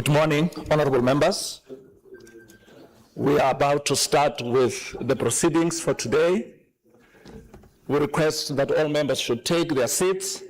Good morning, honorable members. We are about to start with the proceedings for today. We request that all members should take their seats.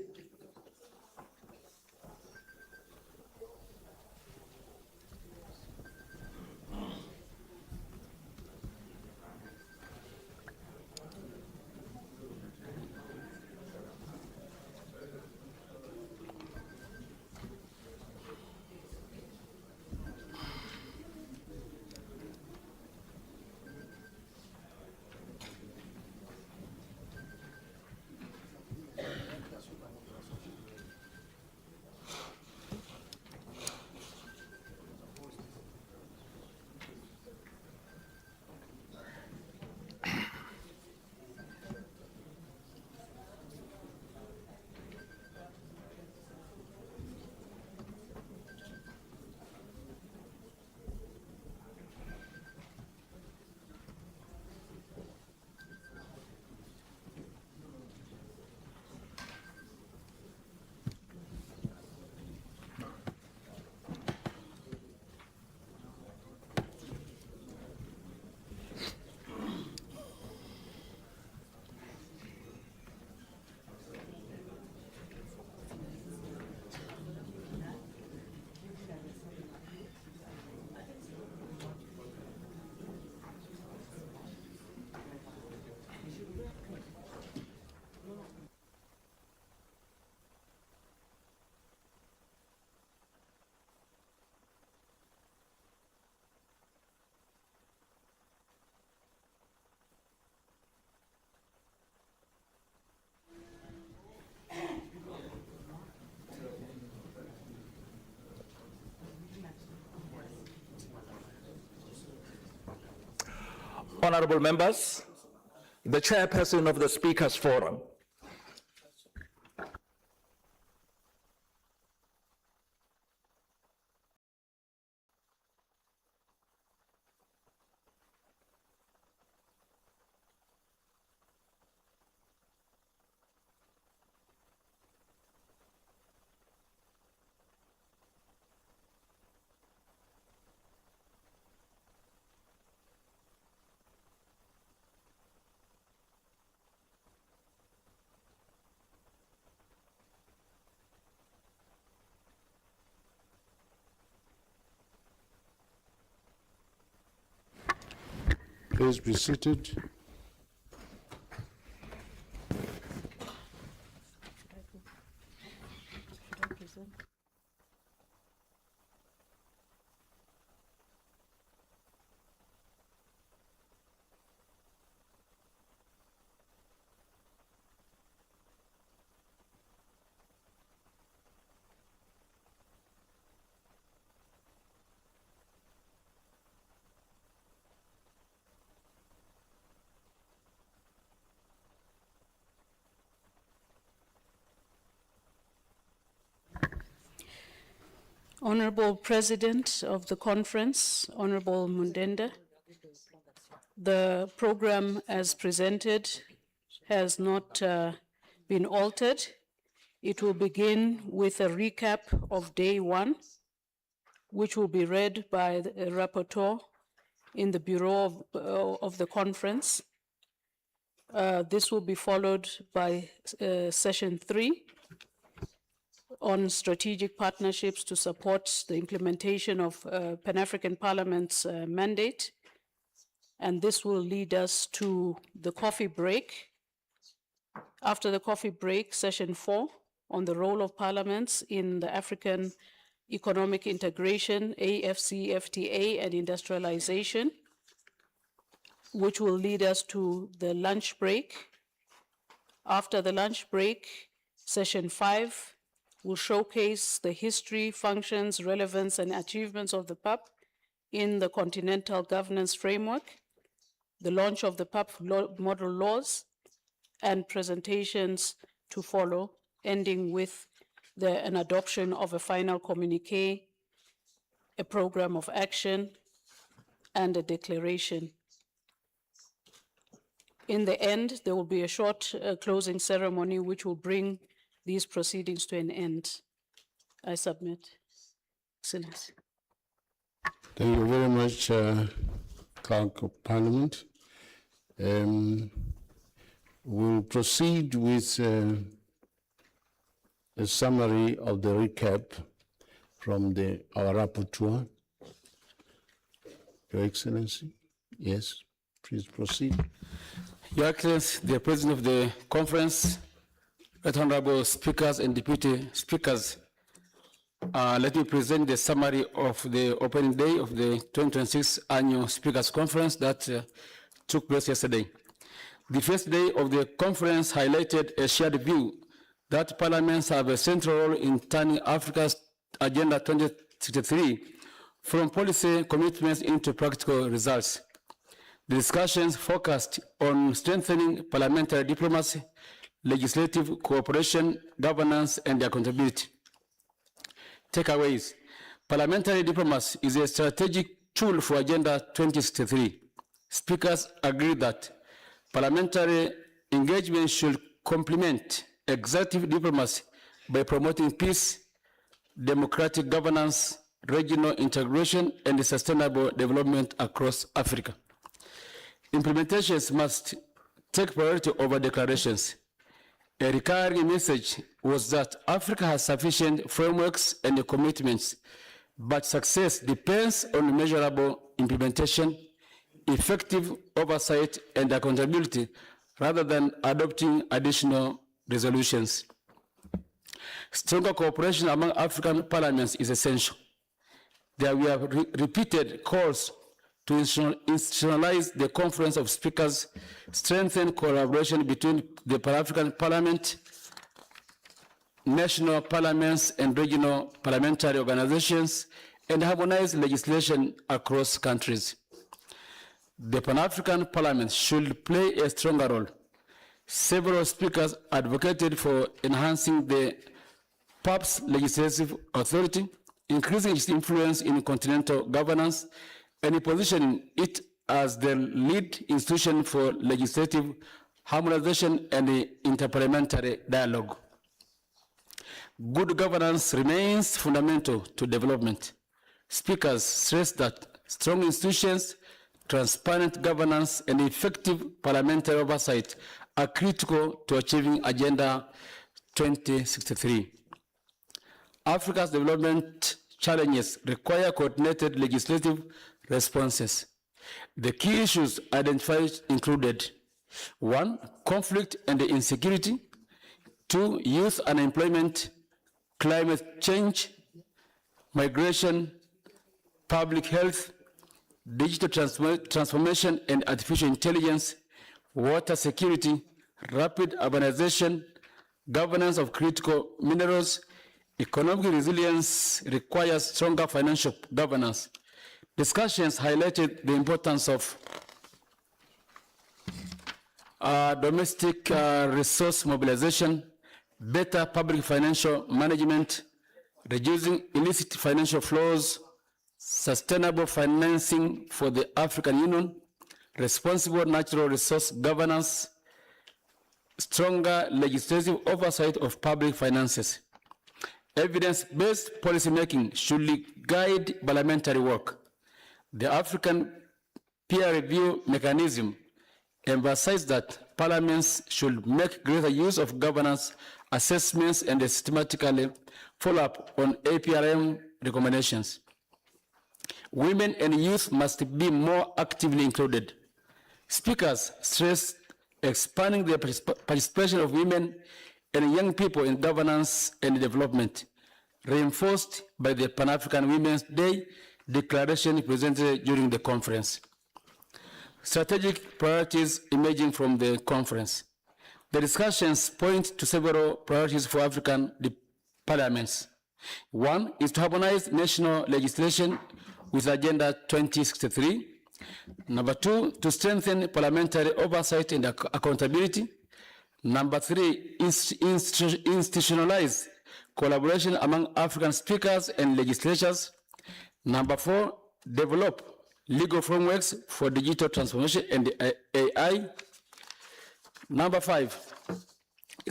Honorable members, the chairperson of the Speakers Forum. Please be seated. Honorable President of the conference, Honorable Mundenda, the program as presented has not been altered. It will begin with a recap of day one, which will be read by the rapporteur in the bureau of the conference. This will be followed by session 3, on strategic partnerships to support the implementation of Pan-African Parliament's mandate. And this will lead us to the coffee break. After the coffee break, session 4 on the role of parliaments in the African economic integration, AFCFTA, and industrialization, which will lead us to the lunch break. After the lunch break, session 5 will showcase the history, functions, relevance, and achievements of the PAP in the continental governance framework, the launch of the PAP model laws, and presentations to follow, ending with an adoption of a final communique, a program of action, and a declaration. In the end, there will be a short closing ceremony which will bring these proceedings to an end. I submit. Excellency. Thank you very much, Clerk of Parliament. We'll proceed with a summary of the recap from our rapporteur. Your Excellency, yes, please proceed. Your Excellency, the President of the Conference, Right Honorable Speakers and Deputy Speakers, let me present the summary of the opening day of the 2026 Annual Speakers Conference that took place yesterday. The first day of the conference highlighted a shared view that parliaments have a central role in turning Africa's Agenda 2063 from policy commitments into practical results. The discussions focused on strengthening parliamentary diplomacy, legislative cooperation, governance, and accountability. Takeaways. Parliamentary diplomacy is a strategic tool for Agenda 2063. Speakers agree that parliamentary engagement should complement executive diplomacy by promoting peace, democratic governance, regional integration, and sustainable development across Africa. Implementations must take priority over declarations. A recurring message was that Africa has sufficient frameworks and commitments, but success depends on measurable implementation, effective oversight, and accountability, rather than adopting additional resolutions. Stronger cooperation among African parliaments is essential. There were repeated calls to institutionalize the Conference of Speakers, strengthen collaboration between the Pan-African Parliament, national parliaments, and regional parliamentary organizations, and harmonize legislation across countries. The Pan-African Parliament should play a stronger role. Several speakers advocated for enhancing the PAP's legislative authority, increasing its influence in continental governance, and positioning it as the lead institution for legislative harmonization and interparliamentary dialogue. Good governance remains fundamental to development. Speakers stress that strong institutions, transparent governance, and effective parliamentary oversight are critical to achieving Agenda 2063. Africa's development challenges require coordinated legislative responses. The key issues identified included: 1, conflict and insecurity; 2, youth unemployment, climate change, migration, public health, digital transformation and artificial intelligence, water security, rapid urbanization, governance of critical minerals. Economic resilience requires stronger financial governance. Discussions highlighted the importance of domestic resource mobilization, better public financial management, reducing illicit financial flows, sustainable financing for the African Union, responsible natural resource governance, stronger legislative oversight of public finances. Evidence-based policymaking should guide parliamentary work. The African peer review mechanism emphasized that parliaments should make greater use of governance assessments and systematically follow up on APRM recommendations. Women and youth must be more actively included. Speakers stressed expanding the participation of women and young people in governance and development, reinforced by the Pan-African Women's Day declaration presented during the conference. Strategic priorities emerging from the conference. The discussions point to several priorities for African parliaments. 1 is to harmonize national legislation with Agenda 2063. Number 2, to strengthen parliamentary oversight and accountability. Number 3, institutionalize collaboration among African speakers and legislatures. Number 4, develop legal frameworks for digital transformation and AI. Number 5,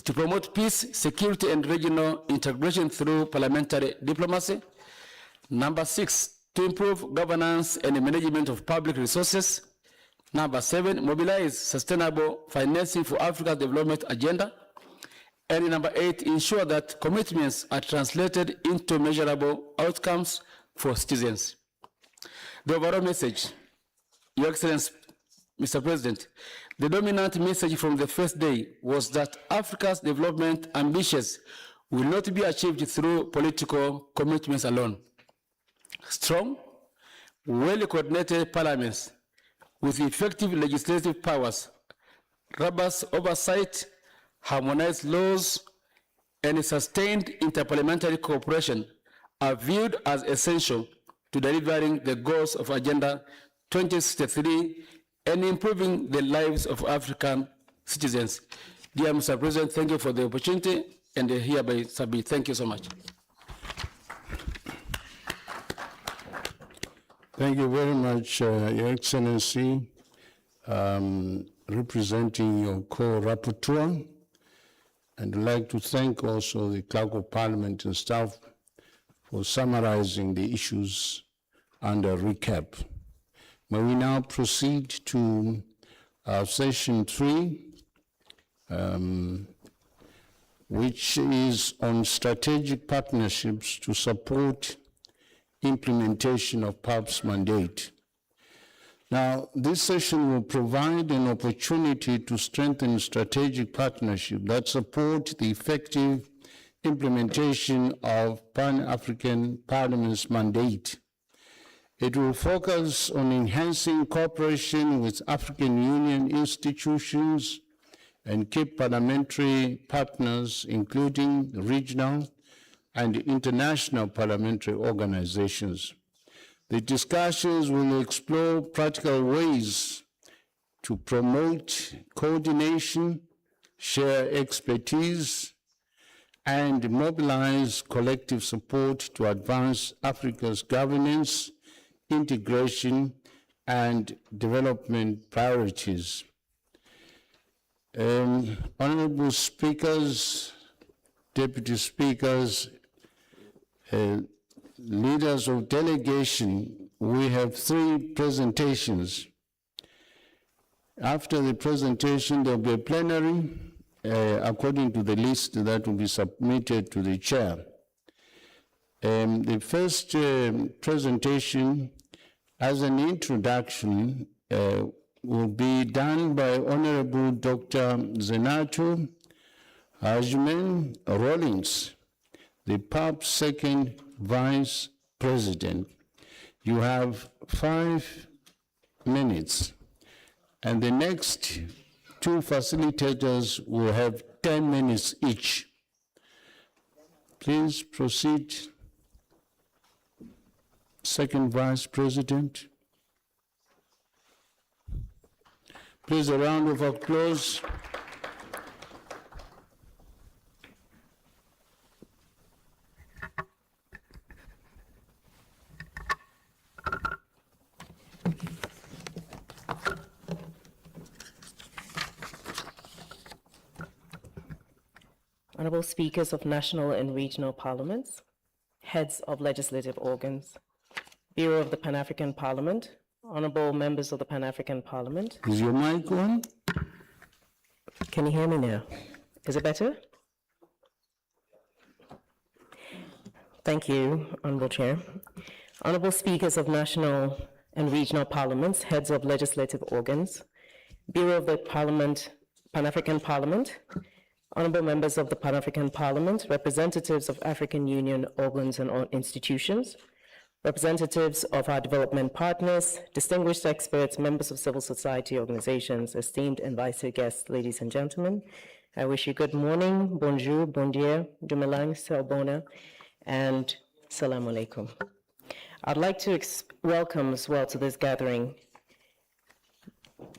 to promote peace, security, and regional integration through parliamentary diplomacy. Number 6, to improve governance and management of public resources. Number 7, mobilize sustainable financing for Africa's development agenda. And number 8, ensure that commitments are translated into measurable outcomes for citizens. The overall message, Your Excellency, Mr. President, the dominant message from the first day was that Africa's development ambitions will not be achieved through political commitments alone. Strong, well-coordinated parliaments with effective legislative powers, robust oversight, harmonized laws, and sustained interparliamentary cooperation are viewed as essential to delivering the goals of Agenda 2063 and improving the lives of African citizens. Dear Mr. President, thank you for the opportunity, and hereby submit. Thank you so much. Thank you very much, Your Excellency, representing your co-rapporteur. And I'd like to thank also the Clerk of Parliament and staff for summarizing the issues under recap. May we now proceed to session 3, which is on strategic partnerships to support implementation of PAP's mandate. Now, this session will provide an opportunity to strengthen strategic partnership that support the effective implementation of Pan-African Parliament's mandate. It will focus on enhancing cooperation with African Union institutions and key parliamentary partners, including regional and international parliamentary organizations. The discussions will explore practical ways to promote coordination, share expertise, and mobilize collective support to advance Africa's governance, integration, and development priorities. Honorable speakers, deputy speakers, leaders of delegation, we have 3 presentations. After the presentation, there will be a plenary according to the list that will be submitted to the chair. The first presentation, as an introduction, will be done by Honorable Dr. Zenato Hajmen Rawlings, the PAP's second Vice President. You have 5 minutes, and the next 2 facilitators will have 10 minutes each. Please proceed, Second Vice President. Please, a round of applause. Honorable Speakers of National and Regional Parliaments, Heads of Legislative Organs, Bureau of the Pan-African Parliament, Honorable Members of the Pan-African Parliament. Is your mic on? Can you hear me now? Is it better? Thank you, Honorable Chair. Honorable Speakers of National and Regional Parliaments, Heads of Legislative Organs, Bureau of the Pan-African Parliament, Honorable Members of the Pan-African Parliament, representatives of African Union organs and institutions, representatives of our development partners, distinguished experts, members of civil society organizations, esteemed invited guests, ladies and gentlemen, I wish you good morning, bonjour, bon dia, dumelang, selbona, and salam alaikum. I'd like to welcome as well to this gathering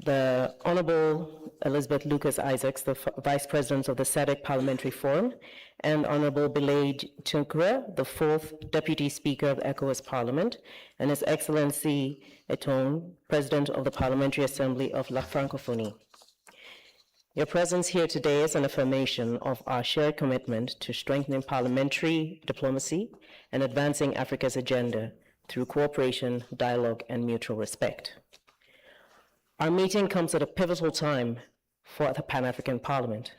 the Honorable Elizabeth Lucas Isaacs, the Vice President of the SADC Parliamentary Forum, and Honorable Belaid Tunkra, the 4th Deputy Speaker of the ECOWAS Parliament, and His Excellency Eton, President of the Parliamentary Assembly of La Francophonie. Your presence here today is an affirmation of our shared commitment to strengthening parliamentary diplomacy and advancing Africa's agenda through cooperation, dialogue, and mutual respect. Our meeting comes at a pivotal time for the Pan-African Parliament.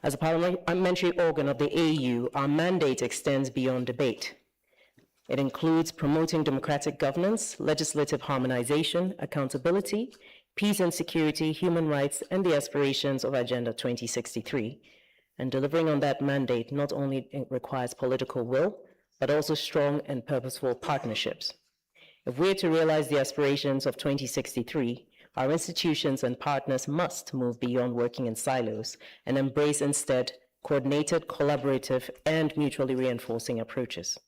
As a parliamentary organ of the AU, our mandate extends beyond debate. It includes promoting democratic governance, legislative harmonization, accountability, peace and security, human rights, and the aspirations of Agenda 2063. And delivering on that mandate not only requires political will, but also strong and purposeful partnerships. If we are to realize the aspirations of 2063, our institutions and partners must move beyond working in silos and embrace instead coordinated, collaborative, and mutually reinforcing approaches.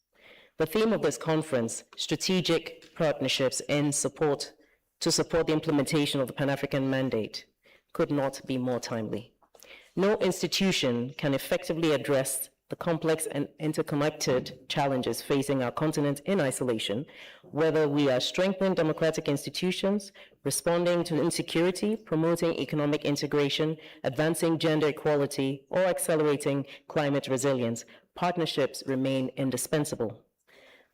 The theme of this conference, strategic partnerships to support the implementation of the Pan-African Mandate, could not be more timely. No institution can effectively address the complex and interconnected challenges facing our continent in isolation, whether we are strengthening democratic institutions, responding to insecurity, promoting economic integration, advancing gender equality, or accelerating climate resilience. Partnerships remain indispensable.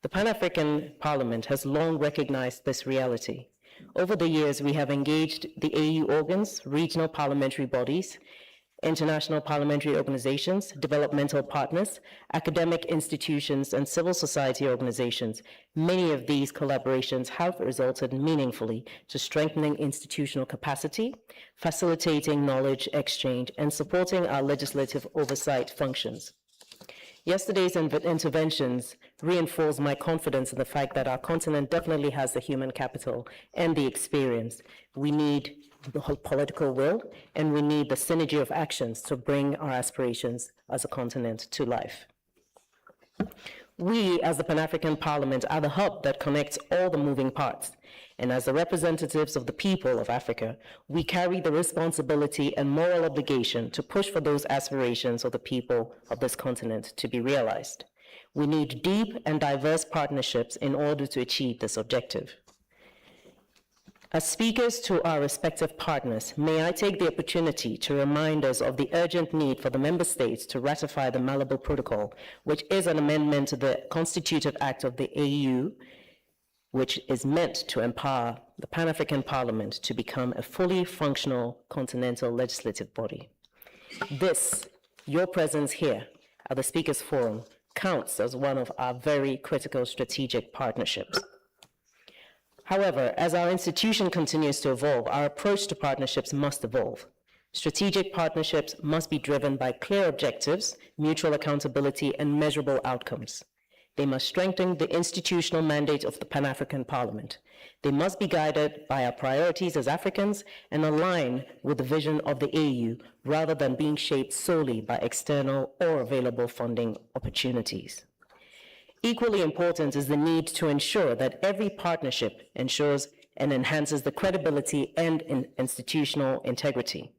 The Pan-African Parliament has long recognized this reality. Over the years, we have engaged the AU organs, regional parliamentary bodies, international parliamentary organizations, developmental partners, academic institutions, and civil society organizations. Many of these collaborations have resulted meaningfully to strengthening institutional capacity, facilitating knowledge exchange, and supporting our legislative oversight functions. Yesterday's interventions reinforce my confidence in the fact that our continent definitely has the human capital and the experience. We need the whole political will, and we need the synergy of actions to bring our aspirations as a continent to life. We, as the Pan-African Parliament, are the hub that connects all the moving parts. And as the representatives of the people of Africa, we carry the responsibility and moral obligation to push for those aspirations of the people of this continent to be realized. We need deep and diverse partnerships in order to achieve this objective. As speakers to our respective partners, may I take the opportunity to remind us of the urgent need for the member states to ratify the Malabo Protocol, which is an amendment to the Constitutive Act of the AU, which is meant to empower the Pan-African Parliament to become a fully functional continental legislative body. This, your presence here at the Speakers Forum, counts as one of our very critical strategic partnerships. However, as our institution continues to evolve, our approach to partnerships must evolve. Strategic partnerships must be driven by clear objectives, mutual accountability, and measurable outcomes. They must strengthen the institutional mandate of the Pan-African Parliament. They must be guided by our priorities as Africans and align with the vision of the AU, rather than being shaped solely by external or available funding opportunities. Equally important is the need to ensure that every partnership ensures and enhances the credibility and institutional integrity.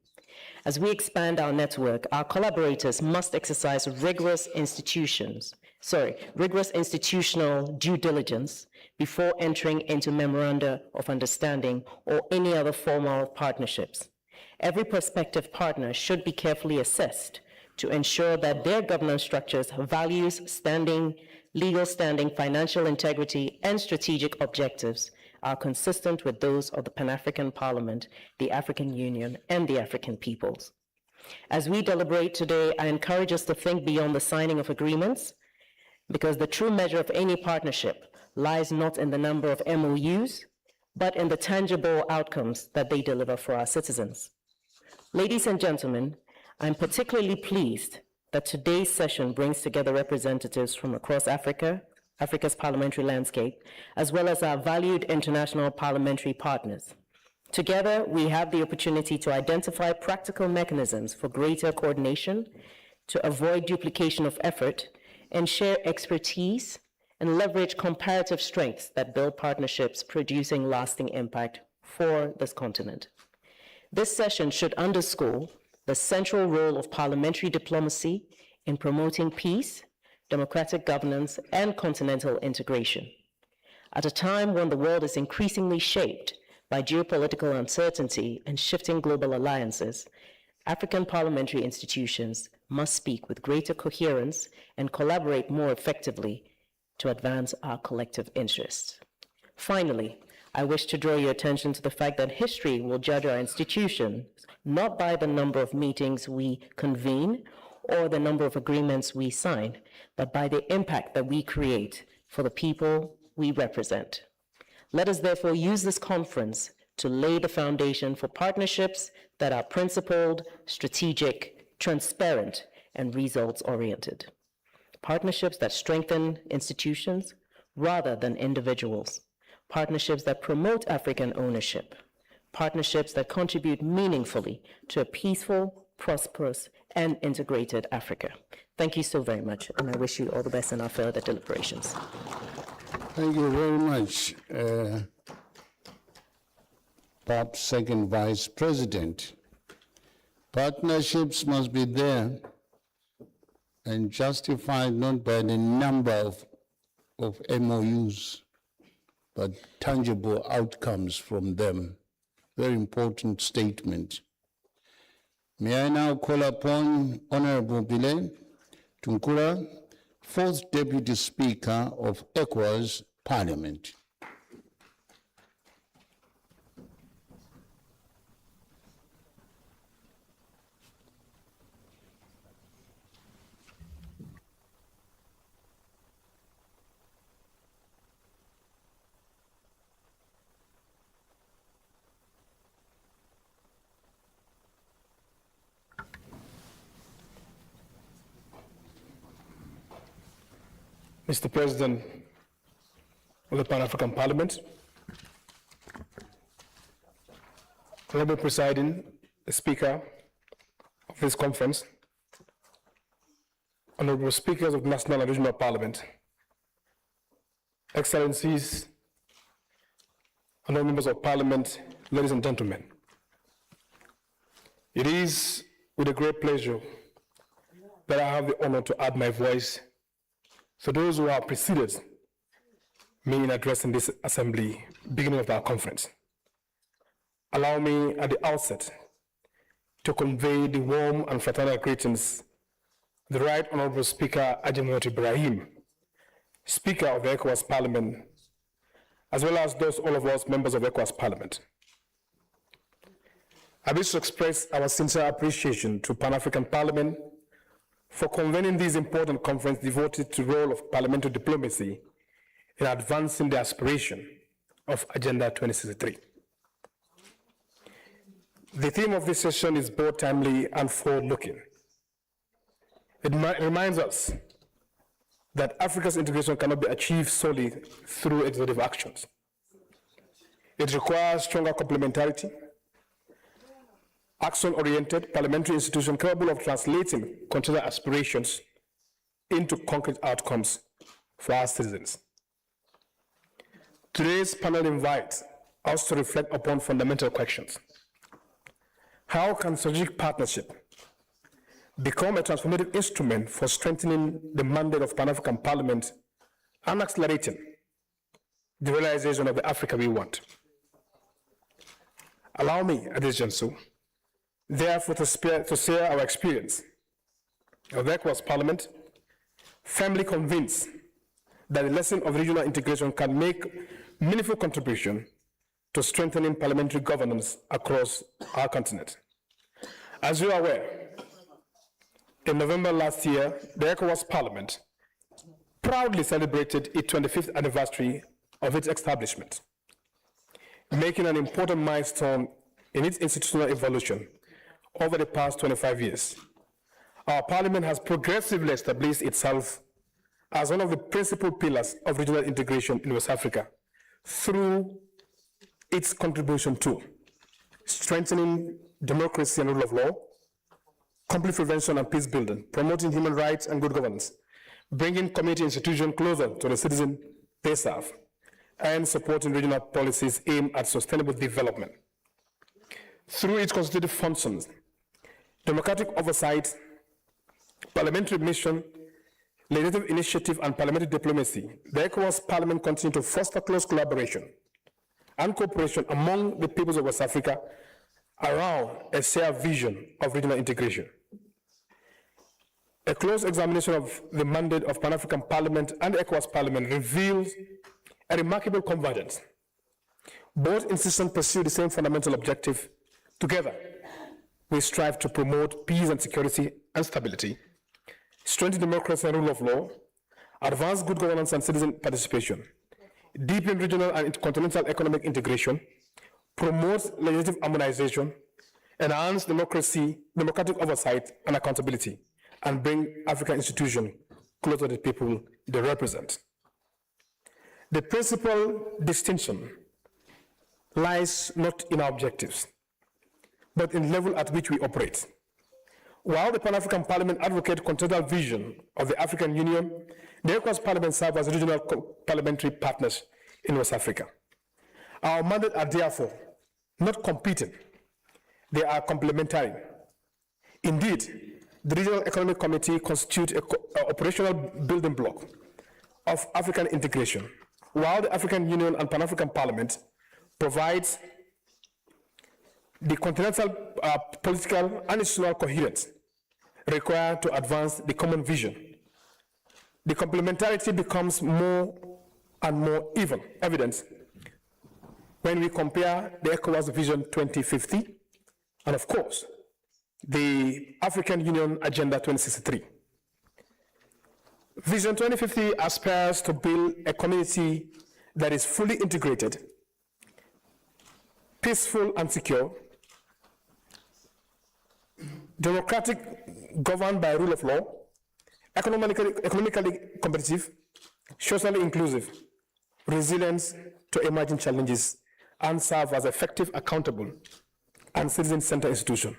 As we expand our network, our collaborators must exercise rigorous institutional due diligence before entering into memoranda of understanding or any other formal partnerships. Every prospective partner should be carefully assessed to ensure that their governance structures, values, legal standing, financial integrity, and strategic objectives are consistent with those of the Pan-African Parliament, the African Union, and the African peoples. As we deliberate today, I encourage us to think beyond the signing of agreements, because the true measure of any partnership lies not in the number of MOUs, but in the tangible outcomes that they deliver for our citizens. Ladies and gentlemen, I'm particularly pleased that today's session brings together representatives from across Africa's parliamentary landscape, as well as our valued international parliamentary partners. Together, we have the opportunity to identify practical mechanisms for greater coordination, to avoid duplication of effort, and share expertise and leverage comparative strengths that build partnerships producing lasting impact for this continent. This session should underscore the central role of parliamentary diplomacy in promoting peace, democratic governance, and continental integration. At a time when the world is increasingly shaped by geopolitical uncertainty and shifting global alliances, African parliamentary institutions must speak with greater coherence and collaborate more effectively to advance our collective interests. Finally, I wish to draw your attention to the fact that history will judge our institutions not by the number of meetings we convene or the number of agreements we sign, but by the impact that we create for the people we represent. Let us therefore use this conference to lay the foundation for partnerships that are principled, strategic, transparent, and results-oriented. Partnerships that strengthen institutions rather than individuals. Partnerships that promote African ownership. Partnerships that contribute meaningfully to a peaceful, prosperous, and integrated Africa. Thank you so very much, and I wish you all the best in our further deliberations. Thank you very much, perhaps Second Vice President. Partnerships must be there and justified not by the number of MOUs, but tangible outcomes from them. Very important statement. May I now call upon Honorable Bile Tunkura, Fourth Deputy Speaker of ECOWAS Parliament. Mr. President of the Pan-African Parliament, Honorable Presiding Speaker of this conference, Honorable Speakers of National and Regional Parliament, Excellencies, Honorable Members of Parliament, ladies and gentlemen. It is with a great pleasure that I have the honor to add my voice to those who have preceded me in addressing this assembly, beginning of our conference. Allow me at the outset to convey the warm and fraternal greetings of the Right Honorable Speaker Ajimot Ibrahim, Speaker of the ECOWAS Parliament, as well as those all of us members of ECOWAS Parliament. I wish to express our sincere appreciation to Pan-African Parliament for convening this important conference devoted to the role of parliamentary diplomacy in advancing the aspiration of Agenda 2063. The theme of this session is both timely and forward-looking. It reminds us that Africa's integration cannot be achieved solely through executive actions. It requires stronger complementarity, action-oriented parliamentary institution capable of translating considered aspirations into concrete outcomes for our citizens. Today's panel invites us to reflect upon fundamental questions. How can strategic partnership become a transformative instrument for strengthening the mandate of Pan-African Parliament and accelerating the realization of the Africa we want? Allow me, at this juncture, therefore, to share our experience of the ECOWAS Parliament, firmly convinced that the lesson of regional integration can make meaningful contribution to strengthening parliamentary governance across our continent. As you are aware, in November last year, the ECOWAS Parliament proudly celebrated its 25th anniversary of its establishment, making an important milestone in its institutional evolution over the past 25 years. Our parliament has progressively established itself as one of the principal pillars of regional integration in West Africa through its contribution to strengthening democracy and rule of law, conflict prevention and peace building, promoting human rights and good governance, bringing community institutions closer to the citizens they serve, and supporting regional policies aimed at sustainable development. Through its constitutive functions, democratic oversight, parliamentary mission, legislative initiative, and parliamentary diplomacy, the ECOWAS Parliament continues to foster close collaboration and cooperation among the peoples of West Africa around a shared vision of regional integration. A close examination of the mandate of Pan-African Parliament and the ECOWAS Parliament reveals a remarkable convergence. Both institutions pursue the same fundamental objective. Together, we strive to promote peace and security and stability, strengthen democracy and rule of law, advance good governance and citizen participation, deepen regional and intercontinental economic integration, promote legislative harmonization, enhance democratic oversight and accountability, and bring African institutions closer to the people they represent. The principal distinction lies not in our objectives, but in the level at which we operate. While the Pan-African Parliament advocates continental vision of the African Union, the ECOWAS Parliament serves as regional parliamentary partners in West Africa. Our mandates are therefore not competing, they are complementary. Indeed, the Regional Economic Committee constitutes an operational building block of African integration, while the African Union and Pan-African Parliament provides the continental political and institutional coherence required to advance the common vision. The complementarity becomes more and more evident when we compare the ECOWAS Vision 2050 and, of course, the African Union Agenda 2063. Vision 2050 aspires to build a community that is fully integrated, peaceful and secure, democratic, governed by rule of law, economically competitive, socially inclusive, resilient to emerging challenges, and serve as effective, accountable, and citizen-centered institution.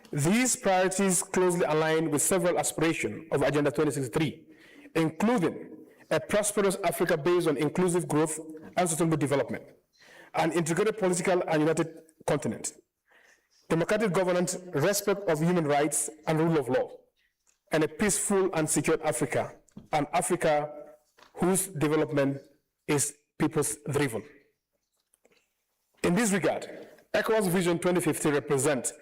These priorities closely align with several aspirations of Agenda 2063, including a prosperous Africa based on inclusive growth and sustainable development, an integrated political and united continent, democratic governance, respect of human rights and rule of law, and a peaceful and secure Africa, an Africa whose development is peoples-driven. In this regard, ECOWAS Vision 2050 represents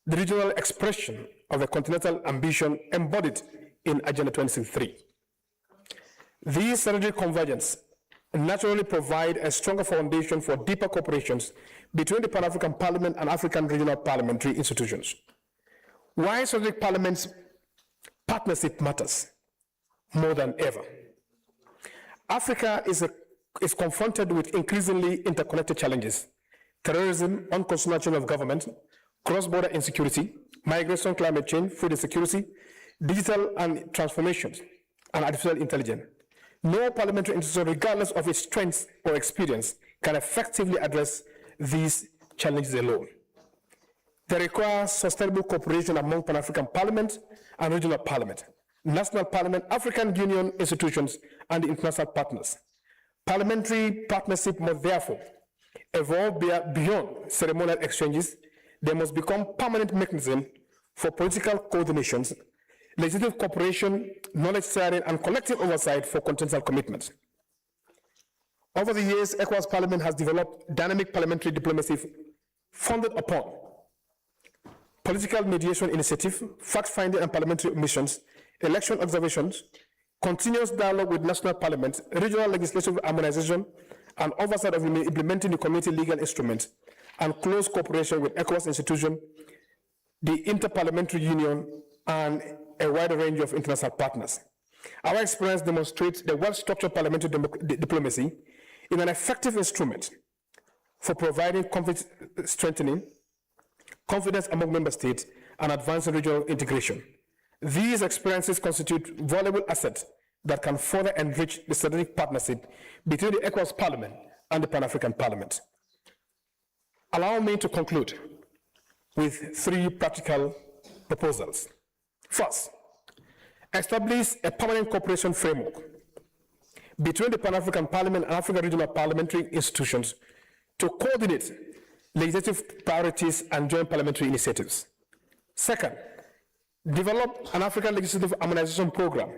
the regional expression of a continental ambition embodied in Agenda 2063. These strategic convergence naturally provide a stronger foundation for deeper cooperation between the Pan-African Parliament and African regional parliamentary institutions. Why strategic parliaments partnership matters more than ever. Africa is confronted with increasingly interconnected challenges: terrorism, unconstitutional change of government, cross-border insecurity, migration, climate change, food insecurity, digital and transformations, and artificial intelligence. No parliamentary institution, regardless of its strengths or experience, can effectively address these challenges alone. They require sustainable cooperation among Pan-African Parliament and regional parliament, national parliament, African Union institutions, and the international partners. Parliamentary partnership must therefore evolve beyond ceremonial exchanges. They must become permanent mechanisms for political coordinations, legislative cooperation, knowledge sharing, and collective oversight for continental commitments. Over the years, ECOWAS Parliament has developed dynamic parliamentary diplomacy founded upon political mediation initiative, fact-finding and parliamentary missions, election observations, continuous dialogue with national parliaments, regional legislative harmonization, and oversight of implementing the community legal instruments, and close cooperation with ECOWAS institutions, the Interparliamentary Union, and a wider range of international partners. Our experience demonstrates the well-structured parliamentary diplomacy is an effective instrument for providing conflict strengthening, confidence among member states, and advancing regional integration. These experiences constitute valuable assets that can further enrich the strategic partnership between the ECOWAS Parliament and the Pan-African Parliament. Allow me to conclude with 3 practical proposals. First, establish a permanent cooperation framework between the Pan-African Parliament and African regional parliamentary institutions to coordinate legislative priorities and joint parliamentary initiatives. Second, develop an African legislative harmonization program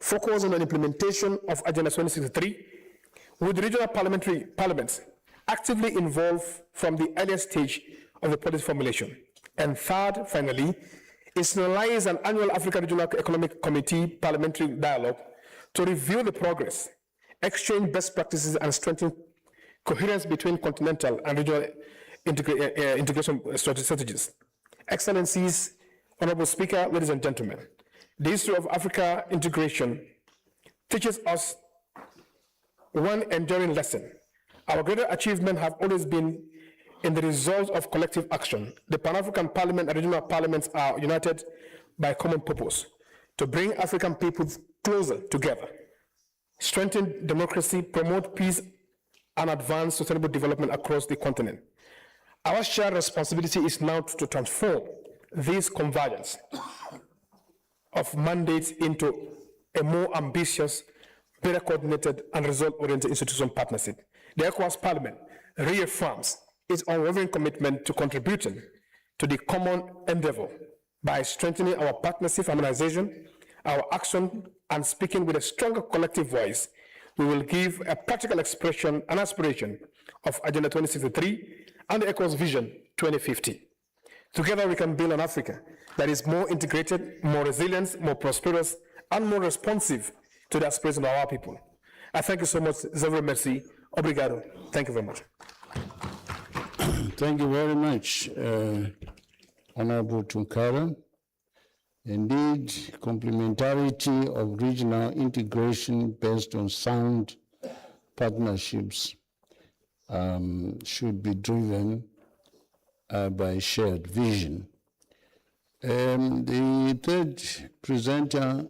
focusing on implementation of Agenda 2063 with regional parliaments actively involved from the earliest stage of the policy formulation. And third, finally, institutionalize an annual Africa Regional Economic Committee parliamentary dialogue to review the progress, exchange best practices, and strengthen coherence between continental and regional integration strategies. Excellencies, Honorable Speaker, ladies and gentlemen, the history of Africa integration teaches us one enduring lesson. Our greater achievements have always been in the result of collective action. The Pan-African Parliament and regional parliaments are united by a common purpose: to bring African peoples closer together, strengthen democracy, promote peace, and advance sustainable development across the continent. Our shared responsibility is now to transform this convergence of mandates into a more ambitious, better coordinated, and result-oriented institutional partnership. The ECOWAS Parliament reaffirms its unwavering commitment to contributing to the common endeavor by strengthening our partnership harmonization, our action, and speaking with a stronger collective voice. We will give a practical expression and aspiration of Agenda 2063 and the ECOWAS Vision 2050. Together we can build an Africa that is more integrated, more resilient, more prosperous, and more responsive to the aspirations of our people. I thank you so much. Zéro merci. Obrigado. Thank you very much. Thank you very much, Honorable Tunkara. Indeed, complementarity of regional integration based on sound partnerships should be driven by shared vision. The third presenter,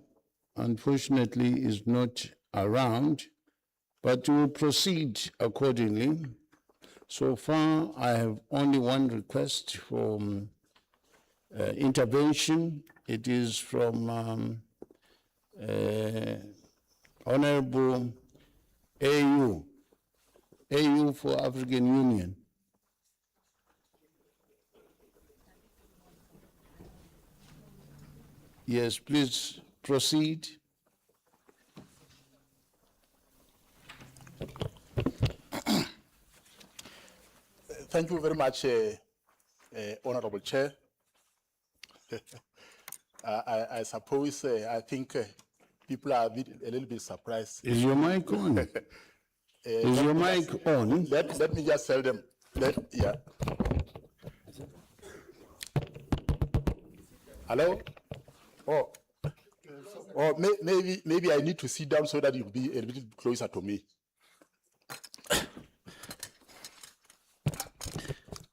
unfortunately, is not around, but we will proceed accordingly. So far, I have only one request for intervention. It is from Honorable AU for African Union. Yes, please proceed. Thank you very much, Honorable Chair. I suppose, I think people are a little bit surprised. Is your mic on? Is your mic on? Let me just tell them. Yeah. Hello? Oh, maybe I need to sit down so that you'll be a little closer to me.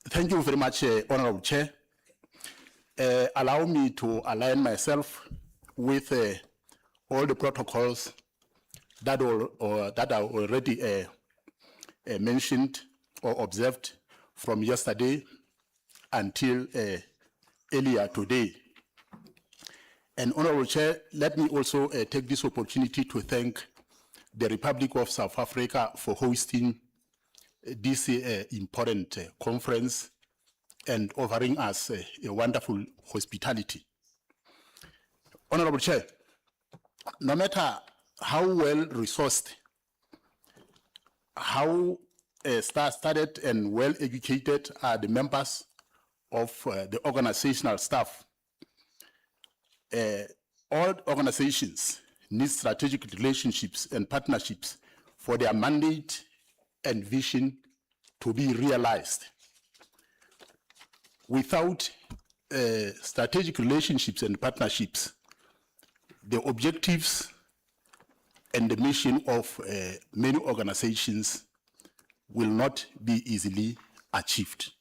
Thank you very much, Honorable Chair. Allow me to align myself with all the protocols that are already mentioned or observed from yesterday until earlier today. And Honorable Chair, let me also take this opportunity to thank the Republic of South Africa for hosting this important conference and offering us a wonderful hospitality. Honorable Chair, no matter how well resourced, how star-studded and well educated are the members of the organizational staff, all organizations need strategic relationships and partnerships for their mandate and vision to be realized. Without strategic relationships and partnerships, the objectives and the mission of many organizations will not be easily achieved.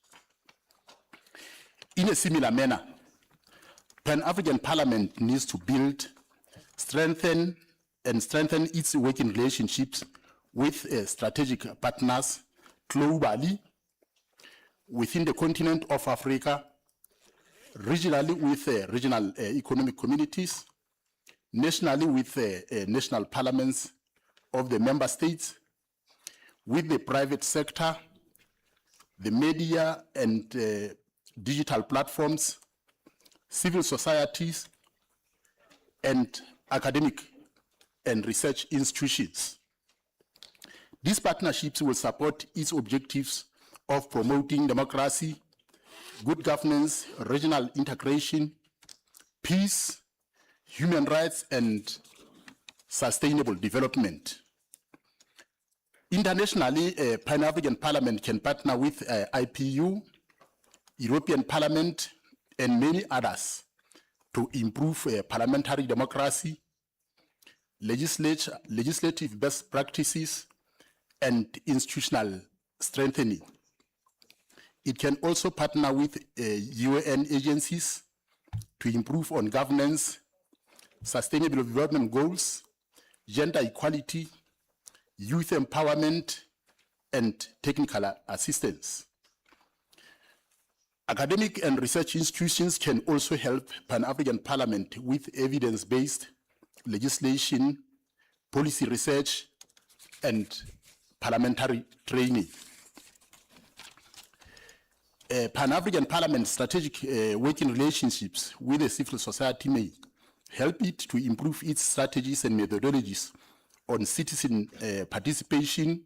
In a similar manner, Pan-African Parliament needs to build, strengthen its working relationships with strategic partners globally, within the continent of Africa, regionally with regional economic communities, nationally with national parliaments of the member states, with the private sector, the media and digital platforms, civil societies, and academic and research institutions. These partnerships will support its objectives of promoting democracy, good governance, regional integration, peace, human rights, and sustainable development. Internationally, Pan-African Parliament can partner with IPU, European Parliament, and many others to improve parliamentary democracy, legislative best practices, and institutional strengthening. It can also partner with UN agencies to improve on governance, sustainable development goals, gender equality, youth empowerment, and technical assistance. Academic and research institutions can also help Pan-African Parliament with evidence-based legislation, policy research, and parliamentary training. Pan-African Parliament strategic working relationships with the civil society may help it to improve its strategies and methodologies on citizen participation,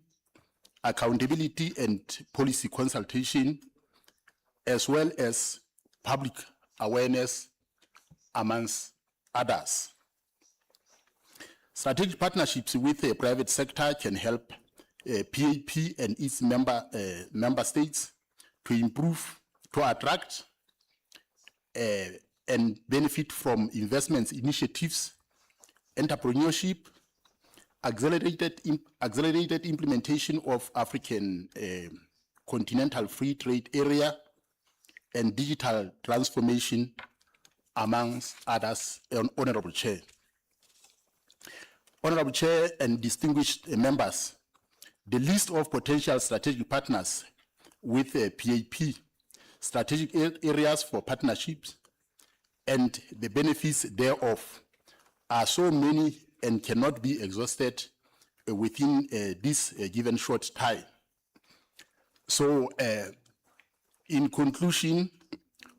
accountability, and policy consultation, as well as public awareness, amongst others. Strategic partnerships with the private sector can help PAP and its member states to attract and benefit from investments initiatives, entrepreneurship, accelerated implementation of African continental free trade area, and digital transformation, amongst others. Honorable Chair. Honorable Chair and distinguished members, the list of potential strategic partners with PAP, strategic areas for partnerships, and the benefits thereof are so many and cannot be exhausted within this given short time. So in conclusion,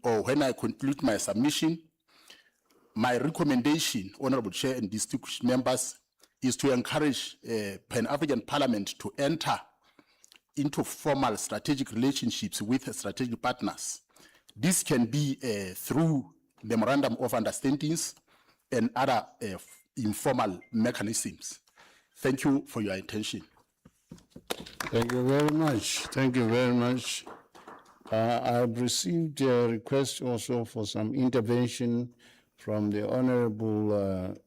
or when I conclude my submission, my recommendation, Honorable Chair and distinguished members, is to encourage Pan-African Parliament to enter into formal strategic relationships with strategic partners. This can be through memorandum of understandings and other informal mechanisms. Thank you for your attention. Thank you very much. Thank you very much. I've received a request also for some intervention from the Honorable,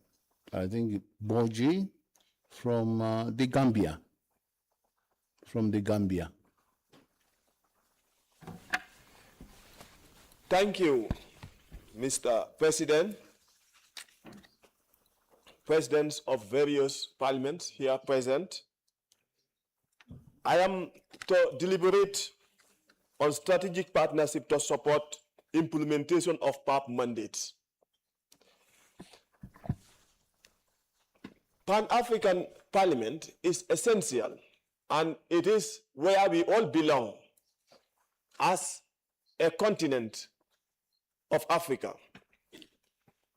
I think, Boji from the Gambia. From the Gambia. Thank you, Mr. President. Presidents of various parliaments here present. I am to deliberate on strategic partnership to support implementation of PAP mandates. Pan-African Parliament is essential, and it is where we all belong as a continent of Africa.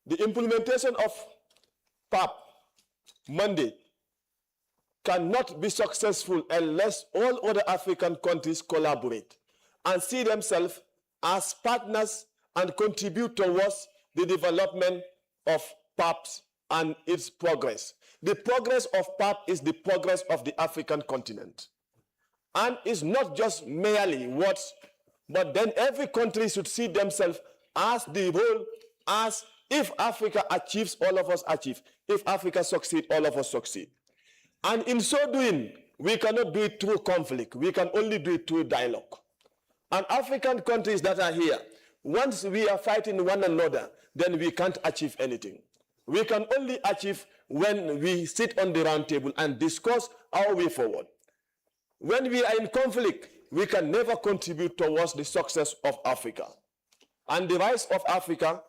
The implementation of PAP mandate cannot be successful unless all other African countries collaborate and see themselves as partners and contribute towards the development of PAPs and its progress. The progress of PAP is the progress of the African continent. And it's not just merely words, but then every country should see themselves as the whole, as if Africa achieves, all of us achieve. If Africa succeeds, all of us succeed. And in so doing, we cannot do it through conflict. We can only do it through dialogue. And African countries that are here, once we are fighting one another, then we can't achieve anything. We can only achieve when we sit on the round table and discuss our way forward. When we are in conflict, we can never contribute towards the success of Africa. And the rise of Africa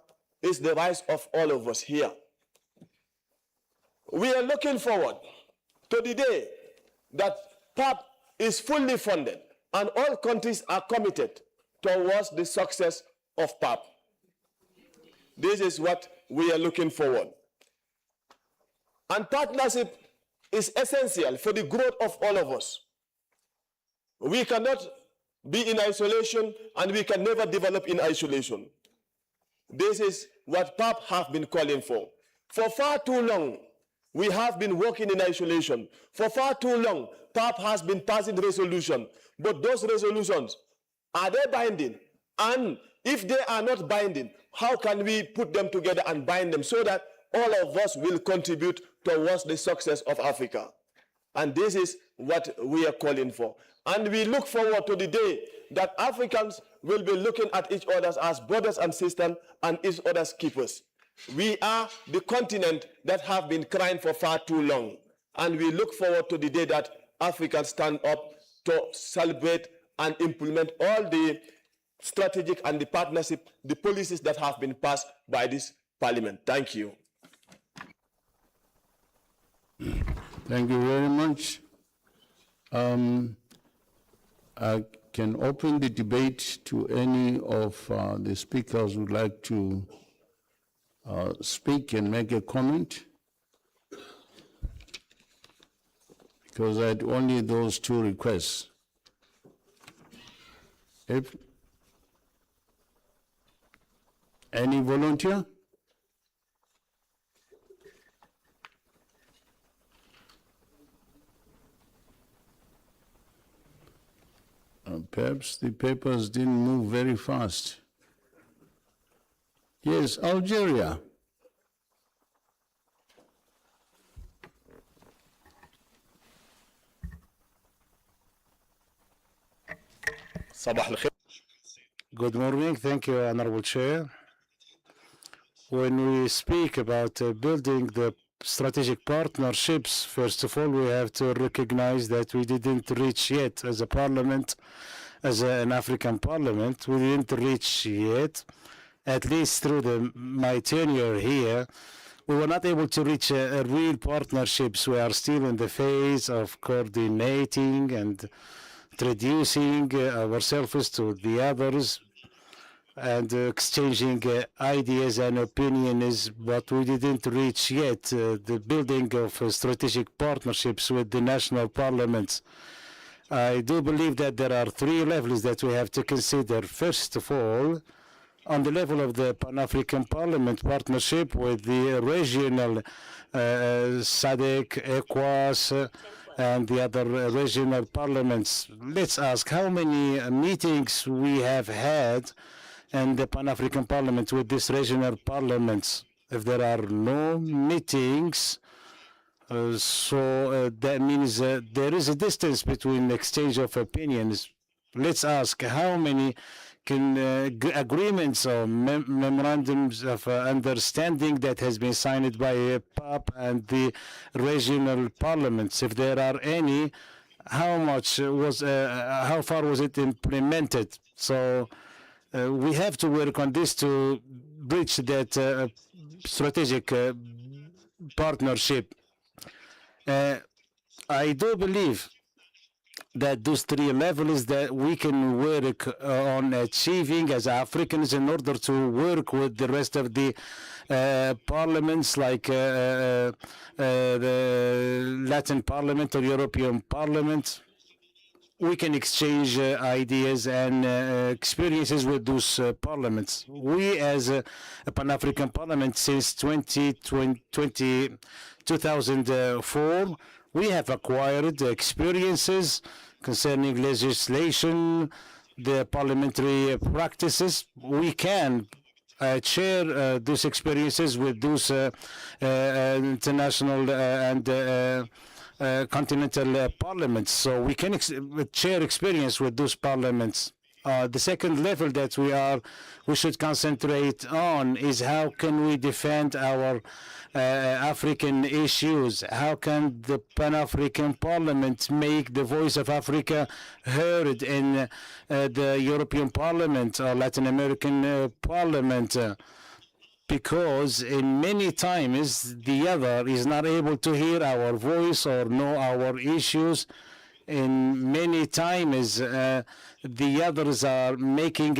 is the rise of all of us here. We are looking forward to the day that PAP is fully funded and all countries are committed towards the success of PAP. This is what we are looking forward. And partnership is essential for the growth of all of us. We cannot be in isolation, and we can never develop in isolation. this is what PAP have been calling for. For far too long, we have been working in isolation. For far too long, PAP has been passing resolutions, but those resolutions, are they binding? And if they are not binding, how can we put them together and bind them so that all of us will contribute towards the success of Africa? And this is what we are calling for. And we look forward to the day that Africans will be looking at each other as brothers and sisters and each other's keepers. We are the continent that have been crying for far too long. And we look forward to the day that Africans stand up to celebrate and implement all the strategic and the partnership, the policies that have been passed by this parliament. Thank you. Thank you very much. I can open the debate to any of the speakers who would like to speak and make a comment. Because I had only those two requests. If any volunteer? Perhaps the papers didn't move very fast. Yes, Algeria. Good morning. Thank you, Honorable Chair. When we speak about building the strategic partnerships, first of all, we have to recognize that we didn't reach yet as a parliament, as an African parliament, we didn't reach yet, at least through my tenure here, we were not able to reach a real partnerships. We are still in the phase of coordinating and introducing ourselves to the others and exchanging ideas and opinions, but we didn't reach yet the building of strategic partnerships with the national parliaments. I do believe that there are three levels that we have to consider. First of all, on the level of the Pan-African Parliament partnership with the regional SADC, ECOWAS, and the other regional parliaments. Let's ask how many meetings we have had in the Pan-African Parliament with these regional parliaments. If there are no meetings, that means there is a distance between exchange of opinions. Let's ask how many agreements or memorandums of understanding that has been signed by PAP and the regional parliaments. If there are any, how far was it implemented? So we have to work on this to bridge that strategic partnership. I do believe that those three levels that we can work on achieving as Africans in order to work with the rest of the parliaments like the Latin Parliament or European Parliament. We can exchange ideas and experiences with those parliaments. We as a Pan-African Parliament since 2004, we have acquired experiences concerning legislation, the parliamentary practices. We can share those experiences with those international and continental parliaments. So we can share experience with those parliaments. The second level that we should concentrate on is how can we defend our African issues? How can the Pan-African Parliament make the voice of Africa heard in the European Parliament or Latin American Parliament? Because in many times the other is not able to hear our voice or know our issues. In many times the others are making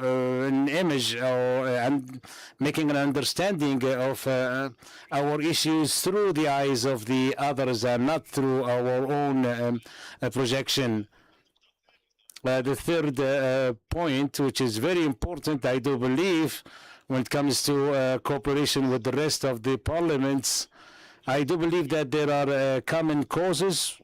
an image and making an understanding of our issues through the eyes of the others and not through our own projection. The third point, which is very important, I do believe, when it comes to cooperation with the rest of the parliaments. I do believe that there are common causes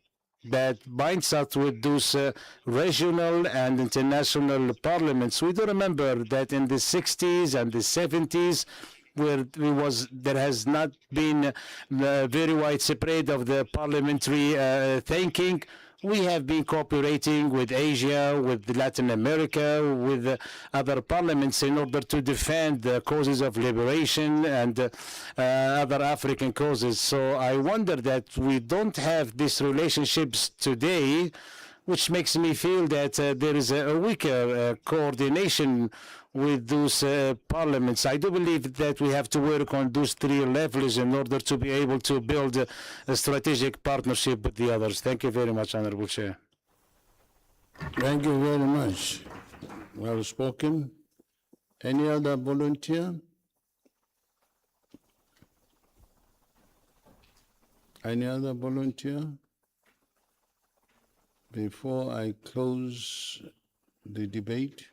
that binds us with those regional and international parliaments. We do remember that in the 60s and the 70s, where there has not been very widespread of the parliamentary thinking. We have been cooperating with Asia, with Latin America, with other parliaments in order to defend the causes of liberation and other African causes. So I wonder that we don't have these relationships today, which makes me feel that there is a weaker coordination with those parliaments. I do believe that we have to work on those three levels in order to be able to build a strategic partnership with the others. Thank you very much, Honorable Chair. Thank you very much. Well spoken. Any other volunteer? Any other volunteer? Before I close the debate.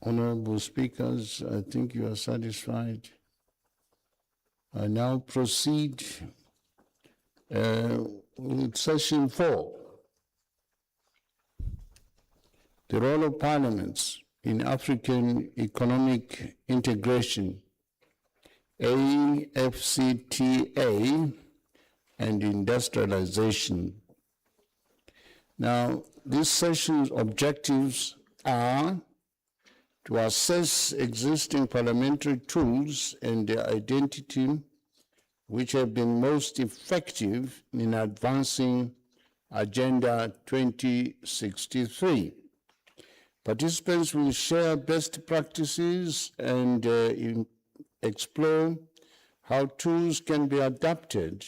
Honorable speakers, I think you are satisfied. I now proceed with session 4. The role of parliaments in African economic integration, AFCTA, and industrialization. Now, this session's objectives are to assess existing parliamentary tools and their identity, which have been most effective in advancing Agenda 2063. Participants will share best practices and explore how tools can be adapted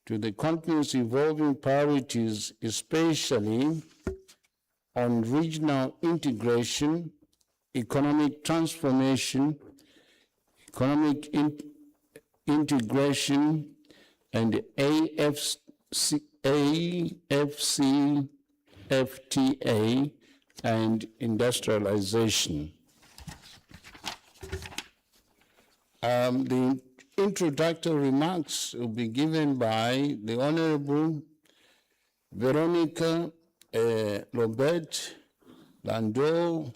to the continent's evolving priorities, especially on regional integration, economic transformation, economic integration, and AFCFTA and industrialization. The introductory remarks will be given by the Honorable Veronica Robert Landau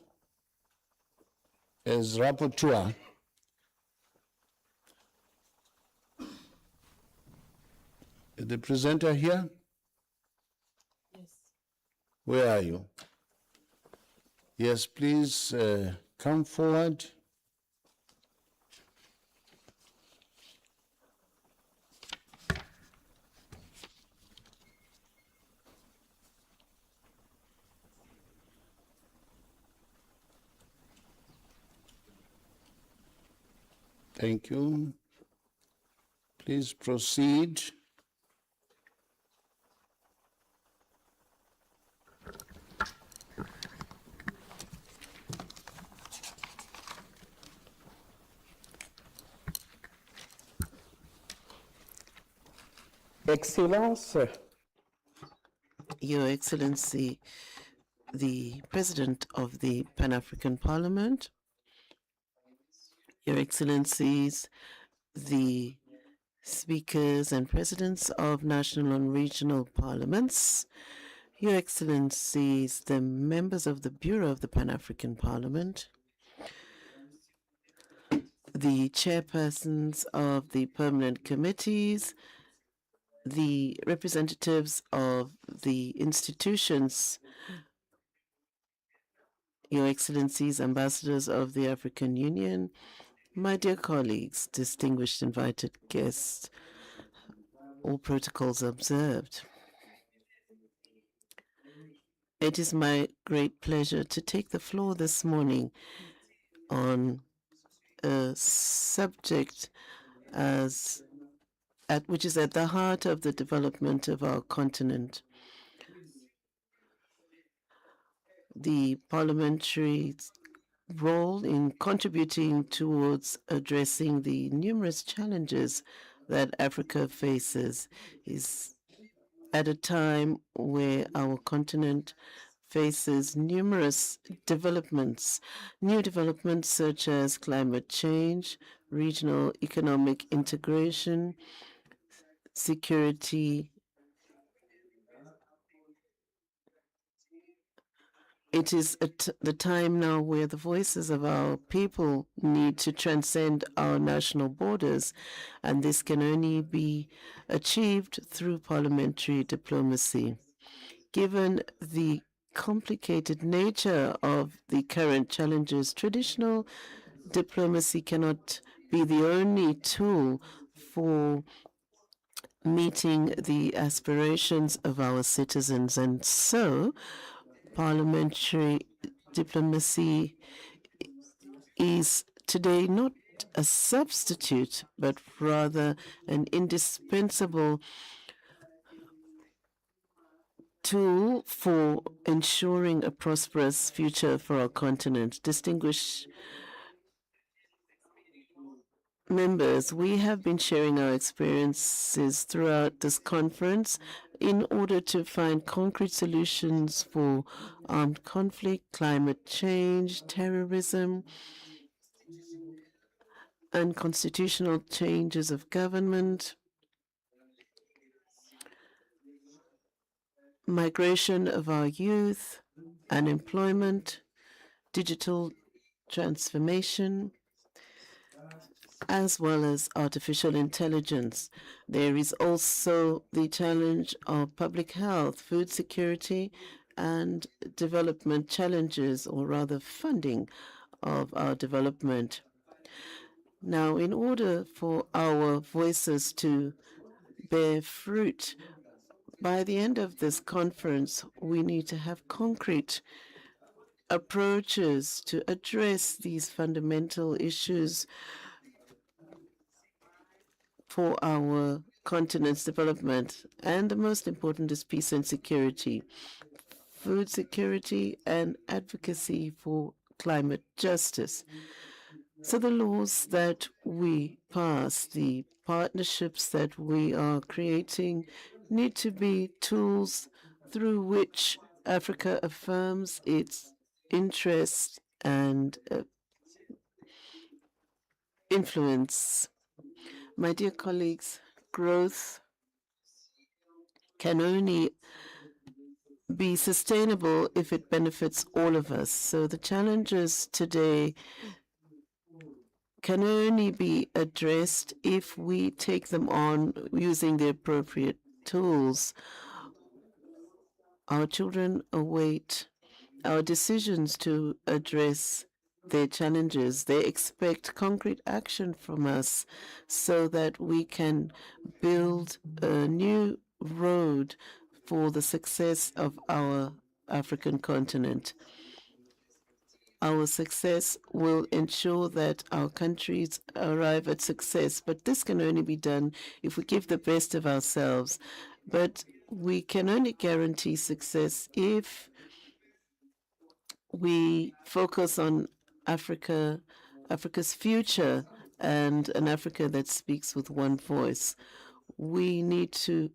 as rapporteur. Is the presenter here? Yes. Where are you? Yes, please come forward. Thank you. Please proceed. Excellence. Your Excellency, the President of the Pan-African Parliament, Your Excellencies, the Speakers and Presidents of national and regional parliaments, Your Excellencies, the members of the Bureau of the Pan-African Parliament, the chairpersons of the permanent committees, the representatives of the institutions, Your Excellencies, ambassadors of the African Union, my dear colleagues, distinguished invited guests, all protocols observed. It is my great pleasure to take the floor this morning on a subject which is at the heart of the development of our continent. The parliamentary role in contributing towards addressing the numerous challenges that Africa faces is at a time where our continent faces numerous developments, new developments such as climate change, regional economic integration, security. It is the time now where the voices of our people need to transcend our national borders, and this can only be achieved through parliamentary diplomacy. Given the complicated nature of the current challenges, traditional diplomacy cannot be the only tool for meeting the aspirations of our citizens, and so parliamentary diplomacy is today not a substitute, but rather an indispensable tool for ensuring a prosperous future for our continent. Distinguished members, we have been sharing our experiences throughout this conference in order to find concrete solutions for armed conflict, climate change, terrorism, unconstitutional changes of government, migration of our youth, unemployment, digital transformation, as well as artificial intelligence. There is also the challenge of public health, food security, and development challenges, or rather funding of our development. Now, in order for our voices to bear fruit, by the end of this conference, we need to have concrete approaches to address these fundamental issues for our continent's development. And the most important is peace and security, food security, and advocacy for climate justice. So the laws that we pass, the partnerships that we are creating, need to be tools through which Africa affirms its interests and influence. My dear colleagues, growth can only be sustainable if it benefits all of us. So the challenges today can only be addressed if we take them on using the appropriate tools. Our children await our decisions to address their challenges. They expect concrete action from us so that we can build a new road for the success of our African continent. Our success will ensure that our countries arrive at success, but this can only be done if we give the best of ourselves. But we can only guarantee success if we focus on Africa's future, and an Africa that speaks with one voice. We need to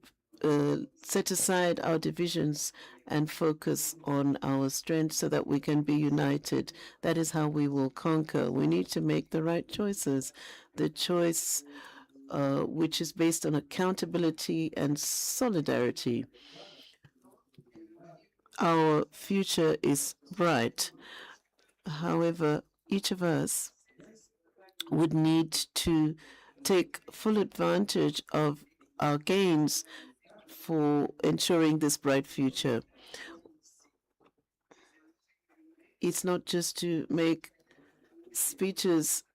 set aside our divisions and focus on our strengths so that we can be united. That is how we will conquer. We need to make the right choices, the choice which is based on accountability and solidarity. Our future is bright. However, each of us would need to take full advantage of our gains for ensuring this bright future. It's not just to make speeches,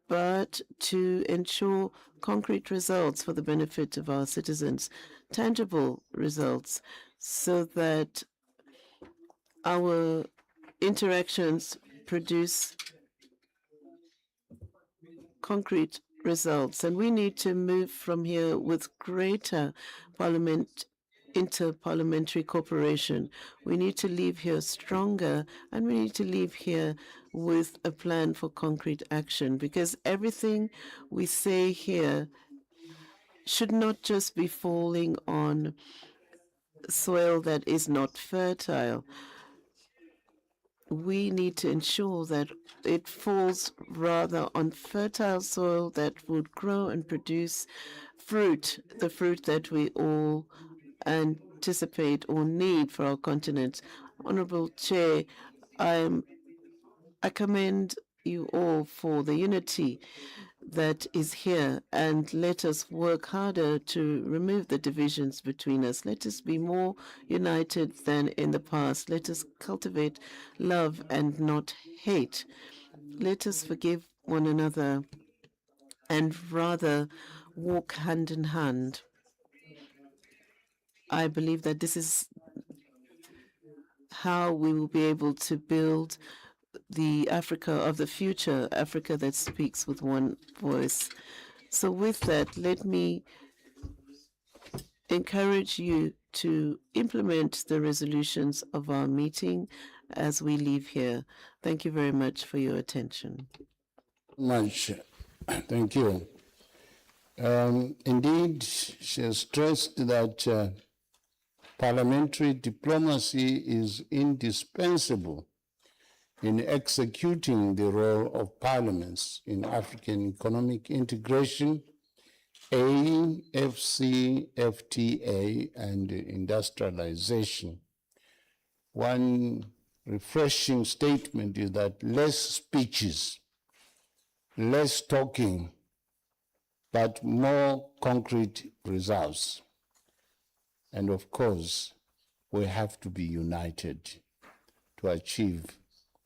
but to ensure concrete results for the benefit of our citizens, tangible results, so that our interactions produce concrete results. And we need to move from here with greater interparliamentary cooperation. We need to leave here stronger, and we need to leave here with a plan for concrete action, because everything we say here should not just be falling on soil that is not fertile. We need to ensure that it falls rather on fertile soil that would grow and produce fruit, the fruit that we all anticipate or need for our continent. Honorable Chair, I commend you all for the unity that is here, and let us work harder to remove the divisions between us. Let us be more united than in the past. Let us cultivate love and not hate. Let us forgive one another and rather walk hand in hand. I believe that this is how we will be able to build the Africa of the future, Africa that speaks with one voice. So with that, let me encourage you to implement the resolutions of our meeting as we leave here. Thank you very much for your attention. Much. Thank you. Indeed, she has stressed that parliamentary diplomacy is indispensable in executing the role of parliaments in African economic integration, AFCFTA, and industrialization. One refreshing statement is that less speeches, less talking, but more concrete results. And of course, we have to be united to achieve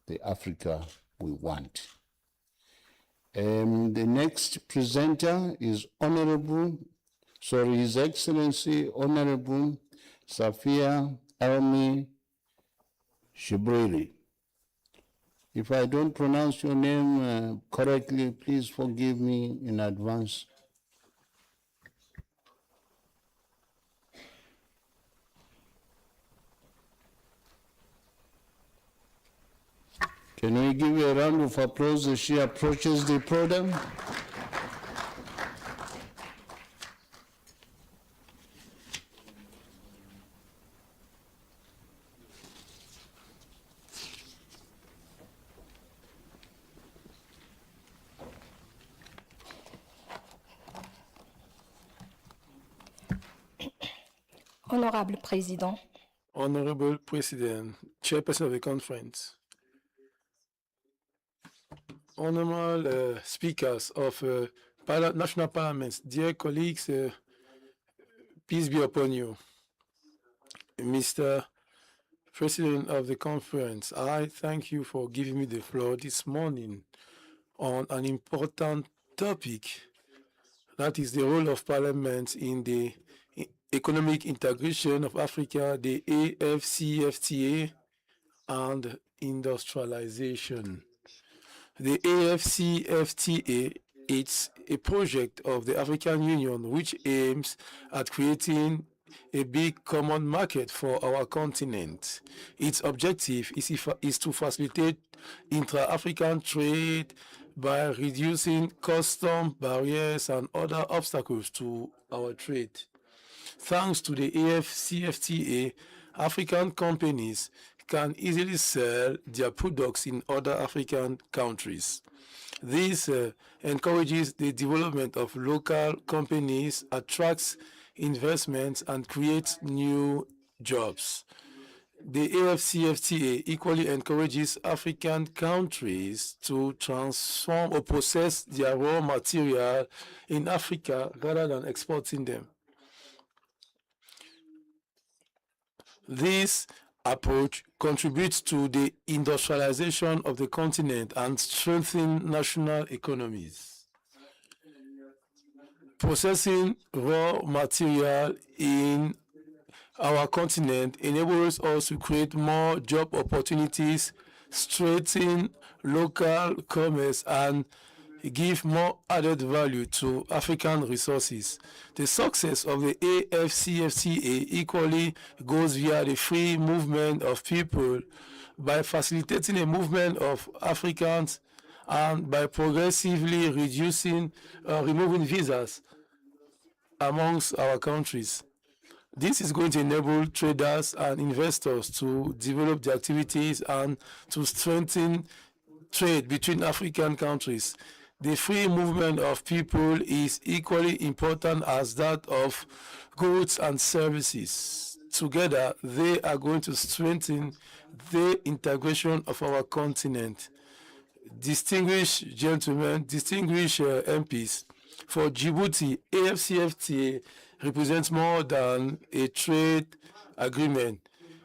the Africa we want. The next presenter is His Excellency Honorable Safia Almi Shibrili. If I don't pronounce your name correctly, please forgive me in advance. Can we give a round of applause as she approaches the podium? Honorable Président, Honorable President, Chairperson of the conference, honorable speakers of national parliaments, dear colleagues, peace be upon you. Mr. President of the conference, I thank you for giving me the floor this morning on an important topic, that is the role of parliament in the economic integration of Africa, the AFCFTA, and industrialization. The AFCFTA is a project of the African Union which aims at creating a big common market for our continent. Its objective is to facilitate intra-African trade by reducing custom barriers and other obstacles to our trade. Thanks to the AFCFTA, African companies can easily sell their products in other African countries. This encourages the development of local companies, attracts investments, and creates new jobs. The AFCFTA equally encourages African countries to transform or process their raw material in Africa rather than exporting them. This approach contributes to the industrialization of the continent and strengthening national economies. Processing raw material in our continent enables us to create more job opportunities, strengthen local commerce, and give more added value to African resources. The success of the AFCFTA equally goes via the free movement of people by facilitating a movement of Africans and by progressively removing visas amongst our countries. This is going to enable traders and investors to develop their activities and to strengthen trade between African countries. The free movement of people is equally important as that of goods and services. Together, they are going to strengthen the integration of our continent. Distinguished gentlemen, distinguished MPs, for Djibouti, AFCFTA represents more than a trade agreement.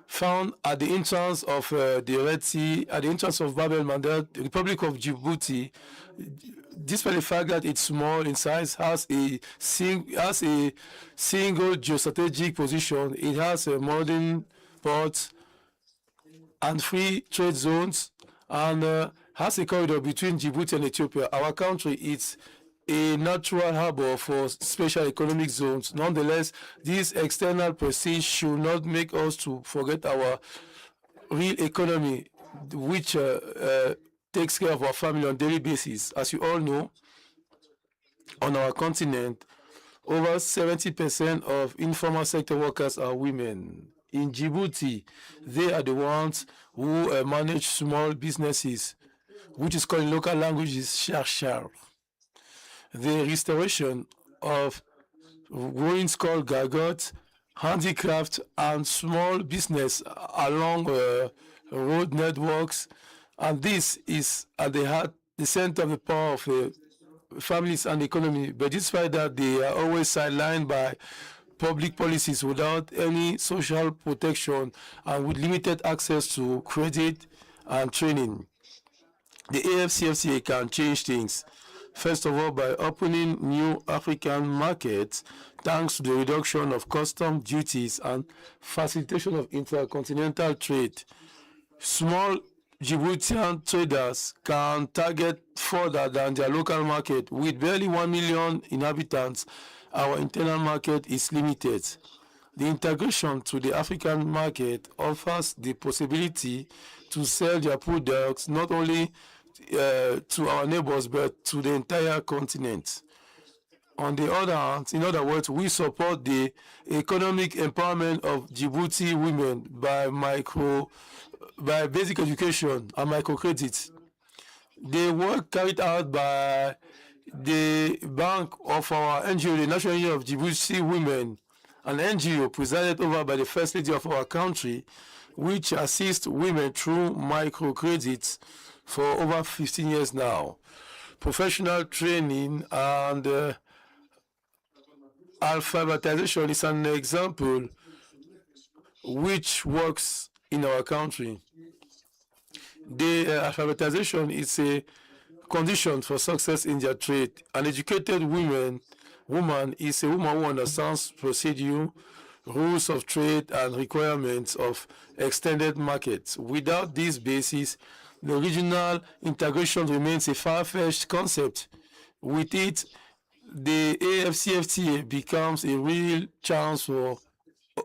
Found at the entrance of the Red Sea, at the entrance of Bab el-Mandeb, the Republic of Djibouti, despite the fact that it's small in size, has a single geostrategic position. It has a modern port and free trade zones, and has a corridor between Djibouti and Ethiopia. Our country is a natural harbor for special economic zones. Nonetheless, this external prestige should not make us to forget our real economy, which takes care of our family on a daily basis. As you all know, on our continent, over 70% of informal sector workers are women. In Djibouti, they are the ones who manage small businesses, which is called in local languages chercheurs. The restoration of ruins called gargotes, handicraft, and small business along road networks, and this is at the center of the power of families and economy. But despite that, they are always sidelined by public policies without any social protection and with limited access to credit and training. The AFCFTA can change things. First of all, by opening new African markets, thanks to the reduction of custom duties and facilitation of intercontinental trade. Small Djiboutian traders can target further than their local market. With barely 1 million inhabitants, our internal market is limited. The integration to the African market offers the possibility to sell their products not only to our neighbors, but to the entire continent. On the other hand, in other words, we support the economic empowerment of Djibouti women by basic education and microcredit. The work carried out by the Bank of our NGO, the National Union of Djibouti Women, an NGO presided over by the First Lady of our country, which assists women through microcredits for over 15 years now. Professional training and alphabetization is an example which works in our country. The alphabetization is a condition for success in their trade. An educated woman is a woman who understands procedure, rules of trade, and requirements of extended markets. Without this basis, the regional integration remains a far-fetched concept. With it, the AFCFTA becomes a real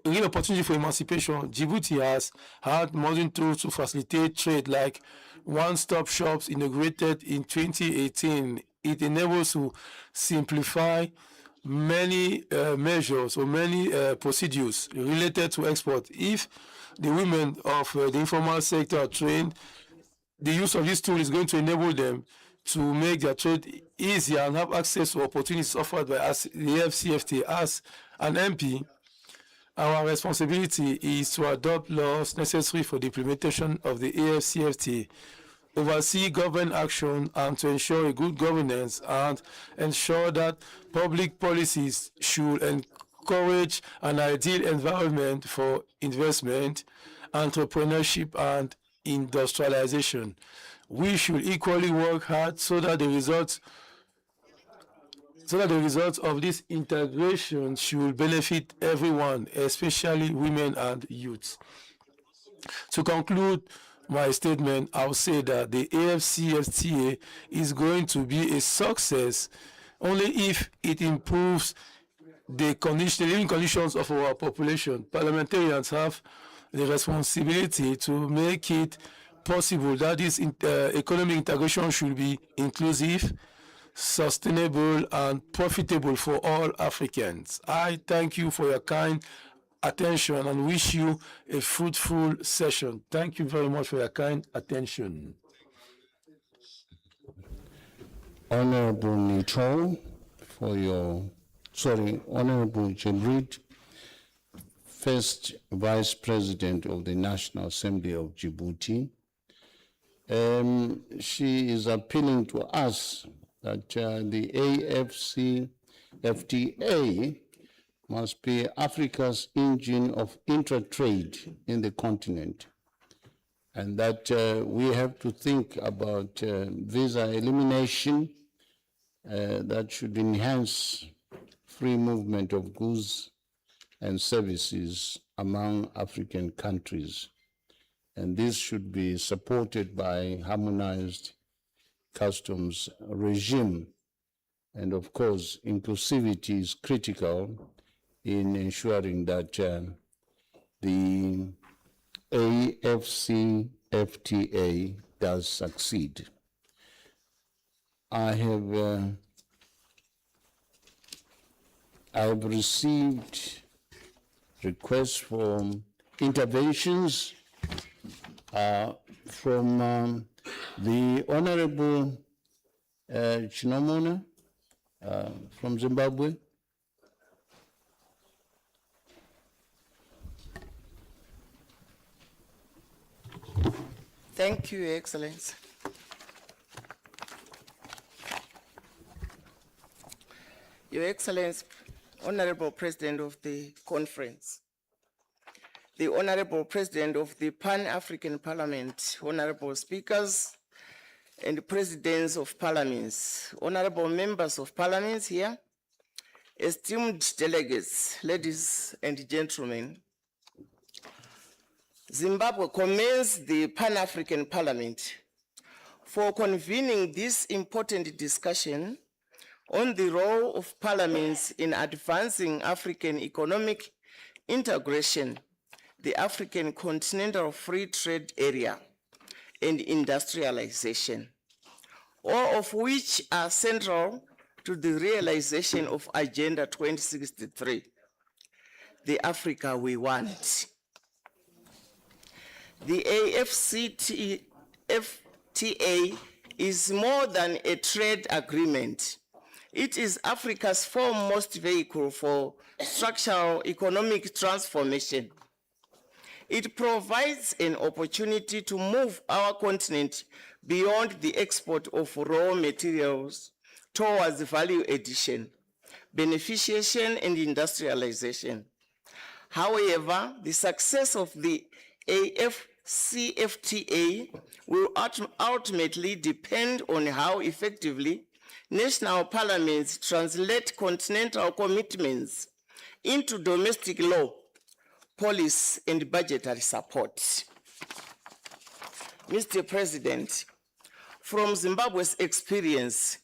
real opportunity for emancipation. Djibouti has had modern tools to facilitate trade, like one-stop shops inaugurated in 2018. It enables to simplify many measures or many procedures related to export. If the women of the informal sector are trained, the use of this tool is going to enable them to make their trade easier and have access to opportunities offered by us, the AFCFTA. As an MP, our responsibility is to adopt laws necessary for the implementation of the AFCFTA, oversee government action, and to ensure a good governance, and ensure that public policies should encourage an ideal environment for investment, entrepreneurship, and industrialization. We should equally work hard so that the results of this integration should benefit everyone, especially women and youth. To conclude my statement, I'll say that the AFCFTA is going to be a success only if it improves the living conditions of our population. Parliamentarians have the responsibility to make it possible that this economic integration should be inclusive, sustainable, and profitable for all Africans. I thank you for your kind attention and wish you a fruitful session. Thank you very much for your kind attention. Honorable Nitro, Honorable Jemrid, first Vice President of the National Assembly of Djibouti. She is appealing to us that the AFCFTA must be Africa's engine of intra-trade in the continent, and that we have to think about visa elimination that should enhance free movement of goods and services among African countries. And this should be supported by harmonized customs regime. And of course, inclusivity is critical in ensuring that the AFCFTA does succeed. I have received requests for interventions from the Honorable Chinomona from Zimbabwe. Thank you, Your Excellency. Your Excellency, Honorable President of the Conference, the Honorable President of the Pan-African Parliament, Honorable Speakers and Presidents of Parliaments, Honorable Members of Parliament here, esteemed delegates, ladies and gentlemen, Zimbabwe commends the Pan-African Parliament for convening this important discussion on the role of parliaments in advancing African economic integration, the African Continental Free Trade Area, and industrialization, all of which are central to the realization of Agenda 2063, the Africa we want. The AFCFTA is more than a trade agreement. It is Africa's foremost vehicle for structural economic transformation. It provides an opportunity to move our continent beyond the export of raw materials towards value addition, beneficiation, and industrialization. However, the success of the AFCFTA will ultimately depend on how effectively national parliaments translate continental commitments into domestic law, policy, and budgetary support. Mr. President, from Zimbabwe's experience,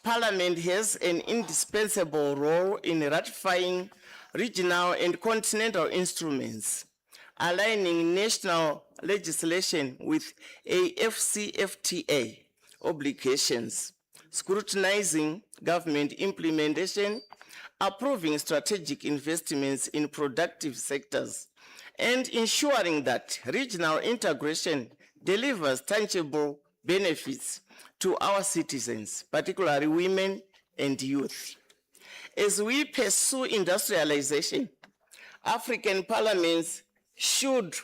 Parliament has an indispensable role in ratifying regional and continental instruments, aligning national legislation with AFCFTA obligations, scrutinizing government implementation, approving strategic investments in productive sectors, and ensuring that regional integration delivers tangible benefits to our citizens, particularly women and youth. As we pursue industrialization, African parliaments should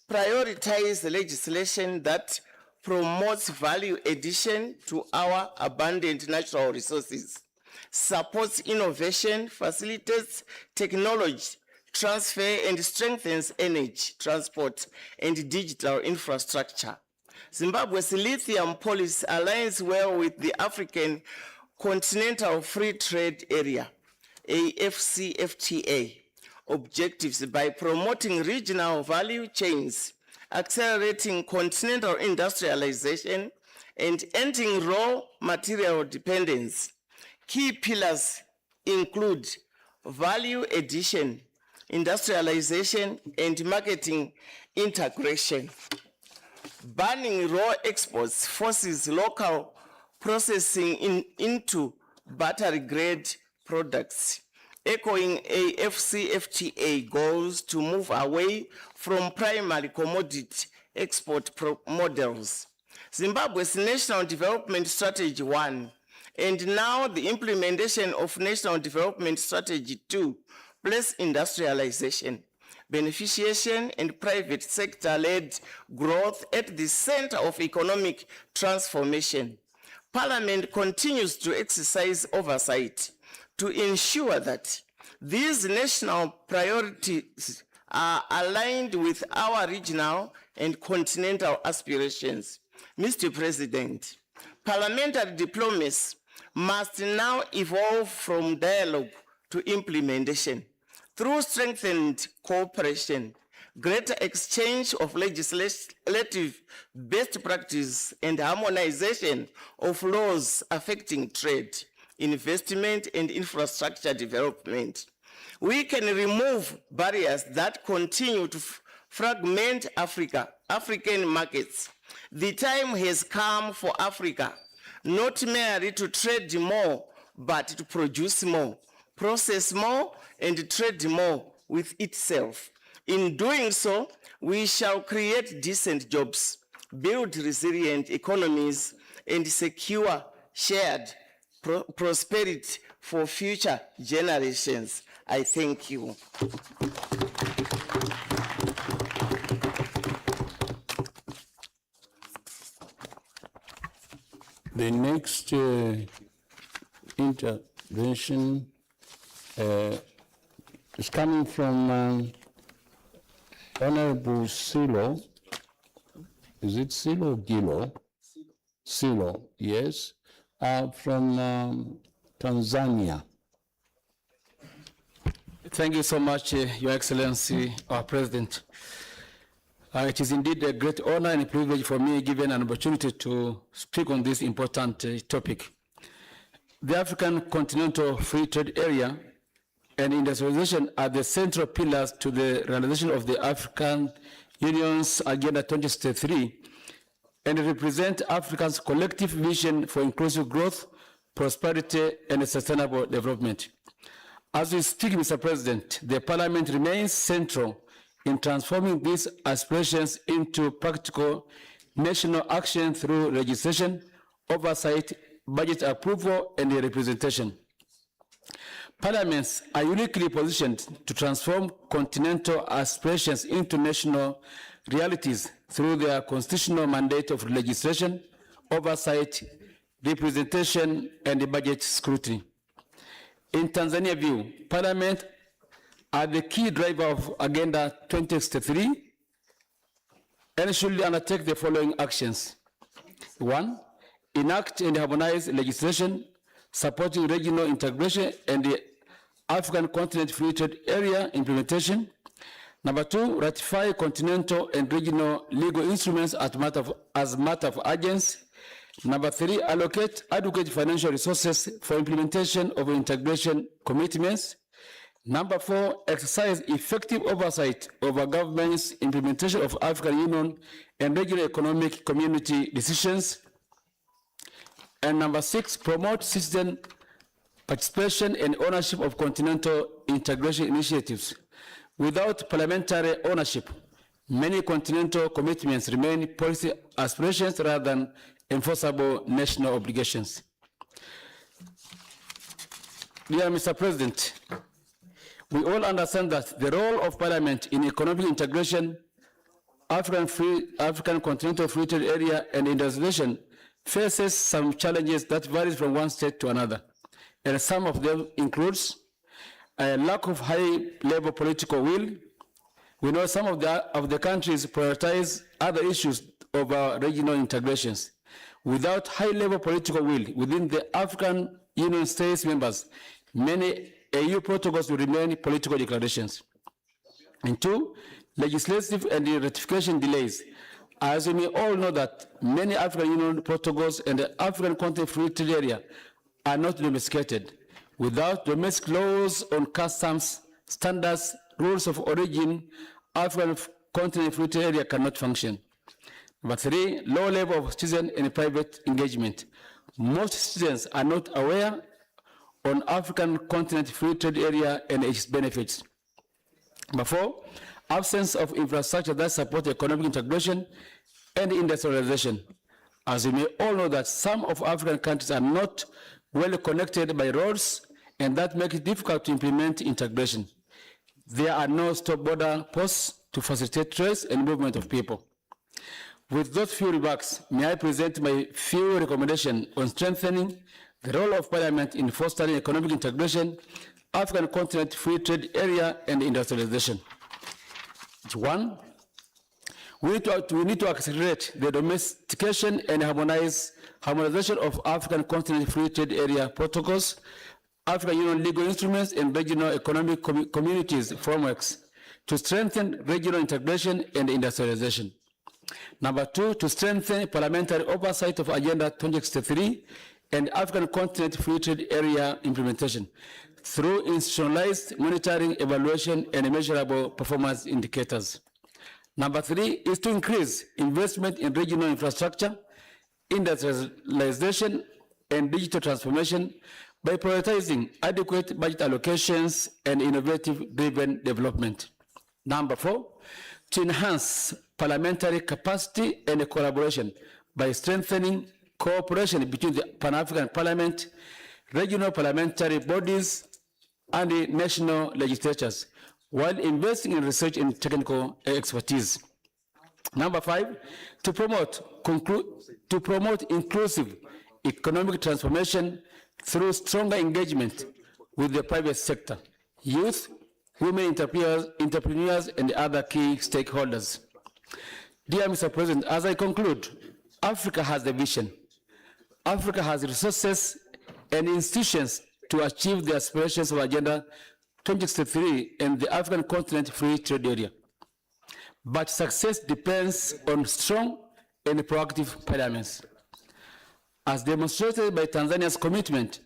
prioritize legislation that promotes value addition to our abundant natural resources, supports innovation, facilitates technology transfer, and strengthens energy, transport, and digital infrastructure. Zimbabwe's lithium policy aligns well with the African Continental Free Trade Area, AFCFTA, objectives by promoting regional value chains, accelerating continental industrialization, and ending raw material dependence. Key pillars include value addition, industrialization, and marketing integration. Banning raw exports forces local processing into battery-grade products, echoing AFCFTA goals to move away from primary commodity export models. Zimbabwe's National Development Strategy 1 and now the implementation of National Development Strategy 2 place industrialization, beneficiation, and private sector-led growth at the center of economic transformation. Parliament continues to exercise oversight to ensure that these national priorities are aligned with our regional and continental aspirations. Mr. President, parliamentary diplomacy must now evolve from dialogue to implementation through strengthened cooperation, greater exchange of legislative best practice, and harmonization of laws affecting trade, investment, and infrastructure development. We can remove barriers that continue to fragment African markets. The time has come for Africa not merely to trade more, but to produce more, process more, and trade more with itself. In doing so, we shall create decent jobs, build resilient economies, and secure shared prosperity for future generations. I thank you. The next intervention is coming from Honorable Silo. Is it Silo or Gilo? Silo, yes, from Tanzania. Thank you so much, Your Excellency, our President. It is indeed a great honor and a privilege for me given an opportunity to speak on this important topic. The African Continental Free Trade Area and industrialization are the central pillars to the realization of the African Union's Agenda 2063 and represent Africa's collective vision for inclusive growth, prosperity, and sustainable development. As we speak, Mr. President, the Parliament remains central in transforming these aspirations into practical national action through legislation, oversight, budget approval, and representation. Parliaments are uniquely positioned to transform continental aspirations into national realities through their constitutional mandate of legislation, oversight, representation, and budget scrutiny. In Tanzania view, Parliament are the key driver of Agenda 2063 and should undertake the following actions. 1, enact and harmonize legislation supporting regional integration and the African Continent Free Trade Area implementation. Number 2, ratify continental and regional legal instruments as matter of urgency. Number 3, allocate adequate financial resources for implementation of integration commitments. Number 4, exercise effective oversight over government's implementation of African Union and regional economic community decisions. And number 6, promote citizen participation and ownership of continental integration initiatives. Without parliamentary ownership, many continental commitments remain policy aspirations rather than enforceable national obligations. Dear Mr. President, we all understand that the role of Parliament in economic integration, African Continental Free Trade Area, and industrialization faces some challenges that vary from one state to another. And some of them includes a lack of high-level political will. We know some of the countries prioritize other issues over regional integrations. Without high-level political will within the African Union states members, many AU protocols will remain political declarations. And 2, legislative and ratification delays. As we may all know that many African Union protocols and the African Continental Free Trade Area are not domesticated. Without domestic laws on customs, standards, rules of origin, African Continental Free Trade Area cannot function. Number 3, low level of citizen and private engagement. Most citizens are not aware on African continent free trade area and its benefits. Number 4, absence of infrastructure that support economic integration and industrialization. As you may all know that some of African countries are not well connected by roads, and that makes it difficult to implement integration. There are no stop border posts to facilitate trade and movement of people. With those few remarks, may I present my few recommendations on strengthening the role of Parliament in fostering economic integration, African continent free trade area, and industrialization. 1, we need to accelerate the domestication and harmonization of African continent free trade area protocols, African Union legal instruments, and regional economic communities frameworks to strengthen regional integration and industrialization. Number 2, to strengthen parliamentary oversight of Agenda 2063 and African continent free trade area implementation through institutionalized monitoring, evaluation, and measurable performance indicators. Number 3 is to increase investment in regional infrastructure, industrialization, and digital transformation by prioritizing adequate budget allocations and innovative-driven development. Number 4, to enhance parliamentary capacity and collaboration by strengthening cooperation between the Pan-African Parliament, regional parliamentary bodies, and the national legislatures, while investing in research and technical expertise. Number 5, to promote inclusive economic transformation through stronger engagement with the private sector, youth, women entrepreneurs, and other key stakeholders. Dear Mr. President, as I conclude, Africa has a vision. Africa has resources and institutions to achieve the aspirations of Agenda 2063 and the African continent free trade area. But success depends on strong and proactive parliaments. As demonstrated by Tanzania's commitment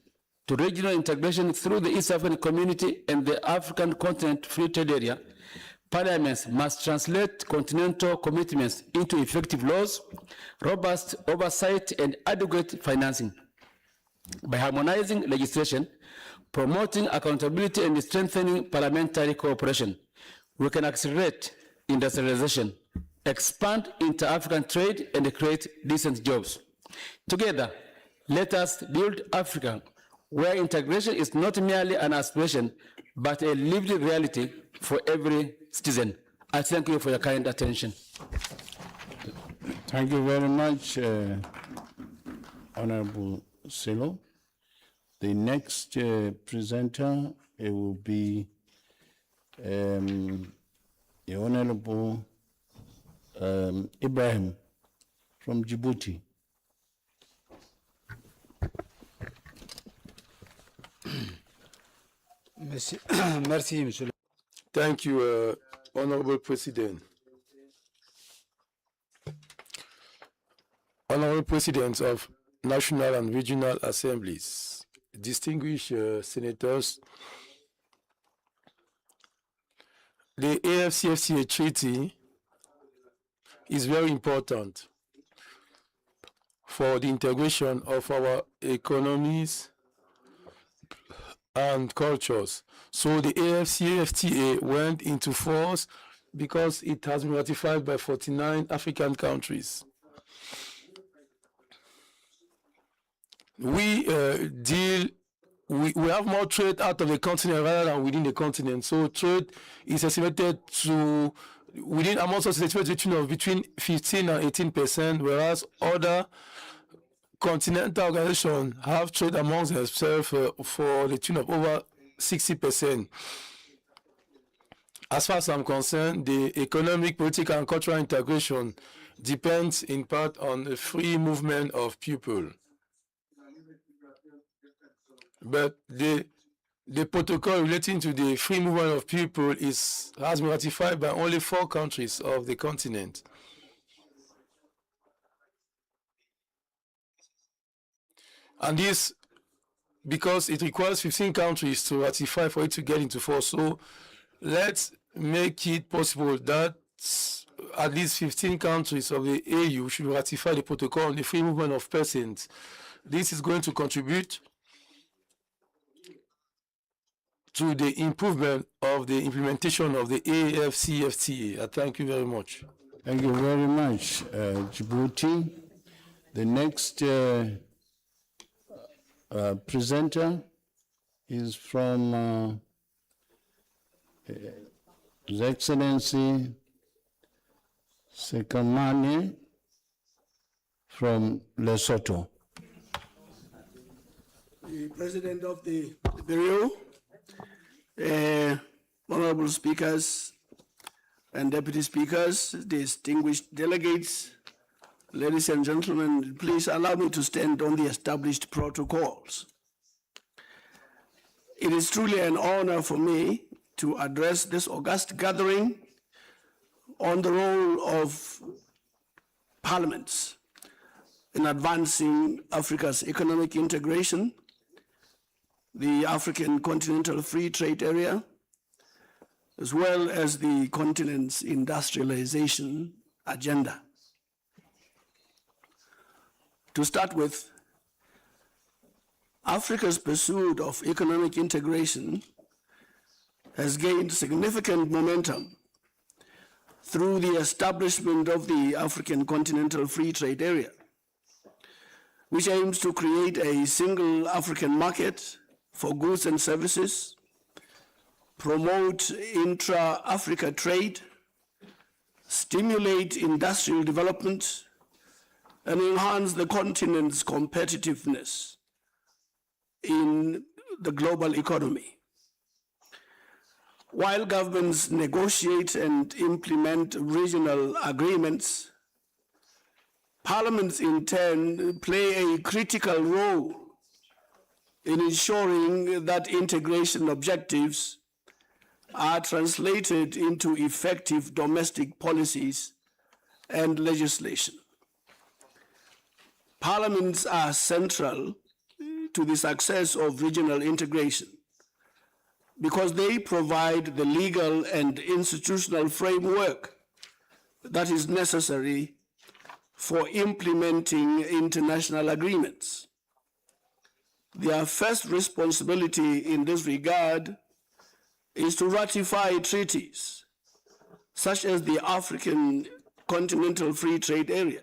to regional integration through the East African Community and the African Continent Free Trade Area, parliaments must translate continental commitments into effective laws, robust oversight, and adequate financing. By harmonizing legislation, promoting accountability, and strengthening parliamentary cooperation, we can accelerate industrialization, expand inter-African trade, and create decent jobs. Together, let us build Africa where integration is not merely an aspiration, but a lived reality for every citizen. I thank you for your kind attention. Thank you very much, Honorable Silo. The next presenter will be the Honorable Ibrahim from Djibouti. Merci, Monsieur. Thank you, Honorable President. Honorable Presidents of National and Regional Assemblies, distinguished senators, the AFCFTA Treaty is very important for the integration of our economies and cultures. So the AFCFTA went into force because it has been ratified by 49 African countries. We have more trade out of the continent rather than within the continent. So trade is estimated to amongst us between 15 and 18%, whereas other continental organizations have trade amongst themselves for the tune of over 60%. As far as I'm concerned, the economic, political, and cultural integration depends in part on the free movement of people. But the protocol relating to the free movement of people has been ratified by only 4 countries of the continent. And this because it requires 15 countries to ratify for it to get into force. So let's make it possible that at least 15 countries of the AU should ratify the protocol on the free movement of persons. This is going to contribute to the improvement of the implementation of the AFCFTA. I thank you very much. Thank you very much, Djibouti. The next presenter is from His Excellency Sekamane from Lesotho. The President of the Bureau, honorable speakers and deputy speakers, distinguished delegates, ladies and gentlemen, please allow me to stand on the established protocols. It is truly an honor for me to address this august gathering on the role of parliaments in advancing Africa's economic integration, the African Continental Free Trade Area, as well as the continent's industrialization agenda. To start with, Africa's pursuit of economic integration has gained significant momentum through the establishment of the African Continental Free Trade Area, which aims to create a single African market for goods and services, promote intra-Africa trade, stimulate industrial development, and enhance the continent's competitiveness in the global economy. While governments negotiate and implement regional agreements, parliaments in turn play a critical role in ensuring that integration objectives are translated into effective domestic policies and legislation. Parliaments are central to the success of regional integration because they provide the legal and institutional framework that is necessary for implementing international agreements. Their first responsibility in this regard is to ratify treaties, such as the African Continental Free Trade Area,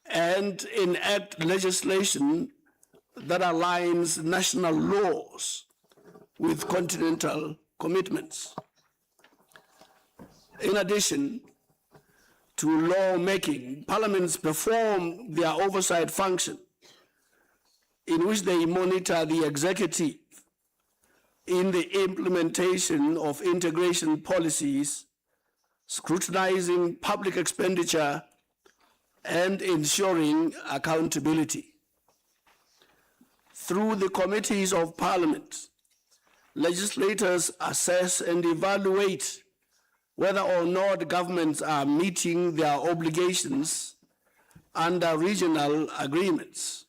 and enact legislation that aligns national laws with continental commitments. In addition to lawmaking, parliaments perform their oversight function in which they monitor the executive in the implementation of integration policies, scrutinizing public expenditure, and ensuring accountability. Through the committees of parliament, legislators assess and evaluate whether or not governments are meeting their obligations under regional agreements,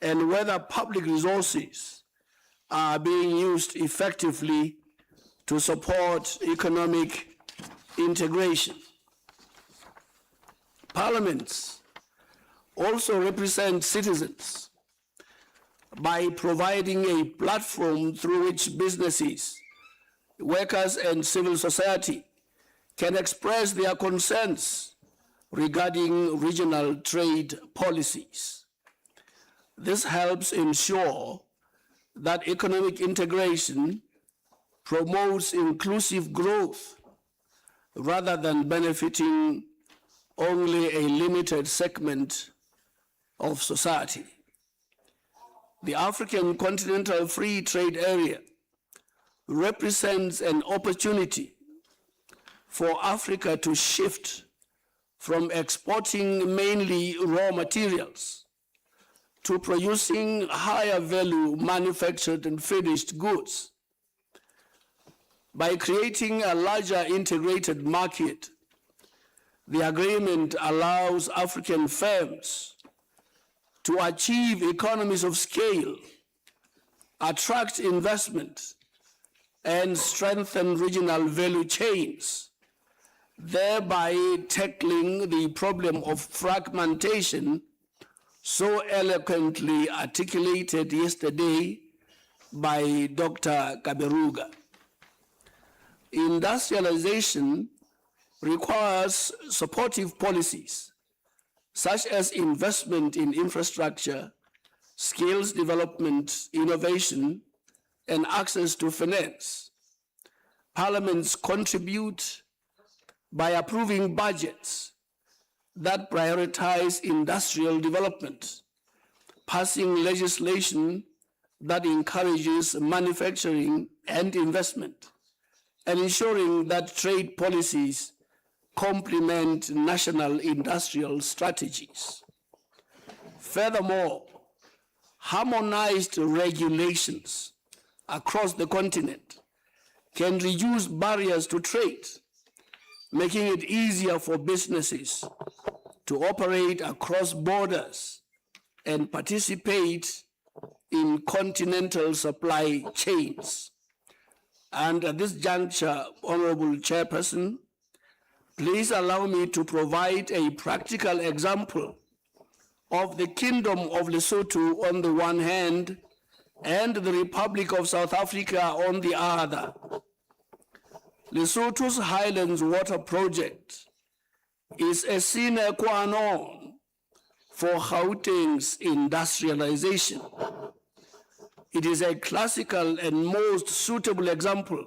and whether public resources are being used effectively to support economic integration. Parliaments also represent citizens by providing a platform through which businesses, workers, and civil society can express their concerns regarding regional trade policies. This helps ensure that economic integration promotes inclusive growth rather than benefiting only a limited segment of society. The African Continental Free Trade Area represents an opportunity for Africa to shift from exporting mainly raw materials to producing higher value manufactured and finished goods. By creating a larger integrated market, the agreement allows African firms to achieve economies of scale, attract investment, and strengthen regional value chains, thereby tackling the problem of fragmentation so eloquently articulated yesterday by Dr. Kaberuga. Industrialization requires supportive policies, such as investment in infrastructure, skills development, innovation, and access to finance. Parliaments contribute by approving budgets that prioritize industrial development, passing legislation that encourages manufacturing and investment, and ensuring that trade policies complement national industrial strategies. Furthermore, harmonized regulations across the continent can reduce barriers to trade, making it easier for businesses to operate across borders and participate in continental supply chains. And at this juncture, Honorable Chairperson, please allow me to provide a practical example of the Kingdom of Lesotho on the one hand and the Republic of South Africa on the other. Lesotho's Highlands Water Project is a sine qua non for Gauteng's industrialization. It is a classical and most suitable example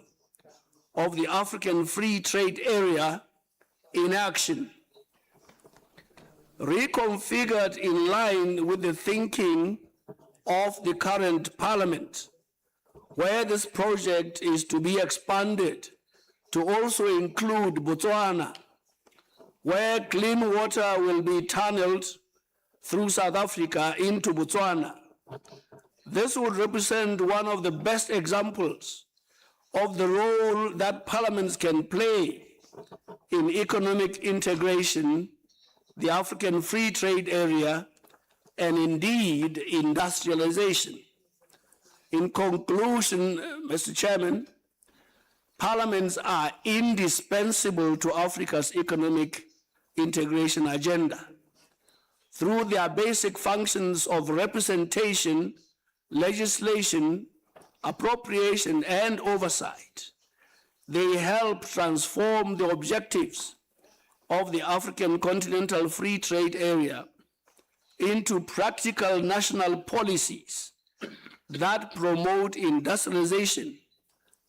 of the African Free Trade Area in action, reconfigured in line with the thinking of the current Parliament, where this project is to be expanded to also include Botswana, where clean water will be tunneled through South Africa into Botswana. This would represent one of the best examples of the role that parliaments can play in economic integration, the African Free Trade Area, and indeed industrialization. In conclusion, Mr. Chairman, parliaments are indispensable to Africa's economic integration agenda. Through their basic functions of representation, legislation, appropriation, and oversight, they help transform the objectives of the African Continental Free Trade Area into practical national policies that promote industrialization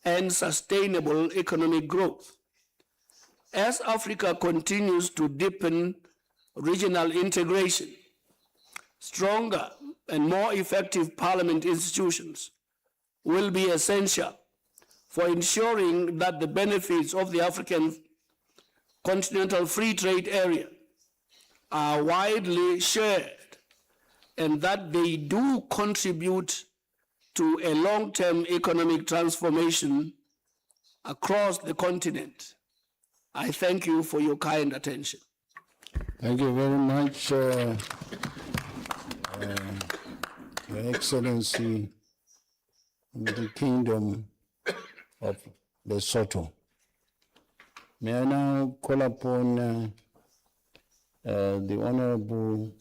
and sustainable economic growth. As Africa continues to deepen regional integration, stronger and more effective parliament institutions will be essential for ensuring that the benefits of the African Continental Free Trade Area are widely shared and that they do contribute to a long-term economic transformation across the continent. I thank you for your kind attention. Thank you very much, Your Excellency, the Kingdom of Lesotho. May I now call upon the Honorable,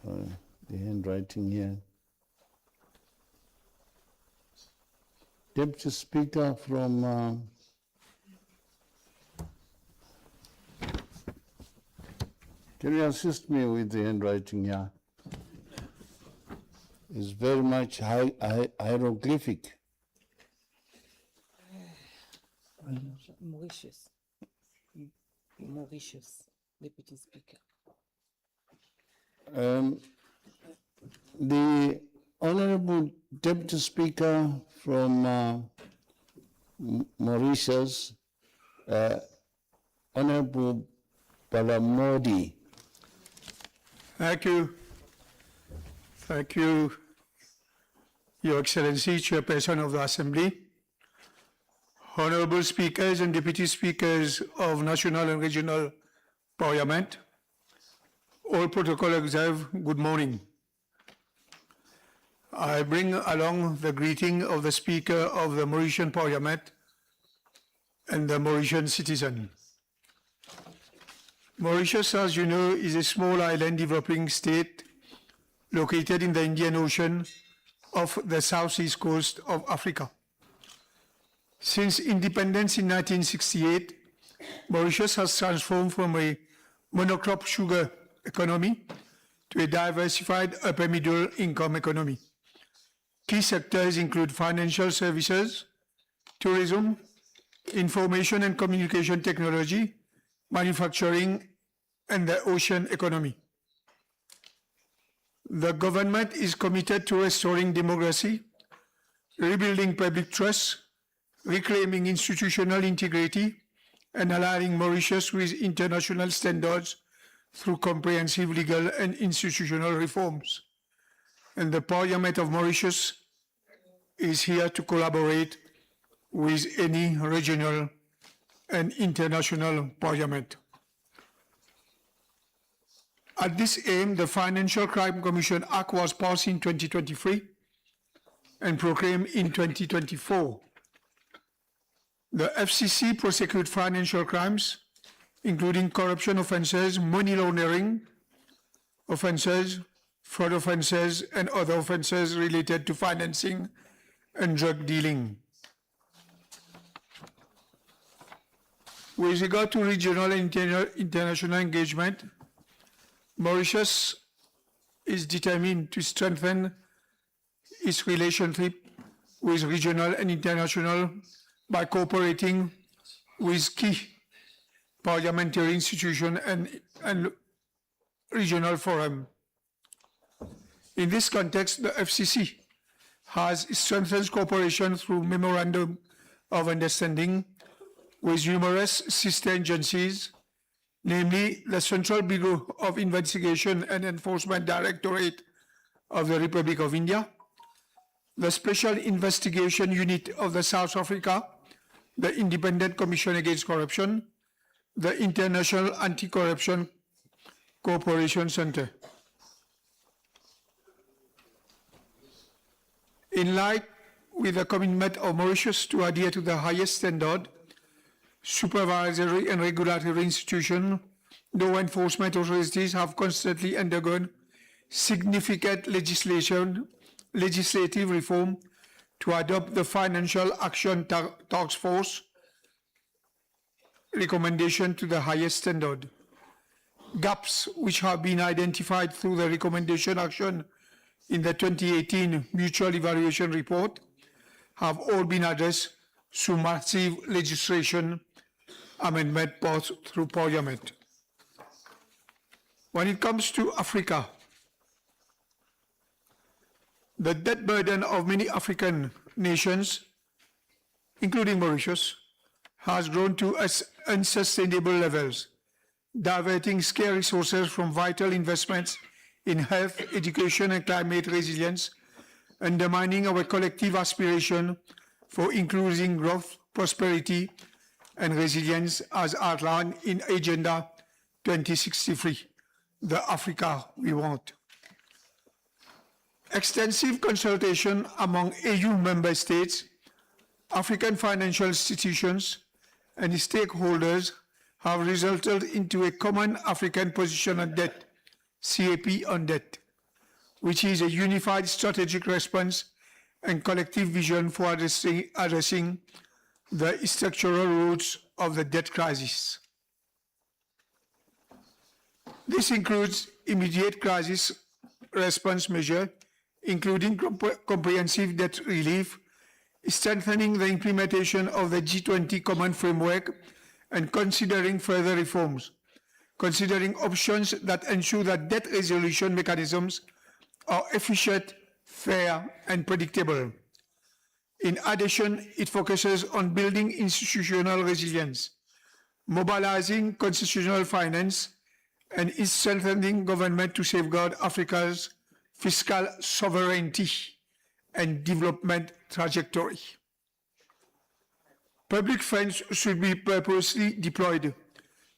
the handwriting here, Deputy Speaker from can you assist me with the handwriting here? It's very much hieroglyphic. Mauritius. Mauritius, Deputy Speaker. The Honorable Deputy Speaker from Mauritius, Honorable Balamodi. Thank you. Thank you, Your Excellency, Chairperson of the Assembly, Honorable Speakers and Deputy Speakers of National and Regional Parliament, all protocol observed, good morning. I bring along the greeting of the Speaker of the Mauritian Parliament and the Mauritian citizen. Mauritius, as you know, is a small island developing state located in the Indian Ocean off the southeast coast of Africa. Since independence in 1968, Mauritius has transformed from a monocrop sugar economy to a diversified upper middle income economy. Key sectors include financial services, tourism, information and communication technology, manufacturing, and the ocean economy. The government is committed to restoring democracy, rebuilding public trust, reclaiming institutional integrity, and aligning Mauritius with international standards through comprehensive legal and institutional reforms. And the Parliament of Mauritius is here to collaborate with any regional and international parliament. At this aim, the Financial Crime Commission Act was passed in 2023 and proclaimed in 2024. The FCC prosecutes financial crimes, including corruption offenses, money laundering offenses, fraud offenses, and other offenses related to financing and drug dealing. With regard to regional and international engagement, Mauritius is determined to strengthen its relationship with regional and international by cooperating with key parliamentary institutions and regional forums. In this context, the FCC has strengthened cooperation through memorandum of understanding with numerous sister agencies, namely the Central Bureau of Investigation and Enforcement Directorate of the Republic of India, the Special Investigation Unit of the South Africa, the Independent Commission Against Corruption, the International Anti-Corruption Cooperation Center. In line with the commitment of Mauritius to adhere to the highest standard, supervisory and regulatory institutions, law enforcement authorities have constantly undergone significant legislative reform to adopt the Financial Action Task Force recommendation to the highest standard. Gaps which have been identified through the recommendation action in the 2018 Mutual Evaluation Report have all been addressed through massive legislation amendment passed through Parliament. When it comes to Africa, the debt burden of many African nations, including Mauritius, has grown to unsustainable levels, diverting scarce resources from vital investments in health, education, and climate resilience, undermining our collective aspiration for increasing growth, prosperity, and resilience as outlined in Agenda 2063, the Africa we want. Extensive consultation among EU member states, African financial institutions, and stakeholders have resulted into a common African position on debt, CAP on debt, which is a unified strategic response and collective vision for addressing the structural roots of the debt crisis. This includes immediate crisis response measures, including comprehensive debt relief, strengthening the implementation of the G20 Common Framework, and considering further reforms, considering options that ensure that debt resolution mechanisms are efficient, fair, and predictable. In addition, it focuses on building institutional resilience, mobilizing constitutional finance, and is strengthening government to safeguard Africa's fiscal sovereignty and development trajectory. Public funds should be purposely deployed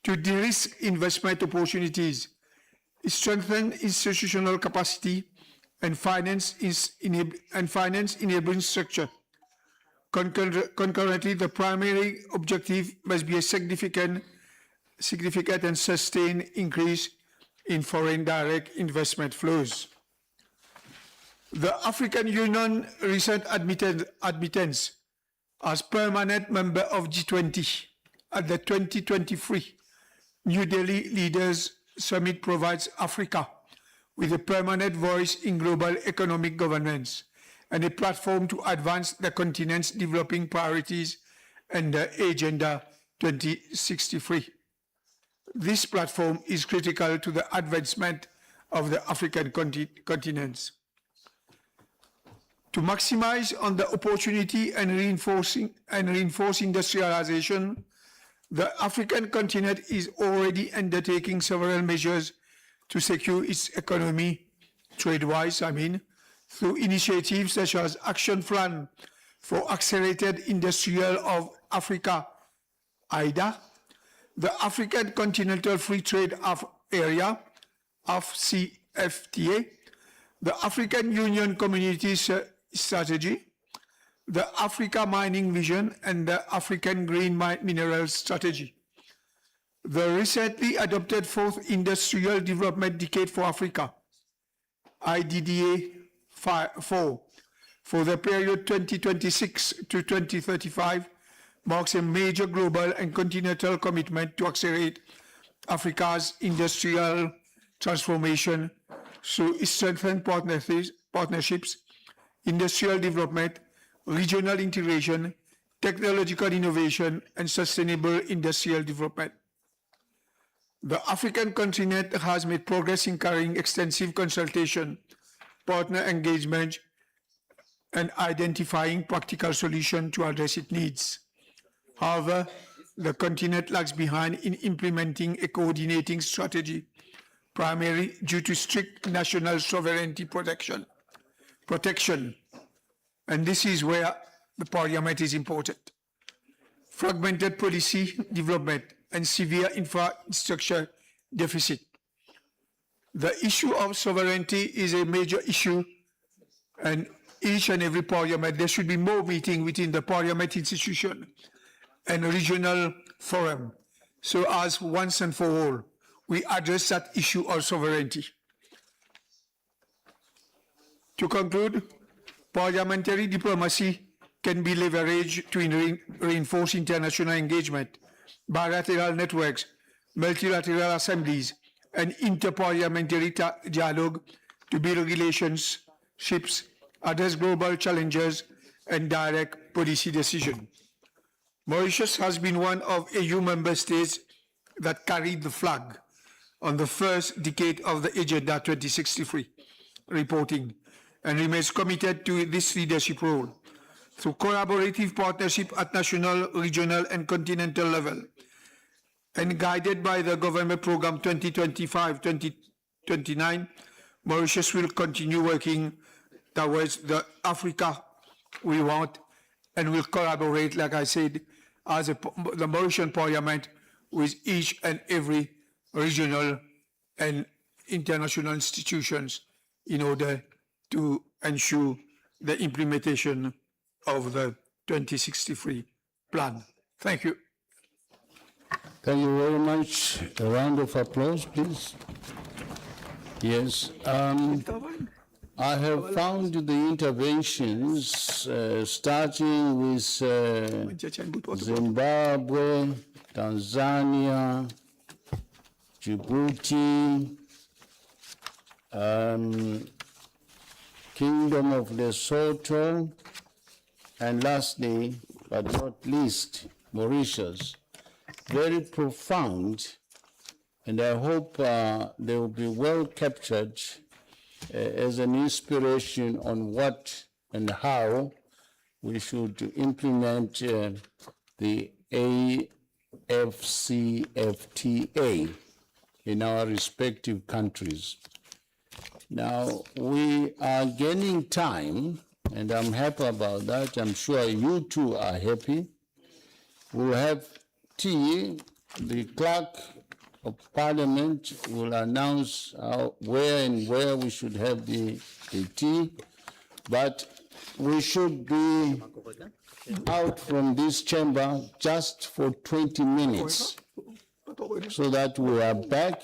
to de-risk investment opportunities, strengthen institutional capacity, and finance enabling structure. Concurrently, the primary objective must be a significant significant and sustained increase in foreign direct investment flows. The African Union recent admittance as permanent member of G20 at the 2023 New Delhi Leaders Summit provides Africa with a permanent voice in global economic governance and a platform to advance the continent's developing priorities and the Agenda 2063. This platform is critical to the advancement of the African continents. To maximize on the opportunity and reinforce industrialization, the African continent is already undertaking several measures to secure its economy, trade-wise, through initiatives such as Action Plan for Accelerated Industrial of Africa, AIDA, the African Continental Free Trade Area, AfCFTA, the African Union Community Strategy, the Africa Mining Vision, and the African Green Minerals Strategy. The recently adopted Fourth Industrial Development Decade for Africa, IDDA 4, for the period 2026 to 2035, marks a major global and continental commitment to accelerate Africa's industrial transformation through strengthened partnerships, industrial development, regional integration, technological innovation, and sustainable industrial development. The African continent has made progress in carrying extensive consultation, partner engagement, and identifying practical solutions to address its needs. However, the continent lags behind in implementing a coordinating strategy, primarily due to strict national sovereignty protection. And this is where the Parliament is important. Fragmented policy development and severe infrastructure deficit. The issue of sovereignty is a major issue, and each and every Parliament, there should be more meeting within the Parliament institution and regional forum, so as once and for all, we address that issue of sovereignty. To conclude, parliamentary diplomacy can be leveraged to reinforce international engagement, bilateral networks, multilateral assemblies, and interparliamentary dialogue to build relationships, address global challenges, and direct policy decisions. Mauritius has been one of EU member states that carried the flag on the first decade of the Agenda 2063 reporting and remains committed to this leadership role. Through collaborative partnership at national, regional, and continental level, and guided by the government program 2025-2029, Mauritius will continue working towards the Africa we want and will collaborate, like I said, as the Mauritian Parliament with each and every regional and international institutions in order to ensure the implementation of the 2063 plan. Thank you. Thank you very much. A round of applause, please. Yes. I have found the interventions starting with Zimbabwe, Tanzania, Djibouti, Kingdom of Lesotho, and lastly, but not least, Mauritius. Very profound, and I hope they will be well captured as an inspiration on what and how we should implement the AfCFTA in our respective countries. Now, we are gaining time, and I'm happy about that. I'm sure you too are happy. We'll have tea. The clerk of Parliament will announce where we should have the tea, but we should be out from this chamber just for 20 minutes. so that we are back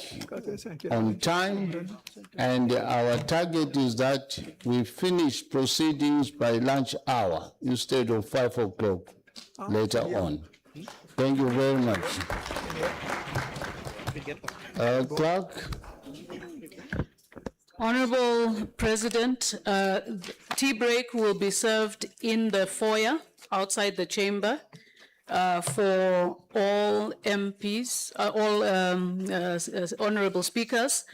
on time. And our target is that we finish proceedings by lunch hour instead of 5 o'clock later on. Thank you very much. Clerk? Honorable President, tea break will be served in the foyer outside the chamber for all MPs, honorable speakers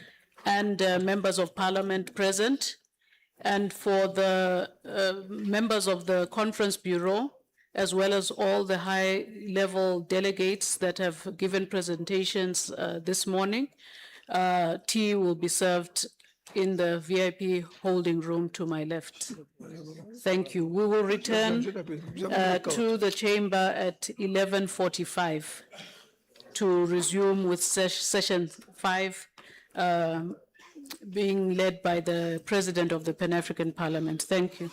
and members of parliament present, and for the members of the conference bureau, as well as all the high-level delegates that have given presentations this morning. Tea will be served in the VIP holding room to my left. Thank you. We will return to the chamber at 11:45 to resume with session 5 being led by the President of the Pan-African Parliament. Thank you.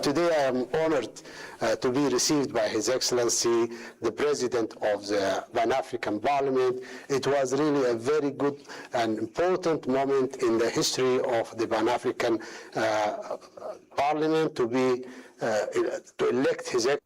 Today I am honored to be received by His Excellency, the President of the Pan-African Parliament. It was really a very good and important moment in the history of the Pan-African Parliament to elect His Excellency.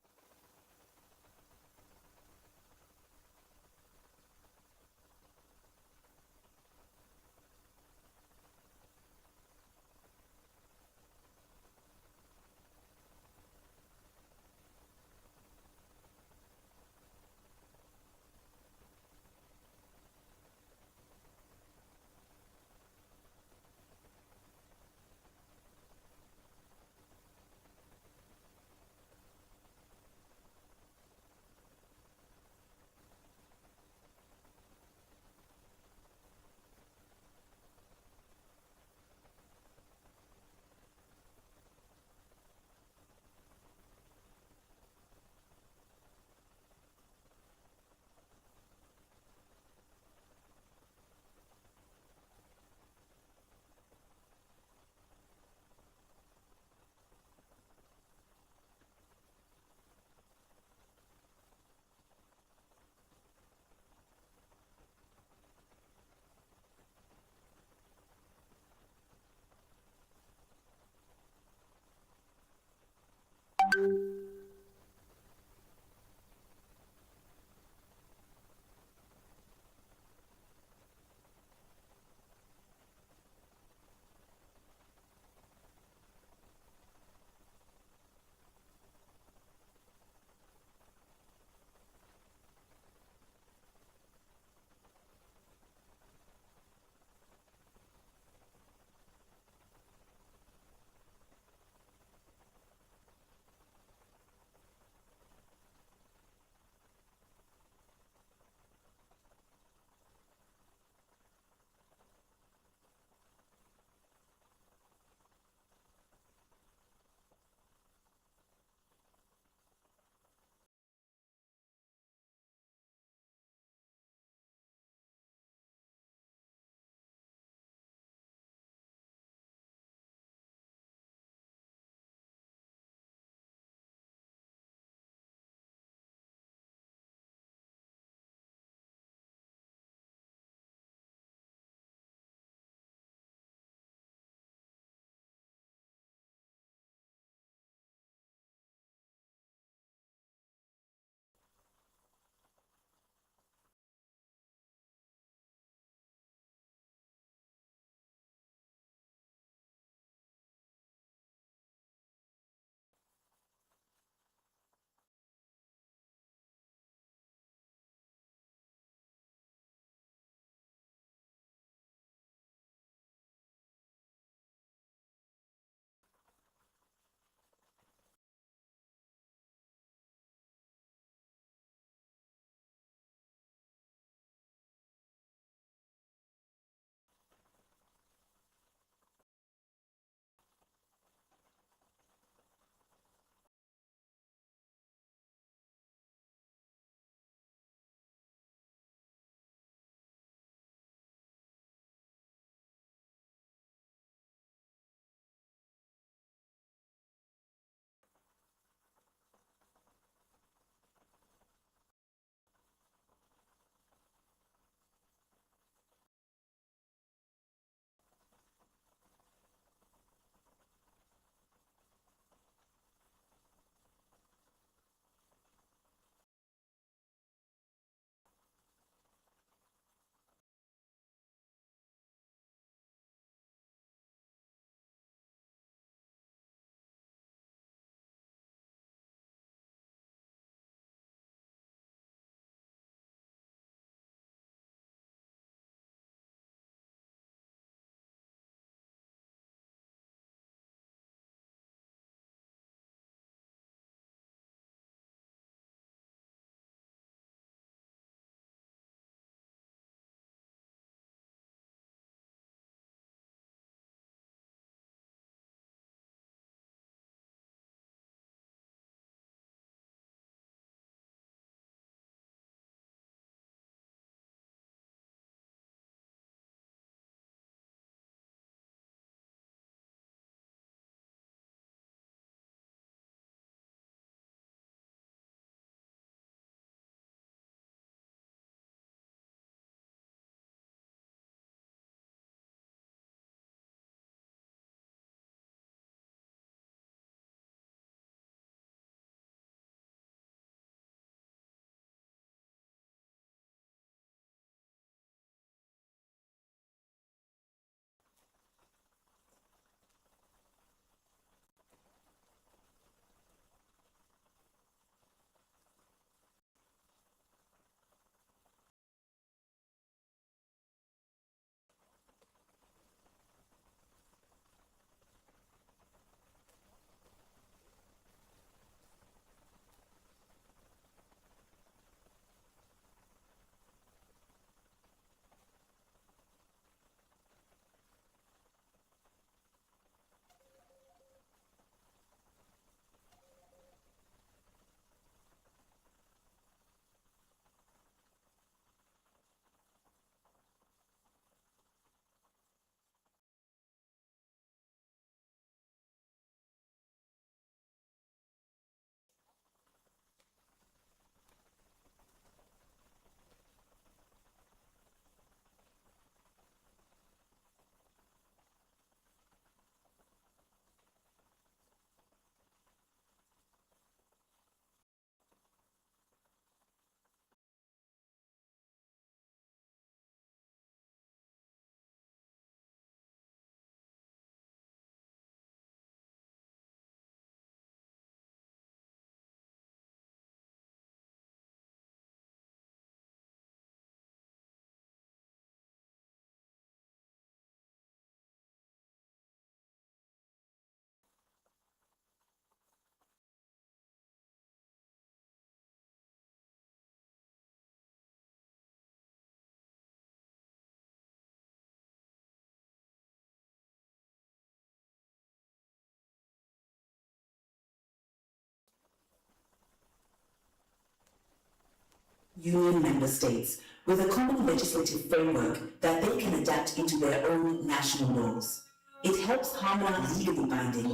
Union member states with a common legislative framework that they can adapt into their own national laws. It helps harmonize legally binding.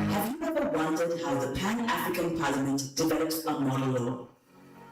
Have you ever wondered how the Pan-African Parliament develops a model law?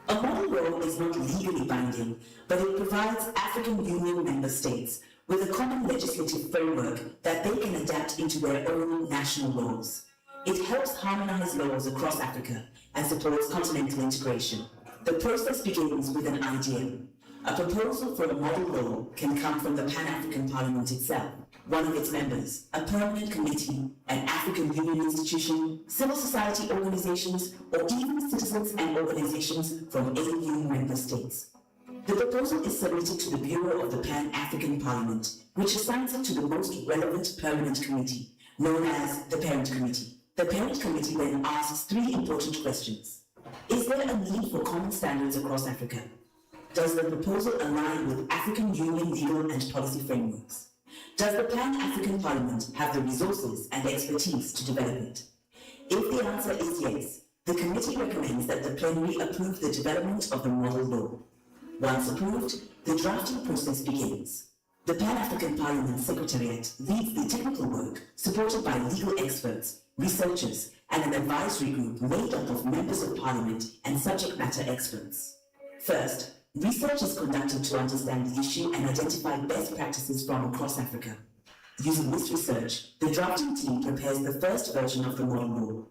A model law is not legally binding, but it provides African Union member states with a common legislative framework that they can adapt into their own national laws. It helps harmonize laws across Africa and supports continental integration. The process begins with an idea. A proposal for a model law can come from the Pan-African Parliament itself, one of its members, a permanent committee, an African Union institution, civil society organizations, or even citizens and organizations from AU member states. The proposal is submitted to the Bureau of the Pan-African Parliament, which assigns it to the most relevant permanent committee, known as the Parent Committee. The Parent Committee then asks three important questions. Is there a need for common standards across Africa? Does the proposal align with African Union legal and policy frameworks? Does the Pan-African Parliament have the resources and expertise to develop it? If the answer is yes, the committee recommends that the plenary approve the development of the model law. Once approved, the drafting process begins. The Pan-African Parliament Secretariat leads the technical work supported by legal experts, researchers, and an advisory group made up of members of Parliament and subject matter experts. First, research is conducted to understand the issue and identify best practices from across Africa. Using this research, the drafting team prepares the first version of the model law.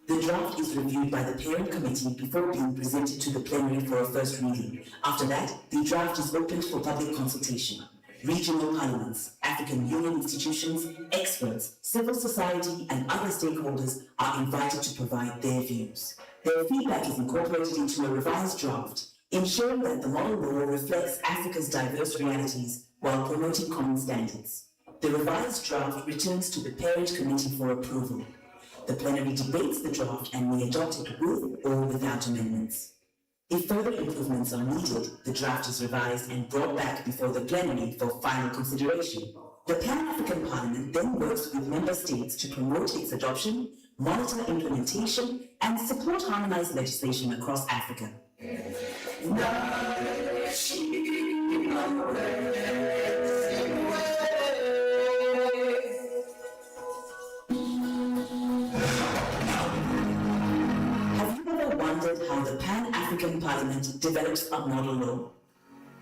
The draft is reviewed by the Parent Committee before being presented to the plenary for a first reading. After that, the draft is opened for public consultation. Regional parliaments, African Union institutions, experts, civil society, and other stakeholders are invited to provide their views. Their feedback is incorporated into a revised draft, ensuring that the model law reflects Africa's diverse realities while promoting common standards. The revised draft returns to the Parent Committee for approval. The plenary debates the draft and may adopt it with or without amendments. If further improvements are needed, the draft is revised and brought back before the plenary for final consideration. The Pan-African Parliament then works with member states to promote its adoption, monitor implementation, and support harmonized legislation across Africa. Wondered how the Pan-African Parliament develops a model law.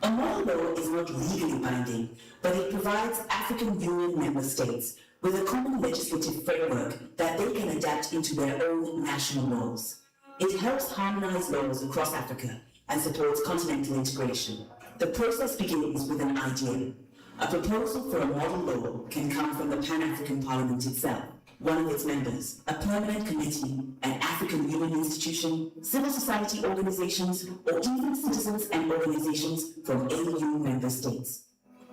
A model law is not legally binding, but it provides African Union member states with a common legislative framework that they can adapt into their own national laws. It helps harmonize laws across Africa and supports continental integration. The process begins with an idea. A proposal for a model law can come from the Pan-African Parliament itself, one of its members, a permanent committee, an African Union institution, civil society organizations, or even citizens and organizations from AU member states.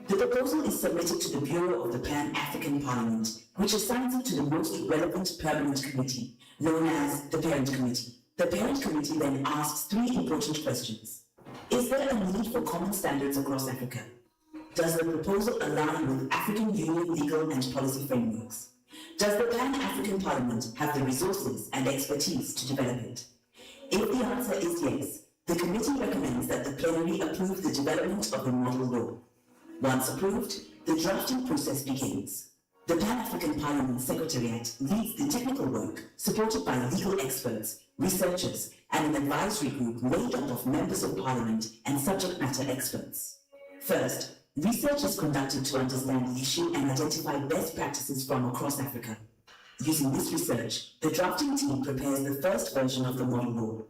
The proposal is submitted to the Bureau of the Pan-African Parliament, which assigns it to the most relevant permanent committee, known as the Parent Committee. The Parent Committee then asks three important questions. Is there a need for common standards across Africa? Does the proposal align with African Union legal and policy frameworks? Does the Pan-African Parliament have the resources and expertise to develop it? If the answer is yes, the committee recommends that the plenary approve the development of the model law. Once approved, the drafting process begins. The Pan-African Parliament Secretariat leads the technical work supported by legal experts, researchers, and an advisory group made up of members of Parliament and subject matter experts. First, research is conducted to understand the issue and identify best practices from across Africa. Using this research, the drafting team prepares the first version of the model law.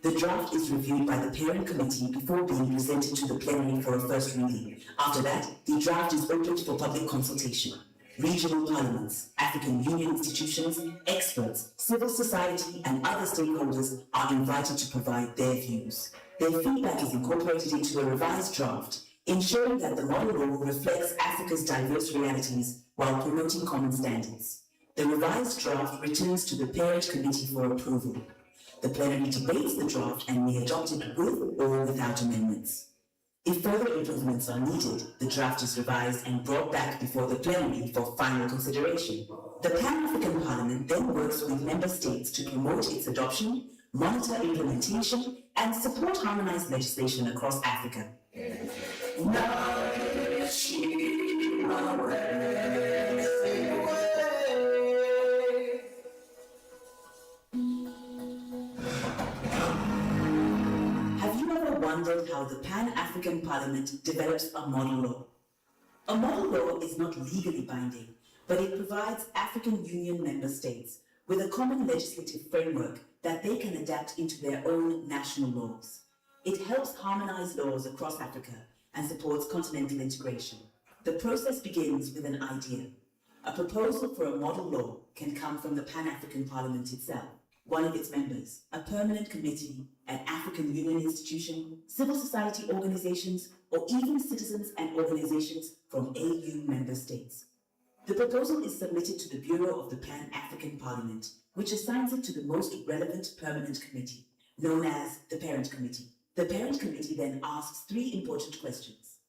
The draft is reviewed by the Parent Committee before being presented to the plenary for a first reading. After that, the draft is opened for public consultation. Regional parliaments, African Union institutions, experts, civil society, and other stakeholders are invited to provide their views. Their feedback is incorporated into a revised draft, ensuring that the model law reflects Africa's diverse realities while promoting common standards. The revised draft returns to the Parent Committee for approval. The plenary debates the draft and may adopt it with or without amendments. If further improvements are needed, the draft is revised and brought back before the plenary for final consideration. The Pan-African Parliament then works with member states to promote its adoption, monitor implementation, and support harmonized legislation across Africa. Have you ever wondered how the Pan-African Parliament develops a model law? A model law is not legally binding, but it provides African Union member states with a common legislative framework that they can adapt into their own national laws. It helps harmonize laws across Africa and supports continental integration. The process begins with an idea. A proposal for a model law can come from the Pan-African Parliament itself, one of its members, a permanent committee, an African Union institution, civil society organizations, or even citizens and organizations from AU member states. The proposal is submitted to the Bureau of the Pan-African Parliament, which assigns it to the most relevant permanent committee, known as the Parent Committee. The Parent Committee then asks 3 important questions.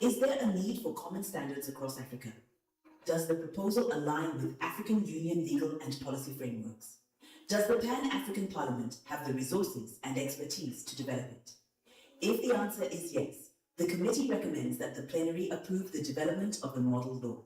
Is there a need for common standards across Africa? Does the proposal align with African Union legal and policy frameworks? Does the Pan-African Parliament have the resources and expertise to develop it? If the answer is yes, the committee recommends that the plenary approve the development of the model law.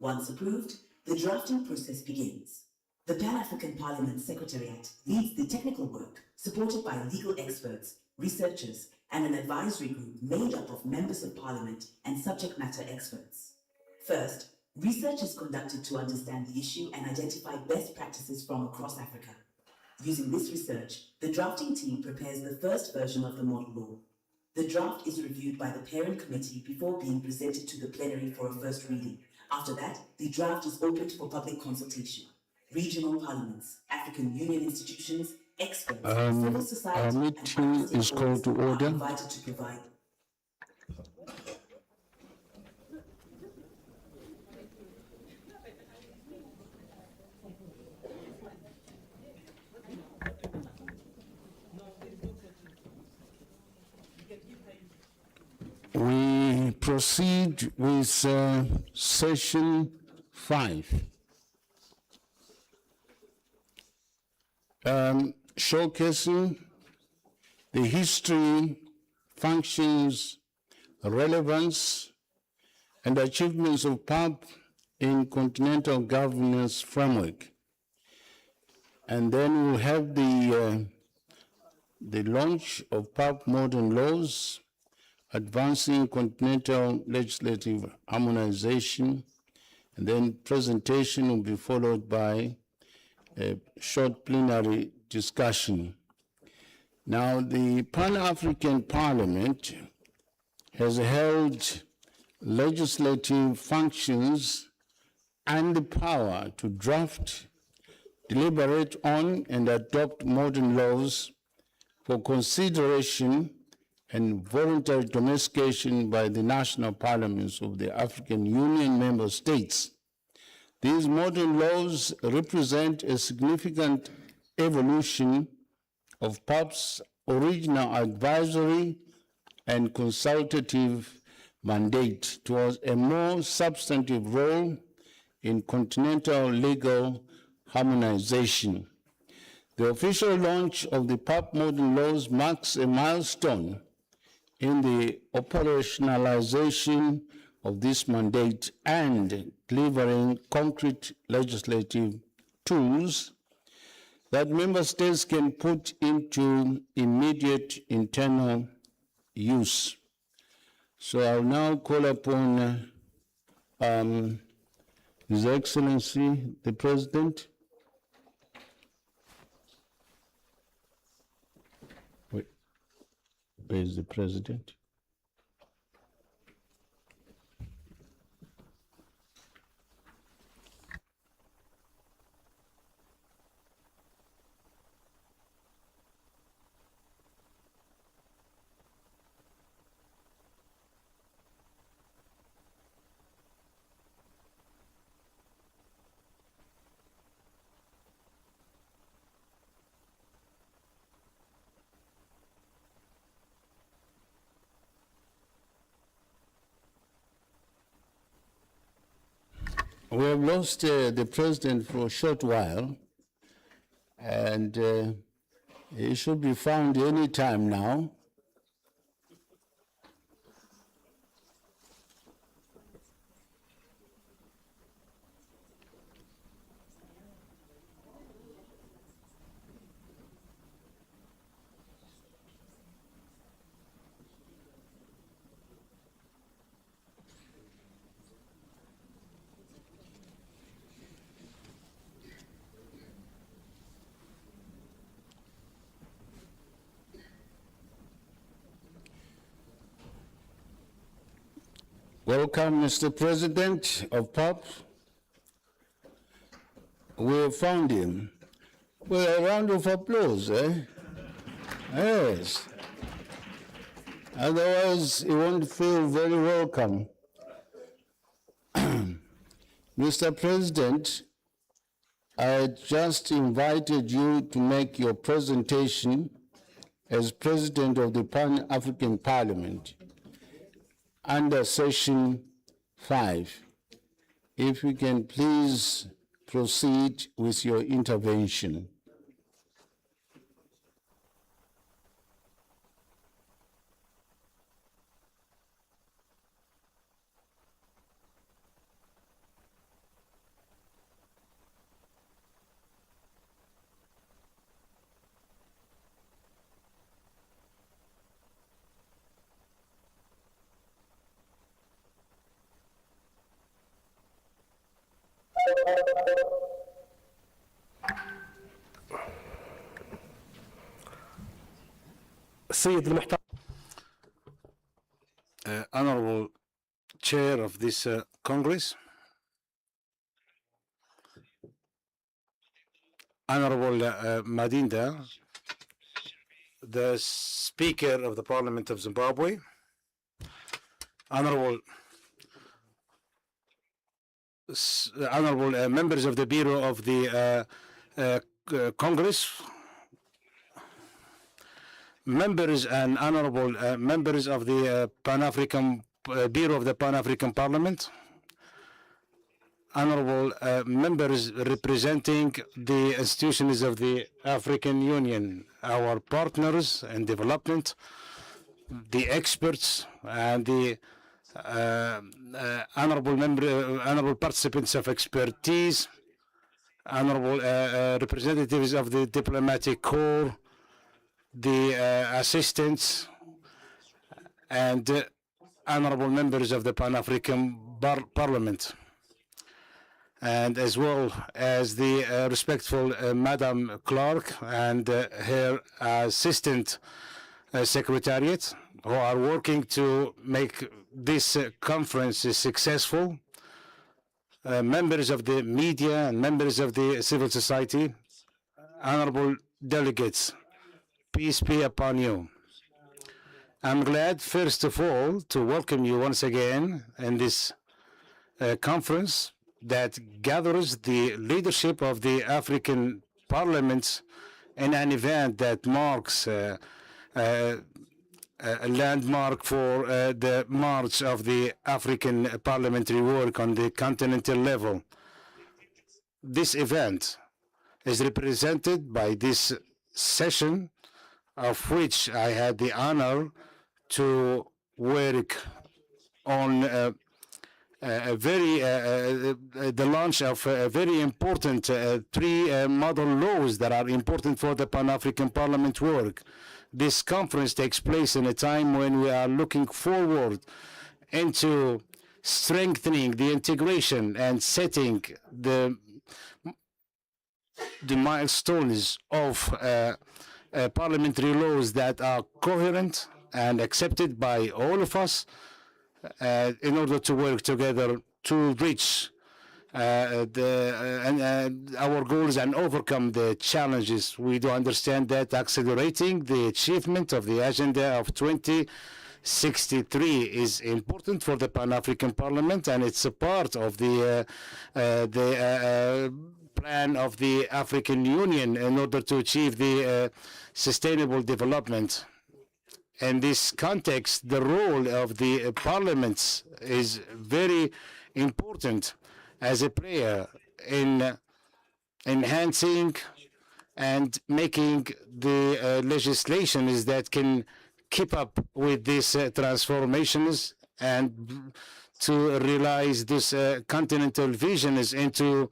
Once approved, the drafting process begins. The Pan-African Parliament Secretariat leads the technical work, supported by legal experts, researchers, and an advisory group made up of members of Parliament and subject matter experts. First, research is conducted to understand the issue and identify best practices from across Africa. Using this research, the drafting team prepares the first version of the model law. The draft is reviewed by the Parent Committee before being presented to the plenary for a first reading. After that, the draft is opened for public consultation. Regional parliaments, African Union institutions, experts, civil society, our meeting is called to order. are invited to provide. We proceed with session 5. Showcasing the history, functions, relevance, and achievements of PAP in continental governance framework. And then we'll have the launch of PAP modern laws, advancing continental legislative harmonization, and then presentation will be followed by a short plenary discussion. Now, the Pan-African Parliament has held legislative functions and the power to draft, deliberate on, and adopt modern laws for consideration and voluntary domestication by the national parliaments of the African Union member states. These modern laws represent a significant evolution of PAP's original advisory and consultative mandate towards a more substantive role in continental legal harmonization. The official launch of the PAP modern laws marks a milestone in the operationalization of this mandate and delivering concrete legislative tools that member states can put into immediate internal use. So I'll now call upon His Excellency, the President. Wait, where is the President? We have lost the president for a short while, and he should be found any time now. Welcome, Mr. President of POP. We have found him. Well, a round of applause, eh? Yes. Otherwise, he won't feel very welcome. Mr. President, I just invited you to make your presentation as President of the Pan-African Parliament under Session 5. If you can please proceed with your intervention. Honorable Chair of this Congress, Honorable Madinda, the Speaker of the Parliament of Zimbabwe, Honorable members of the Bureau of the Congress, members and honorable members of the Pan-African Bureau of the Pan-African Parliament, honorable members representing the institutions of the African Union, our partners in development, the experts, and the honorable participants of expertise, honorable representatives of the diplomatic corps, the assistants, and honorable members of the Pan-African Parliament, and as well as the respectful Madam Clerk and her assistant secretariat, who are working to make this conference successful, members of the media and members of the civil society, honorable delegates, peace be upon you. I'm glad, first of all, to welcome you once again in this conference that gathers the leadership of the African parliaments in an event that marks a landmark for the march of the African parliamentary work on the continental level. This event is represented by this session, of which I had the honor to work on the launch of very important three model laws that are important for the Pan-African Parliament work. This conference takes place in a time when we are looking forward into strengthening the integration and setting the milestones of parliamentary laws that are coherent and accepted by all of us in order to work together to reach our goals and overcome the challenges. We do understand that accelerating the achievement of the agenda of 2063 is important for the Pan-African Parliament, and it's a part of the plan of the African Union in order to achieve the sustainable development. In this context, the role of the parliaments is very important as a player in enhancing and making the legislations that can keep up with these transformations and to realize this continental visions into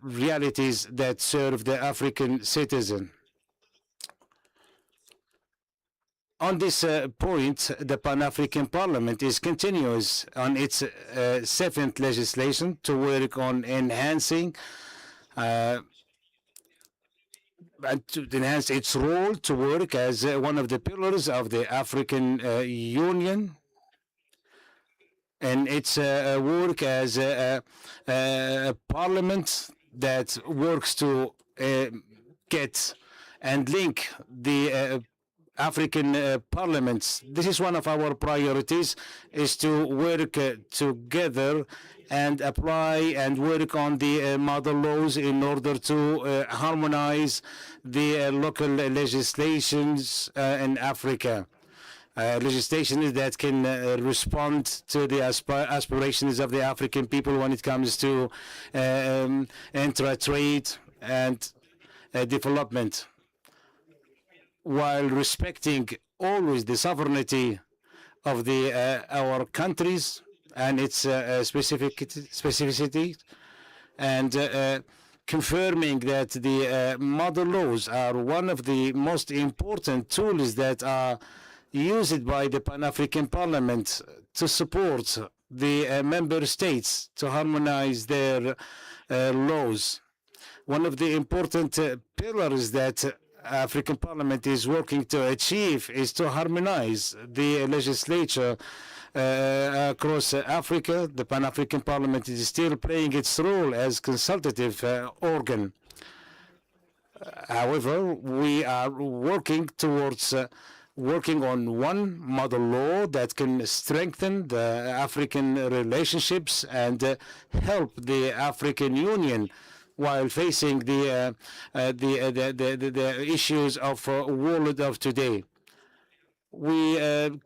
realities that serve the African citizen. On this point, the Pan-African Parliament is continuous on its seventh legislation to work on enhancing and to enhance its role to work as one of the pillars of the African Union and its work as a parliament that works to get and link the African parliaments. This is one of our priorities, is to work together and apply and work on the model laws in order to harmonize the local legislations in Africa. Legislation that can respond to the aspirations of the African people when it comes to intra-trade and development, while respecting always the sovereignty of our countries and its specificity, and confirming that the model laws are one of the most important tools that are used by the Pan-African Parliament to support the member states to harmonize their laws. One of the important pillars that African Parliament is working to achieve is to harmonize the legislature across Africa. The Pan-African Parliament is still playing its role as consultative organ. However, we are working towards working on one model law that can strengthen the African relationships and help the African Union while facing the issues of world of today. We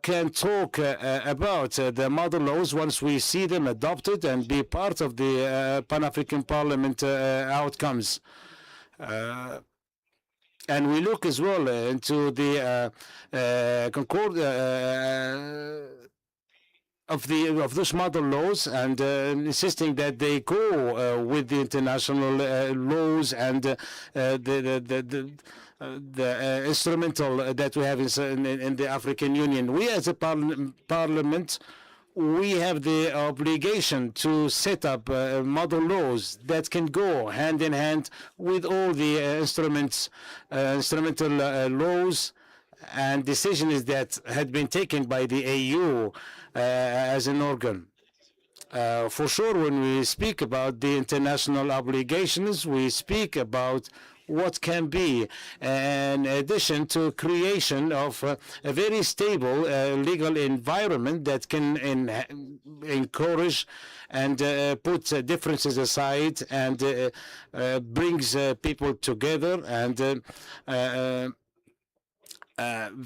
can talk about the model laws once we see them adopted and be part of the Pan-African Parliament outcomes. And we look as well into the concord of those model laws and insisting that they go with the international laws and the instrumental that we have in the African Union. We as a parliament, we have the obligation to set up model laws that can go hand in hand with all the instrumental laws and decisions that had been taken by the AU as an organ. For sure, when we speak about the international obligations, we speak about what can be in addition to creation of a very stable legal environment that can encourage and put differences aside and brings people together and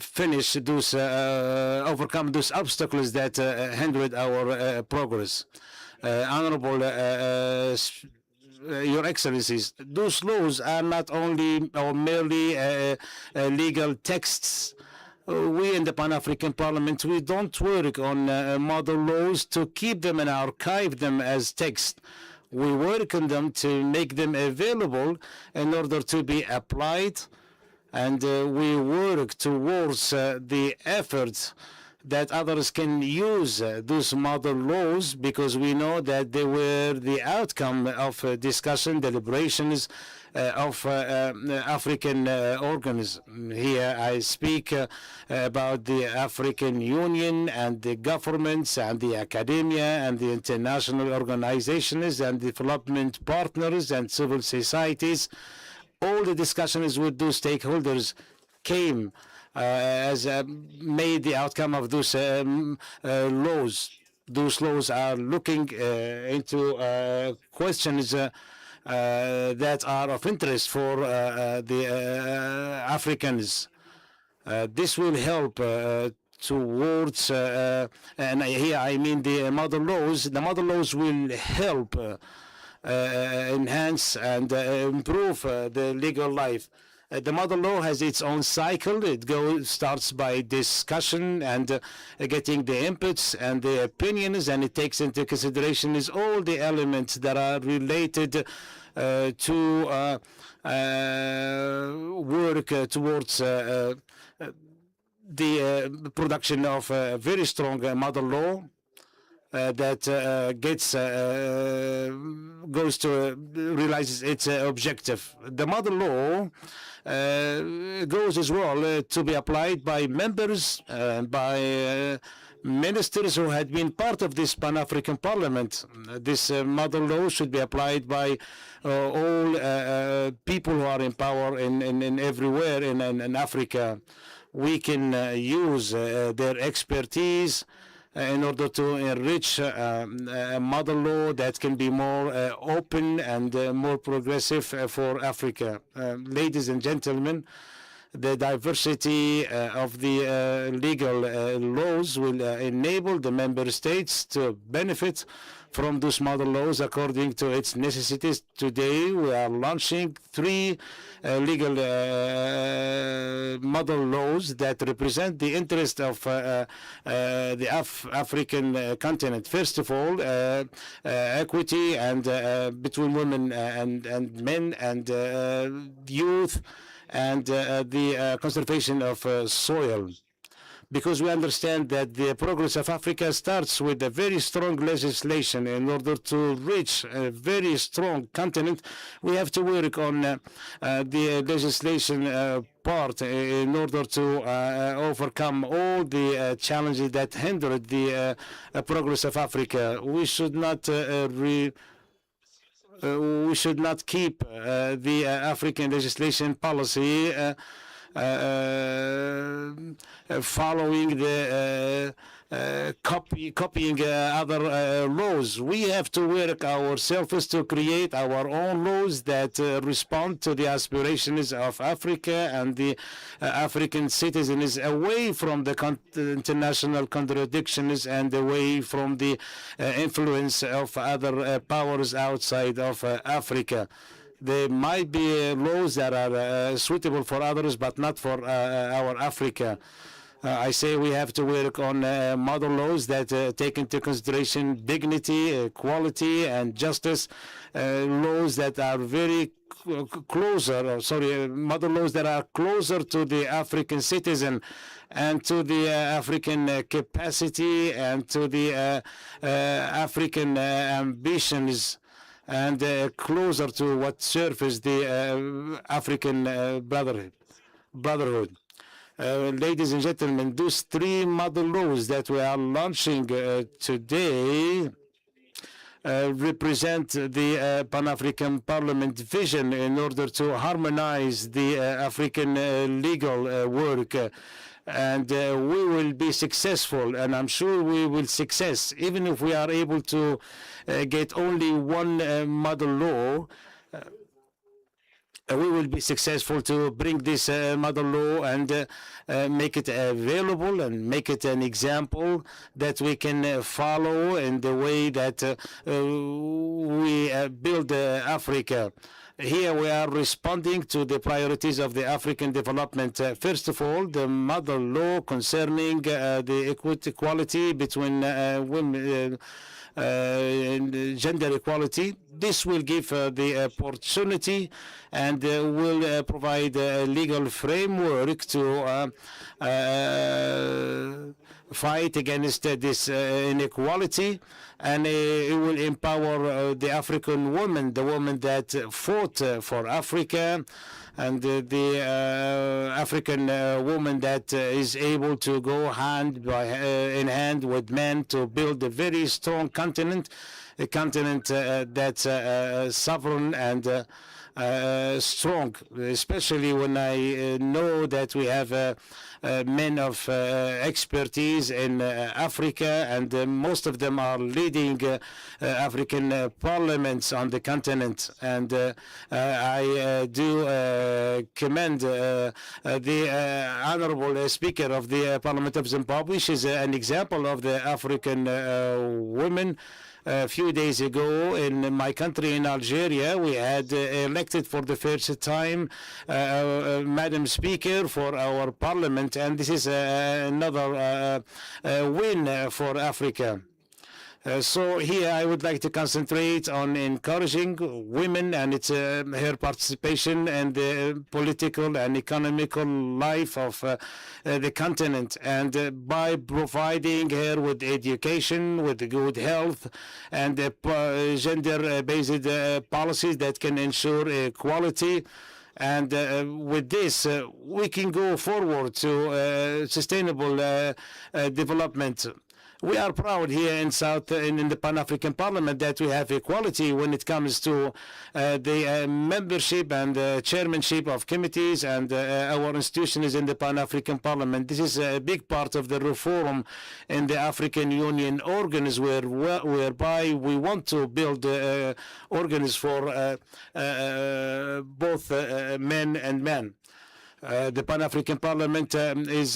finish those, overcome those obstacles that hindered our progress. Honorable Your Excellencies, those laws are not only or merely legal texts. We in the Pan-African Parliament, we don't work on model laws to keep them and archive them as text. We work on them to make them available in order to be applied, and we work towards the efforts that others can use those model laws, because we know that they were the outcome of discussion, deliberations of African organs. Here I speak about the African Union and the governments and the academia and the international organizations and development partners and civil societies. All the discussions with those stakeholders came as made the outcome of those laws. Those laws are looking into questions that are of interest for the Africans. This will help towards, and here I mean the mother laws. The mother laws will help enhance and improve the legal life. The mother law has its own cycle. It starts by discussion and getting the inputs and the opinions, and it takes into consideration all the elements that are related to work towards the production of a very strong mother law that goes to realizes its objective. The mother law goes as well to be applied by members, by ministers who had been part of this Pan-African Parliament. This mother law should be applied by all people who are in power in everywhere in Africa. We can use their expertise in order to enrich a mother law that can be more open and more progressive for Africa. Ladies and gentlemen, the diversity of the legal laws will enable the member states to benefit from those mother laws according to its necessities. Today, we are launching 3 legal mother laws that represent the interest of the African continent. First of all, equity and between women and men and youth, and the conservation of soil. Because we understand that the progress of Africa starts with a very strong legislation. In order to reach a very strong continent, we have to work on the legislation part in order to overcome all the challenges that hindered the progress of Africa. We should not keep the African legislation policy following the copying other laws. We have to work ourselves to create our own laws that respond to the aspirations of Africa and the African citizens, away from the international contradictions and away from the influence of other powers outside of Africa. There might be laws that are suitable for others, but not for our Africa. I say we have to work on mother laws that take into consideration dignity, equality, and justice. Laws that are very mother laws that are closer to the African citizen and to the African capacity and to the African ambitions, and closer to what serves the African brotherhood. Ladies and gentlemen, those 3 mother laws that we are launching today represent the Pan-African Parliament vision in order to harmonize the African legal work. And we will be successful, and I'm sure we will success, even if we are able to get only 1 mother law. We will be successful to bring this mother law and make it available and make it an example that we can follow in the way that we build Africa. Here we are responding to the priorities of the African development. First of all, the mother law concerning the equality between women, gender equality. This will give the opportunity and will provide a legal framework to fight against this inequality, and it will empower the African woman, the woman that fought for Africa, and the African woman that is able to go hand in hand with men to build a very strong continent. a continent that's sovereign and strong, especially when I know that we have men of expertise in Africa, and most of them are leading African parliaments on the continent. And I do commend the Honorable Speaker of the Parliament of Zimbabwe. She's an example of the African women. A few days ago in my country, in Algeria, we had elected for the first time Madam Speaker for our parliament, and this is another win for Africa. So here I would like to concentrate on encouraging women and its her participation in the political and economical life of the continent, and by providing her with education, with good health, and gender-based policies that can ensure equality. And with this, we can go forward to sustainable development. We are proud here in in the Pan-African Parliament that we have equality when it comes to the membership and chairmanship of committees, and our institution is in the Pan-African Parliament. This is a big part of the reform in the African Union organs, whereby we want to build organs for both men and men. The Pan-African Parliament is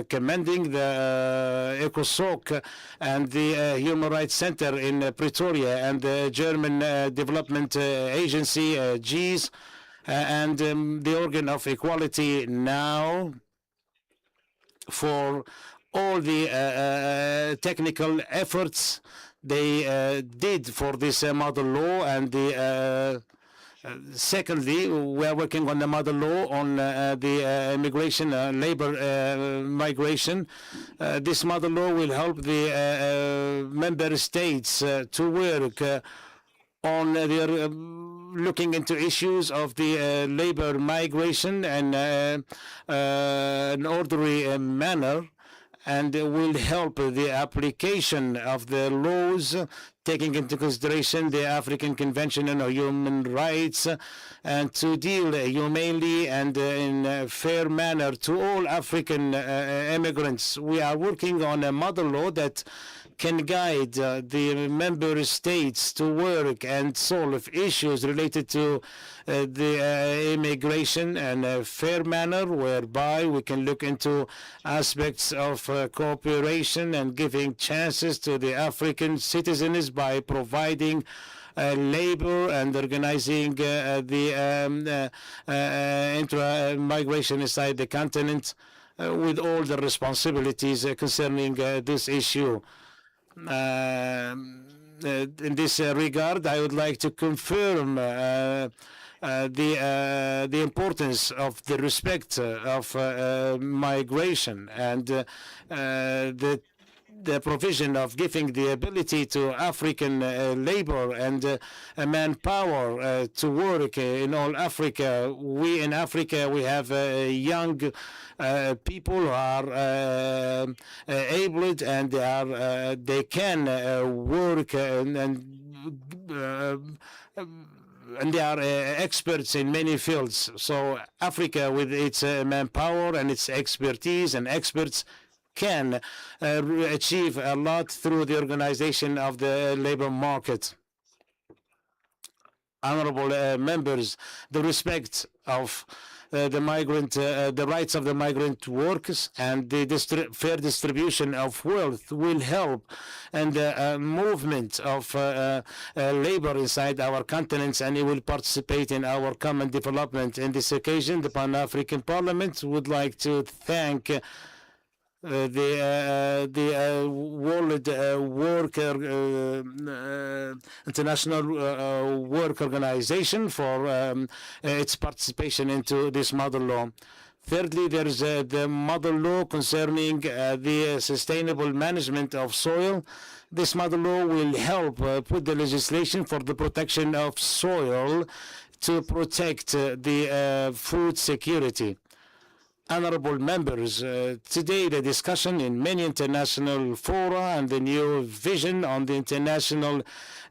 commending the ECOSOC and the Human Rights Center in Pretoria and the German Development Agency, GIS, and the organ of equality now for all the technical efforts they did for this model law. And the secondly, we are working on the model law on the immigration, labor migration. This model law will help the member states to work on their looking into issues of the labor migration and an orderly manner, and will help the application of the laws, taking into consideration the African Convention on Human Rights, and to deal humanely and in a fair manner to all African immigrants. We are working on a model law that can guide the member states to work and solve issues related to the immigration in a fair manner, whereby we can look into aspects of cooperation and giving chances to the African citizens by providing labor and organizing the intra-migration inside the continent with all the responsibilities concerning this issue. In this regard, I would like to confirm the importance of the respect of migration and the provision of giving the ability to African labor and manpower to work in all Africa. We in Africa, we have young people who are able and they can work and they are experts in many fields. So Africa, with its manpower and its expertise and experts, can achieve a lot through the organization of the labor market. Honorable members, the respect of the migrant, the rights of the migrant workers and the fair distribution of wealth will help and the movement of labor inside our continents, and it will participate in our common development. In this occasion, the Pan-African Parliament would like to thank the World International Work Organization for its participation into this model law. Thirdly, there is the model law concerning the sustainable management of soil. This model law will help put the legislation for the protection of soil to protect the food security. Honorable members, today the discussion in many international fora and the new vision on the international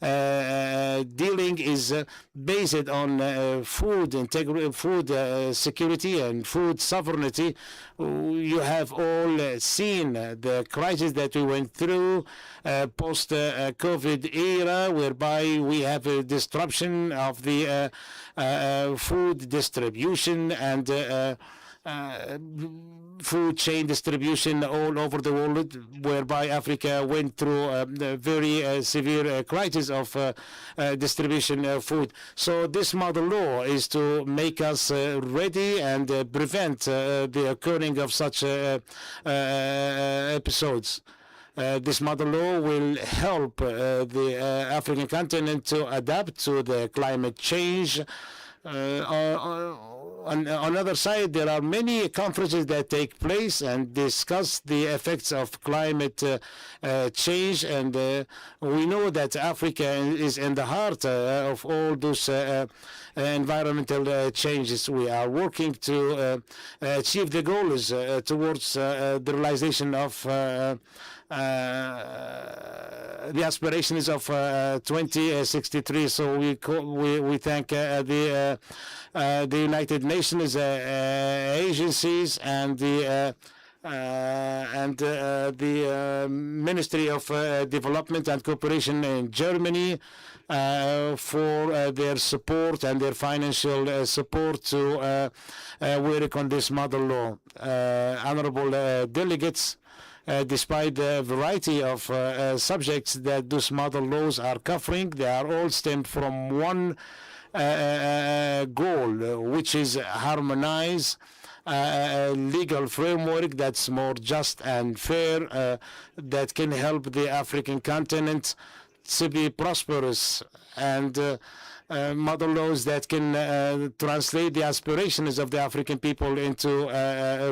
dealing is based on food security and food sovereignty. You have all seen the crisis that we went through post-COVID era, whereby we have a disruption of the food distribution and food chain distribution all over the world, whereby Africa went through a very severe crisis of distribution of food. So this model law is to make us ready and prevent the occurring of such episodes. This model law will help the African continent to adapt to the climate change. On the other side, there are many conferences that take place and discuss the effects of climate change, and we know that Africa is in the heart of all those environmental changes. We are working to achieve the goals towards the realization of the aspirations of 2063. So we thank the United Nations agencies and the Ministry of Development and Cooperation in Germany for their support and their financial support to work on this model law. Honorable delegates, despite the variety of subjects that those model laws are covering, they are all stemmed from one goal, which is harmonize a legal framework that's more just and fair, that can help the African continent to be prosperous, and model laws that can translate the aspirations of the African people into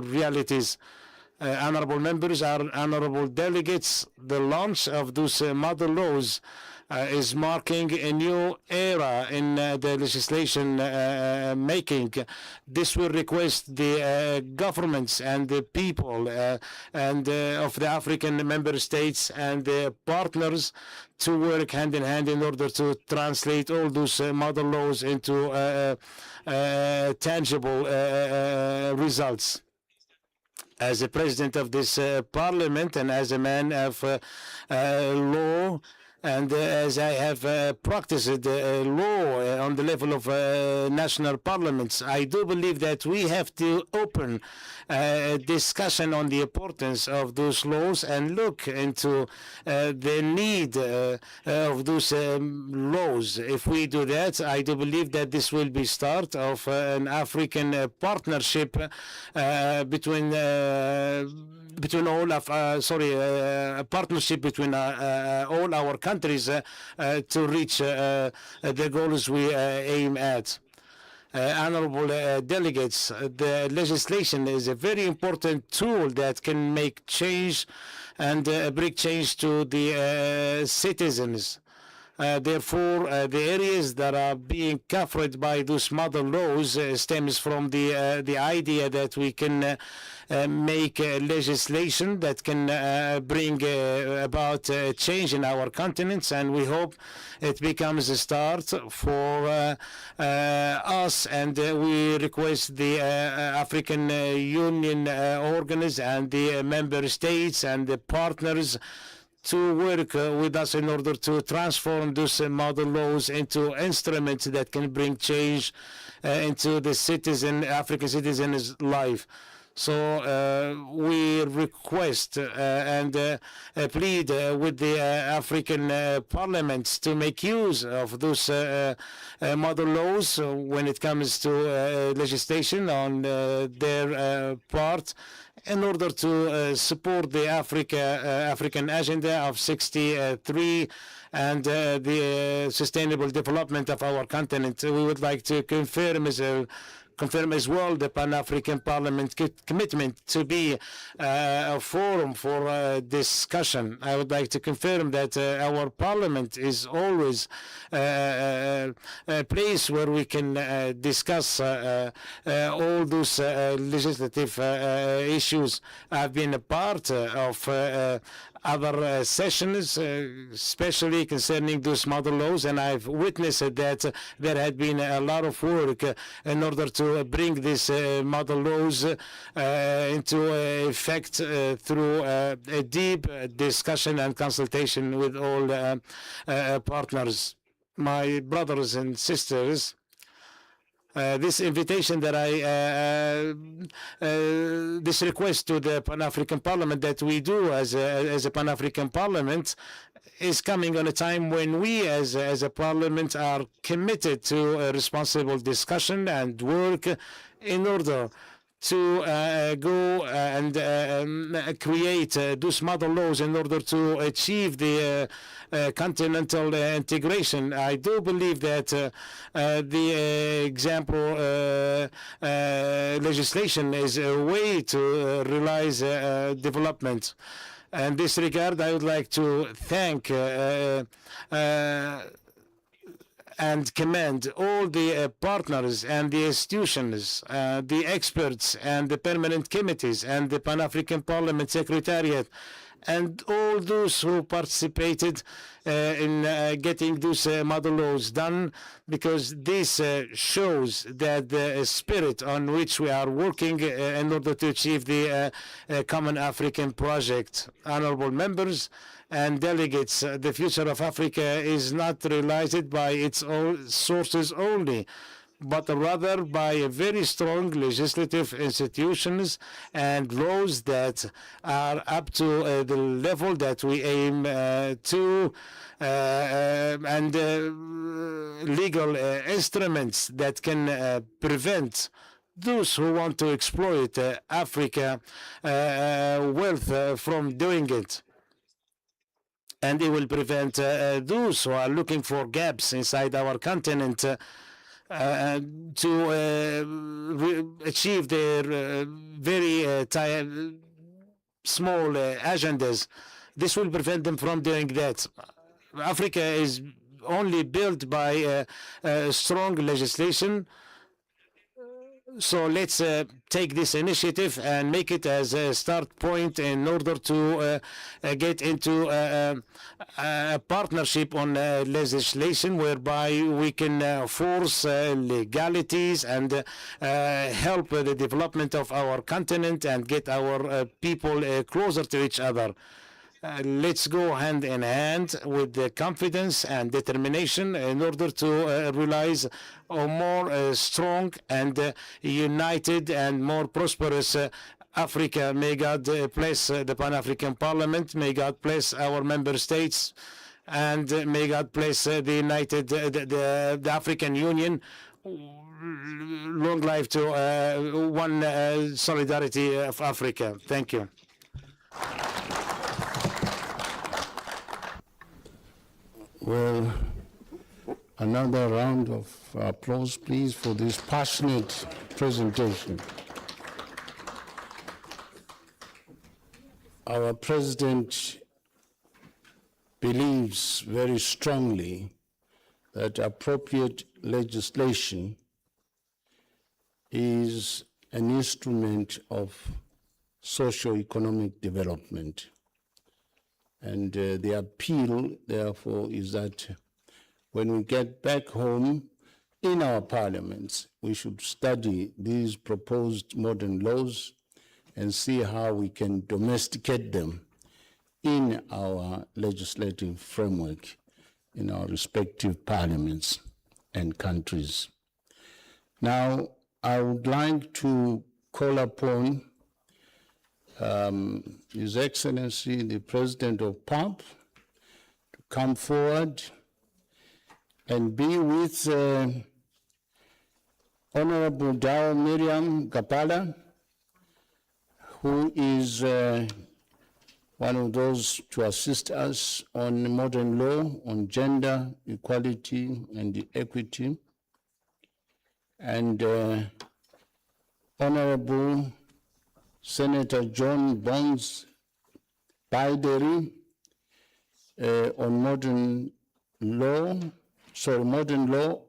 realities. Honorable members, honorable delegates, the launch of those model laws is marking a new era in the legislation making. This will request the governments and the people and of the African member states and the partners to work hand in hand in order to translate all those model laws into tangible results. As a president of this parliament and as a man of law, and as I have practiced law on the level of national parliaments, I do believe that we have to open a discussion on the importance of those laws and look into the need of those laws. If we do that, I do believe that this will be start of an African partnership between all of a partnership between all our countries to reach the goals we aim at. Honorable delegates, the legislation is a very important tool that can make change and bring change to the citizens. Therefore, the areas that are being covered by those model laws stems from the idea that we can make legislation that can bring about change in our continents, and we hope it becomes a start for us, and we request the African Union organs and the member states and the partners to work with us in order to transform those model laws into instruments that can bring change into the African citizen's life. So we request and plead with the African parliaments to make use of those model laws when it comes to legislation on their part, in order to support the African Agenda of 63 and the sustainable development of our continent. We would like to confirm, Mr. confirm as well the Pan-African Parliament commitment to be a forum for discussion. I would like to confirm that our Parliament is always a place where we can discuss all those legislative issues. I've been a part of other sessions, especially concerning those model laws, and I've witnessed that there had been a lot of work in order to bring these model laws into effect through a deep discussion and consultation with all partners. My brothers and sisters, this invitation that this request to the Pan-African Parliament that we do as a Pan-African Parliament is coming on a time when we as a Parliament are committed to a responsible discussion and work in order to go and create those model laws in order to achieve the continental integration. I do believe that the example legislation is a way to realize development. In this regard, I would like to thank and commend all the partners and the institutions, the experts and the permanent committees and the Pan-African Parliament Secretariat and all those who participated in getting those model laws done, because this shows that the spirit on which we are working in order to achieve the common African project. Honorable members and delegates, the future of Africa is not realized by its own sources only, but rather by very strong legislative institutions and laws that are up to the level that we aim to, and legal instruments that can prevent those who want to exploit Africa wealth from doing it. And it will prevent those who are looking for gaps inside our continent to achieve their very small agendas. This will prevent them from doing that. Africa is only built by strong legislation. So let's take this initiative and make it as a start point in order to get into a partnership on legislation whereby we can force legalities and help the development of our continent and get our people closer to each other. Let's go hand in hand with the confidence and determination in order to realize a more strong and united and more prosperous Africa. May God bless the Pan-African Parliament. May God bless our member states, and may God bless the the African Union. Long life to one solidarity of Africa. Thank you. Well, another round of applause, please, for this passionate presentation. Our president believes very strongly that appropriate legislation is an instrument of socio-economic development. And the appeal, therefore, is that when we get back home in our parliaments, we should study these proposed modern laws and see how we can domesticate them in our legislative framework in our respective parliaments and countries. Now, I would like to call upon His Excellency, the President of PAP, to come forward and be with Honorable Dao Miriam Gapala, who is one of those to assist us on modern law, on gender equality and equity. And Honorable Senator John Bonds Bideri on modern law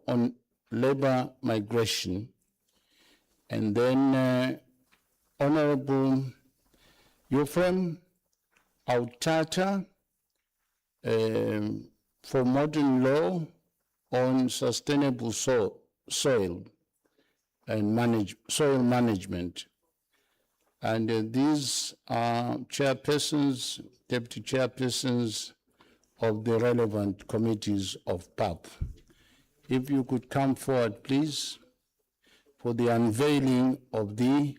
on labor migration. And then Honorable Euphrem Autata for modern law on sustainable soil management. And these are chairpersons, deputy chairpersons of the relevant committees of PAP. If you could come forward, please, for the unveiling of the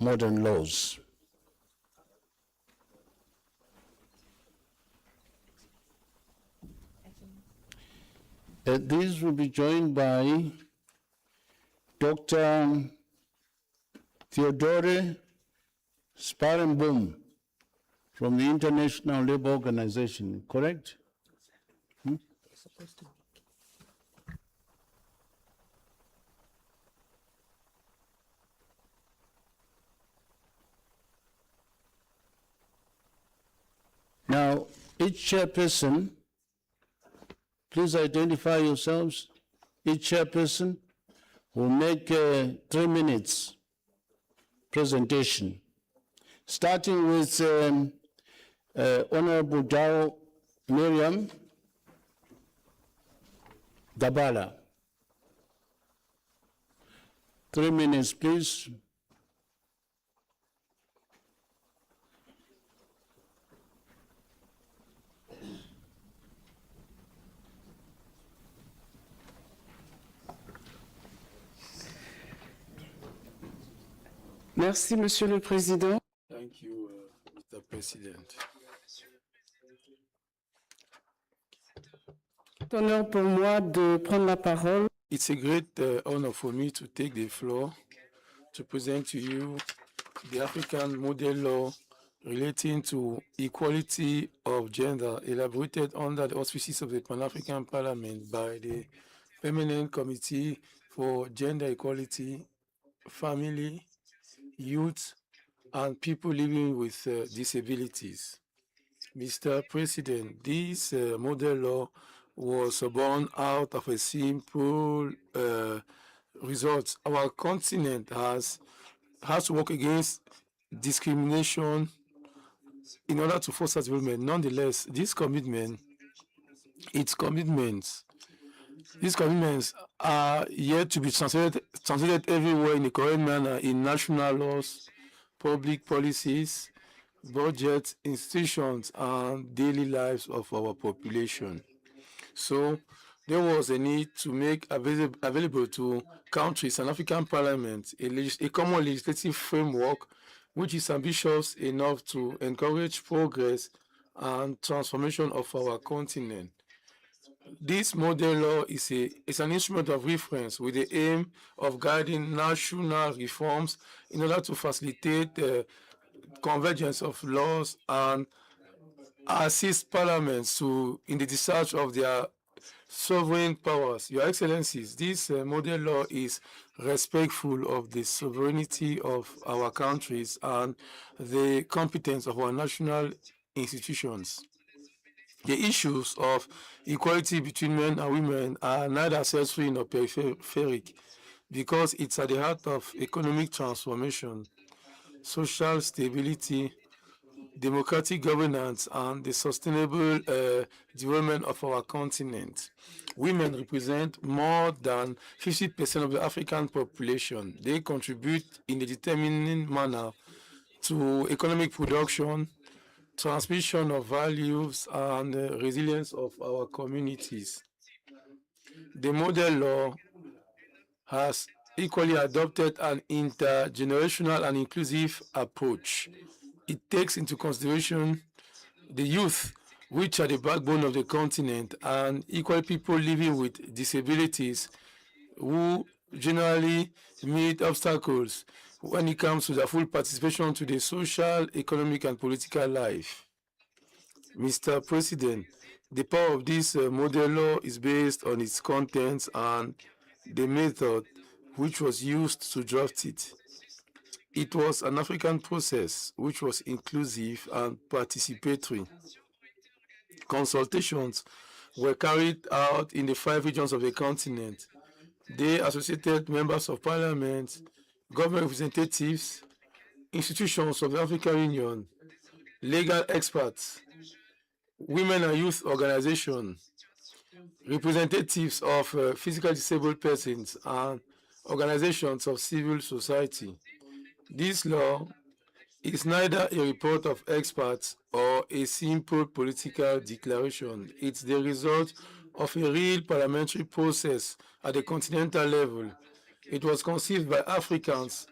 modern laws. These will be joined by Dr. Theodore Sparenboom from the International Labour Organization, correct? Now, each chairperson, please identify yourselves. Each chairperson will make 3 minutes presentation, starting with Honorable Dao Miriam Gabala. 3 minutes, please. Merci, Monsieur le Président. Thank you, Mr. President. C'est un honneur pour moi de prendre la parole. It's a great honor for me to take the floor to present to you the African model law relating to equality of gender elaborated under the auspices of the Pan-African Parliament by the Permanent Committee for Gender Equality, Family, Youth, and people living with disabilities. Mr. President, this model law was born out of a simple result. Our continent has to work against discrimination in order to foster development. Nonetheless, these commitments are yet to be translated everywhere in the correct manner in national laws, public policies, budgets, institutions, and daily lives of our population. So there was a need to make available to countries and African parliaments a common legislative framework which is ambitious enough to encourage progress and transformation of our continent. This model law is an instrument of reference with the aim of guiding national reforms in order to facilitate the convergence of laws and assist parliaments in the discharge of their sovereign powers. Your Excellencies, this model law is respectful of the sovereignty of our countries and the competence of our national institutions. The issues of equality between men and women are neither accessory nor peripheric because it's at the heart of economic transformation, social stability, democratic governance, and the sustainable development of our continent. Women represent more than 50% of the African population. They contribute in a determining manner to economic production, transmission of values, and resilience of our communities. The model law has equally adopted an intergenerational and inclusive approach. It takes into consideration the youth, which are the backbone of the continent, and equal people living with disabilities who generally meet obstacles when it comes to their full participation to the social, economic, and political life. Mr. President, the power of this model law is based on its contents and the method which was used to draft it. It was an African process which was inclusive and participatory. Consultations were carried out in the 5 regions of the continent. They associated members of parliament, government representatives, institutions of the African Union, legal experts, women and youth organizations, representatives of physically disabled persons, and organizations of civil society. This law is neither a report of experts or a simple political declaration. It's the result of a real parliamentary process at the continental level. It was conceived by Africans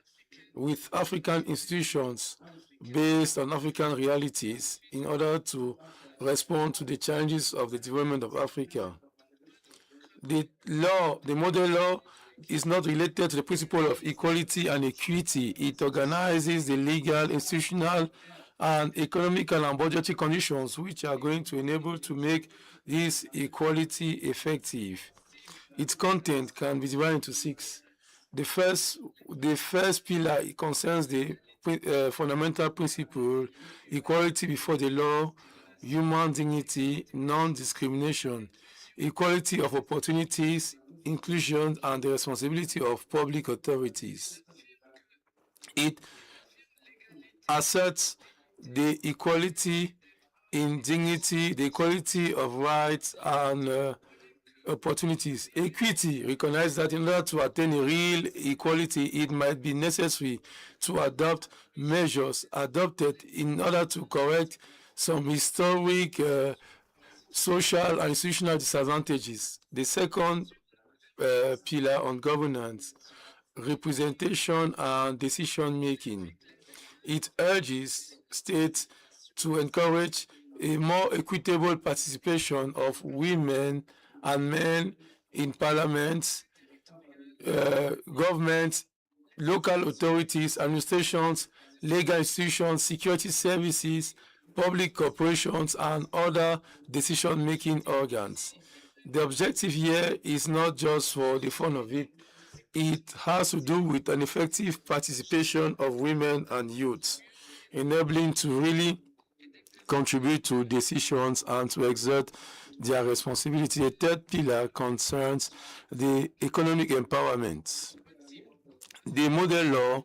with African institutions based on African realities in order to respond to the challenges of the development of Africa. The model law, is not related to the principle of equality and equity. It organizes the legal, institutional, and economical and budgetary conditions which are going to enable to make this equality effective. Its content can be divided into 6. The first pillar concerns the fundamental principle, equality before the law, human dignity, non-discrimination, equality of opportunities, inclusion, and the responsibility of public authorities. It asserts the equality in dignity, the equality of rights and opportunities. Equity recognizes that in order to attain a real equality, it might be necessary to adopt measures adopted in order to correct some historic social and institutional disadvantages. The second pillar on governance, representation and decision making. It urges states to encourage a more equitable participation of women and men in parliaments, governments, local authorities, administrations, legal institutions, security services, public corporations, and other decision-making organs. The objective here is not just for the fun of it. It has to do with an effective participation of women and youths, enabling to really contribute to decisions and to exert their responsibility. A third pillar concerns the economic empowerment. The model law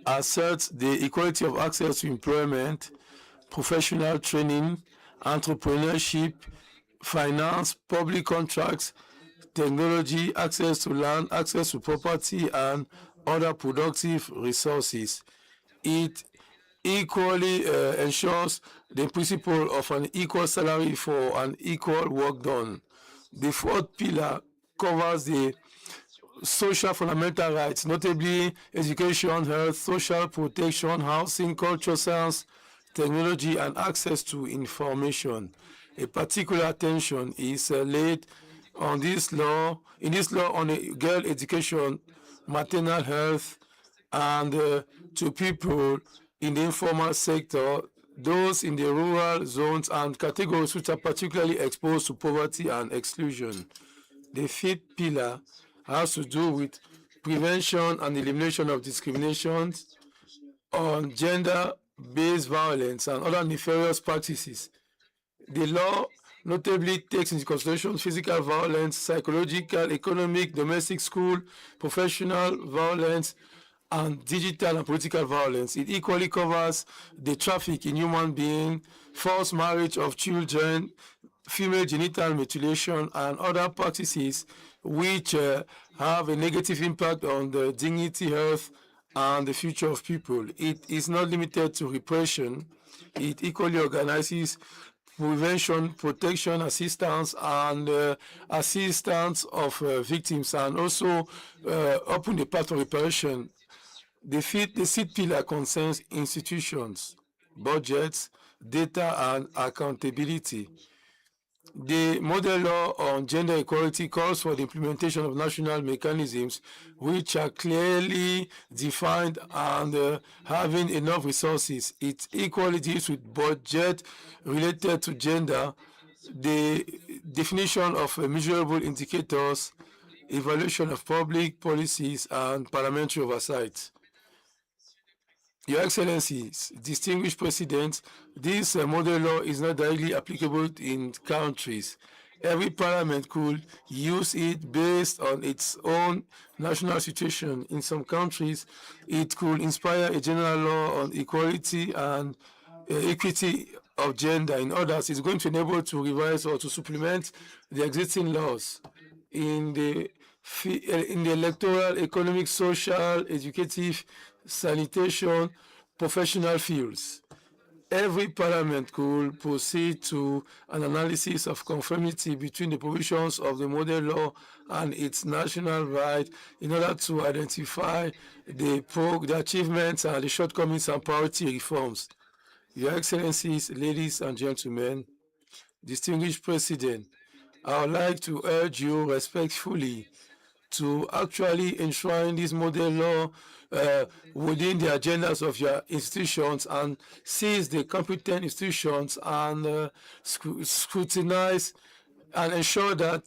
asserts the equality of access to employment, professional training, entrepreneurship, finance, public contracts, technology, access to land, access to property, and other productive resources. It equally ensures the principle of an equal salary for an equal work done. The fourth pillar covers the social fundamental rights, notably education, health, social protection, housing, cultural science, technology, and access to information. A particular attention is laid on this law, on girl education, maternal health, and to people in the informal sector, those in the rural zones and categories which are particularly exposed to poverty and exclusion. The fifth pillar has to do with prevention and elimination of discriminations on gender-based violence and other nefarious practices. The law notably takes into consideration physical violence, psychological, economic, domestic, school, professional violence, and digital and political violence. It equally covers the traffic in human beings, forced marriage of children, female genital mutilation, and other practices which have a negative impact on the dignity, health, and the future of people. It is not limited to repression. It equally organizes prevention, protection, assistance, and assistance of victims, and also open the path for reparation. The sixth pillar concerns institutions, budgets, data, and accountability. The model law on gender equality calls for the implementation of national mechanisms which are clearly defined and having enough resources. It equally deals with budget related to gender, the definition of measurable indicators, evaluation of public policies, and parliamentary oversight. Your Excellencies, distinguished President, this model law is not directly applicable in countries. Every parliament could use it based on its own national situation. In some countries, it could inspire a general law on equality and equity of gender. In others, it's going to enable to revise or to supplement the existing laws in the electoral, economic, social, educative, sanitation, professional fields. Every parliament could proceed to an analysis of conformity between the provisions of the model law and its national right in order to identify the achievements and the shortcomings and priority reforms. Your Excellencies, ladies and gentlemen, distinguished President, I would like to urge you respectfully to actually enshrine this model law within the agendas of your institutions and seize the competent institutions and scrutinize and ensure that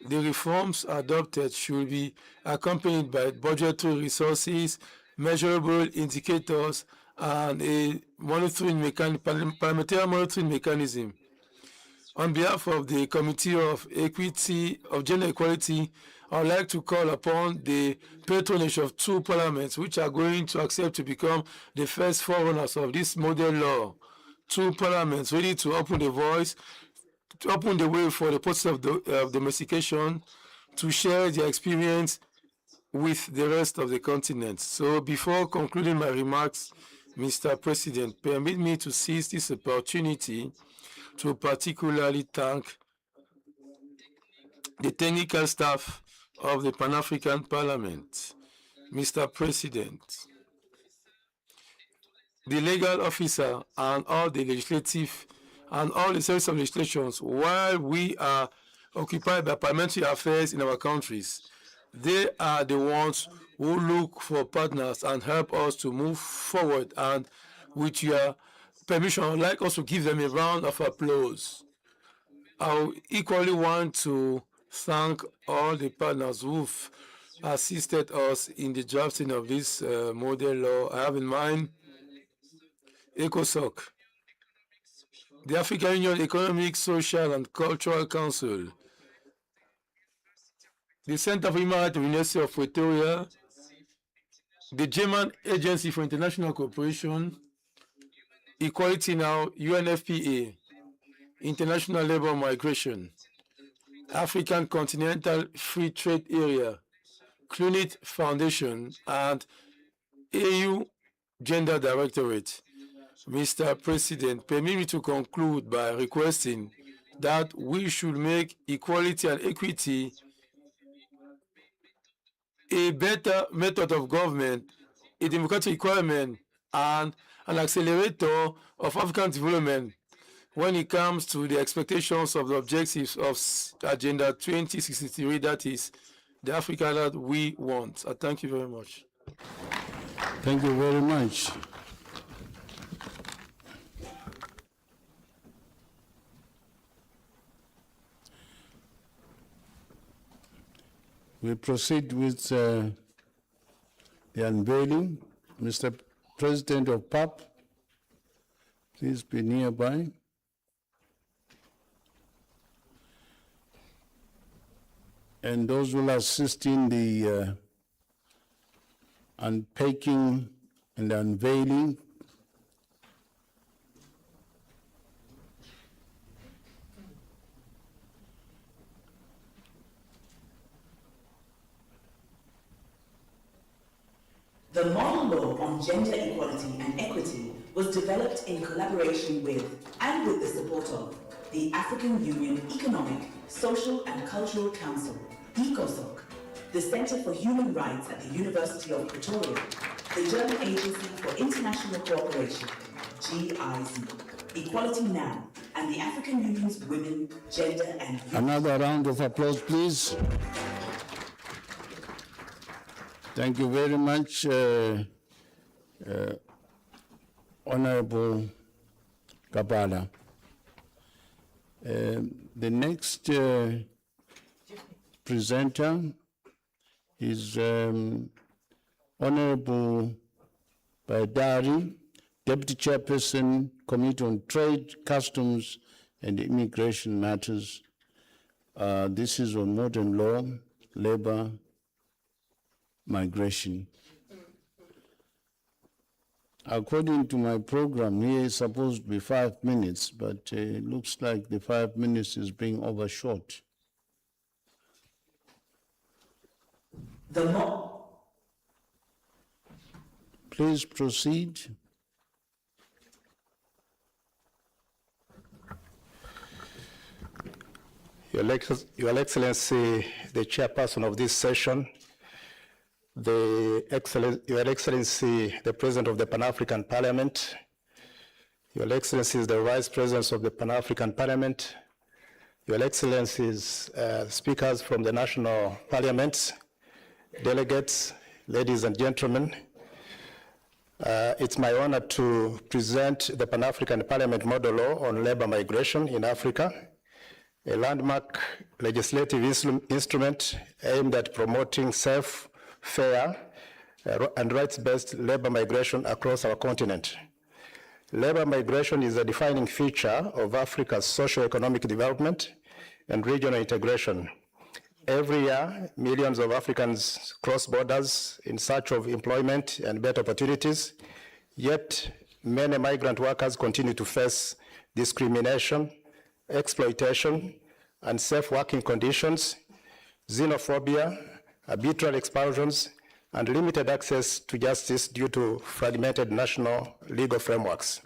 the reforms adopted should be accompanied by budgetary resources, measurable indicators, and a parliamentary monitoring mechanism. On behalf of the Committee of Gender Equality, I would like to call upon the patronage of two parliaments which are going to accept to become the first forerunners of this model law. Two parliaments ready to open the voice, to open the way for the process of domestication, to share their experience with the rest of the continent. So before concluding my remarks, Mr. President, permit me to seize this opportunity to particularly thank the technical staff of the Pan-African Parliament, Mr. President, the legal officer, and all the legislative and all the service of legislations. While we are occupied by parliamentary affairs in our countries, they are the ones who look for partners and help us to move forward. And with your permission, I would like us to give them a round of applause. I equally want to thank all the partners who've assisted us in the drafting of this model law. I have in mind ECOSOC, the African Union Economic, Social, and Cultural Council, the Center for Human Rights at the University of Pretoria, the German Agency for International Cooperation, Equality Now, UNFPA, International Labour Migration, African Continental Free Trade Area, CLUNIT Foundation, and AU Gender Directorate. Mr. President, permit me to conclude by requesting that we should make equality and equity a better method of government, a democratic requirement, and an accelerator of African development when it comes to the expectations of the objectives of Agenda 2063, that is the Africa that we want. I thank you very much. Thank you very much. We proceed with the unveiling. Mr. President of PAP, please be nearby. And those who will assist in the unpacking and unveiling, The model law on gender equality and equity was developed in collaboration with and with the support of the African Union Economic, Social and Cultural Council, ECOSOC, the Center for Human Rights at the University of Pretoria, the German Agency for International Cooperation, GIZ, Equality Now, and the African Union's Women, Gender and Youth. Another round of applause, please. Thank you very much, Honorable Kabala. The next presenter is Honorable Baidari, Deputy Chairperson, Committee on Trade, Customs, and Immigration Matters. This is on modern law, labor, migration. According to my program, here is supposed to be 5 minutes, but it looks like the 5 minutes is being overshot. Please proceed. Your Excellency, the chairperson of this session, Your Excellency, the President of the Pan-African Parliament, Your Excellencies, the Vice Presidents of the Pan-African Parliament, Your Excellencies, speakers from the national parliaments, delegates, ladies and gentlemen, it's my honor to present the Pan-African Parliament Model Law on Labor Migration in Africa, a landmark legislative instrument aimed at promoting safe, fair, and rights-based labor migration across our continent. Labor migration is a defining feature of Africa's socio-economic development and regional integration. Every year, millions of Africans cross borders in search of employment and better opportunities, yet many migrant workers continue to face discrimination, exploitation, unsafe working conditions, xenophobia, arbitrary expulsions, and limited access to justice due to fragmented national legal frameworks.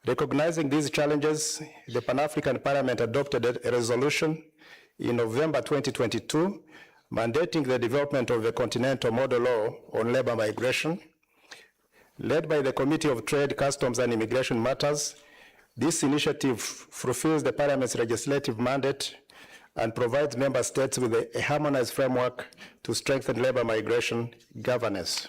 Recognizing these challenges, the Pan-African Parliament adopted a resolution in November 2022, mandating the development of a continental model law on labor migration. Led by the Committee of Trade, Customs, and Immigration Matters, this initiative fulfills the Parliament's legislative mandate and provides member states with a harmonized framework to strengthen labor migration governance.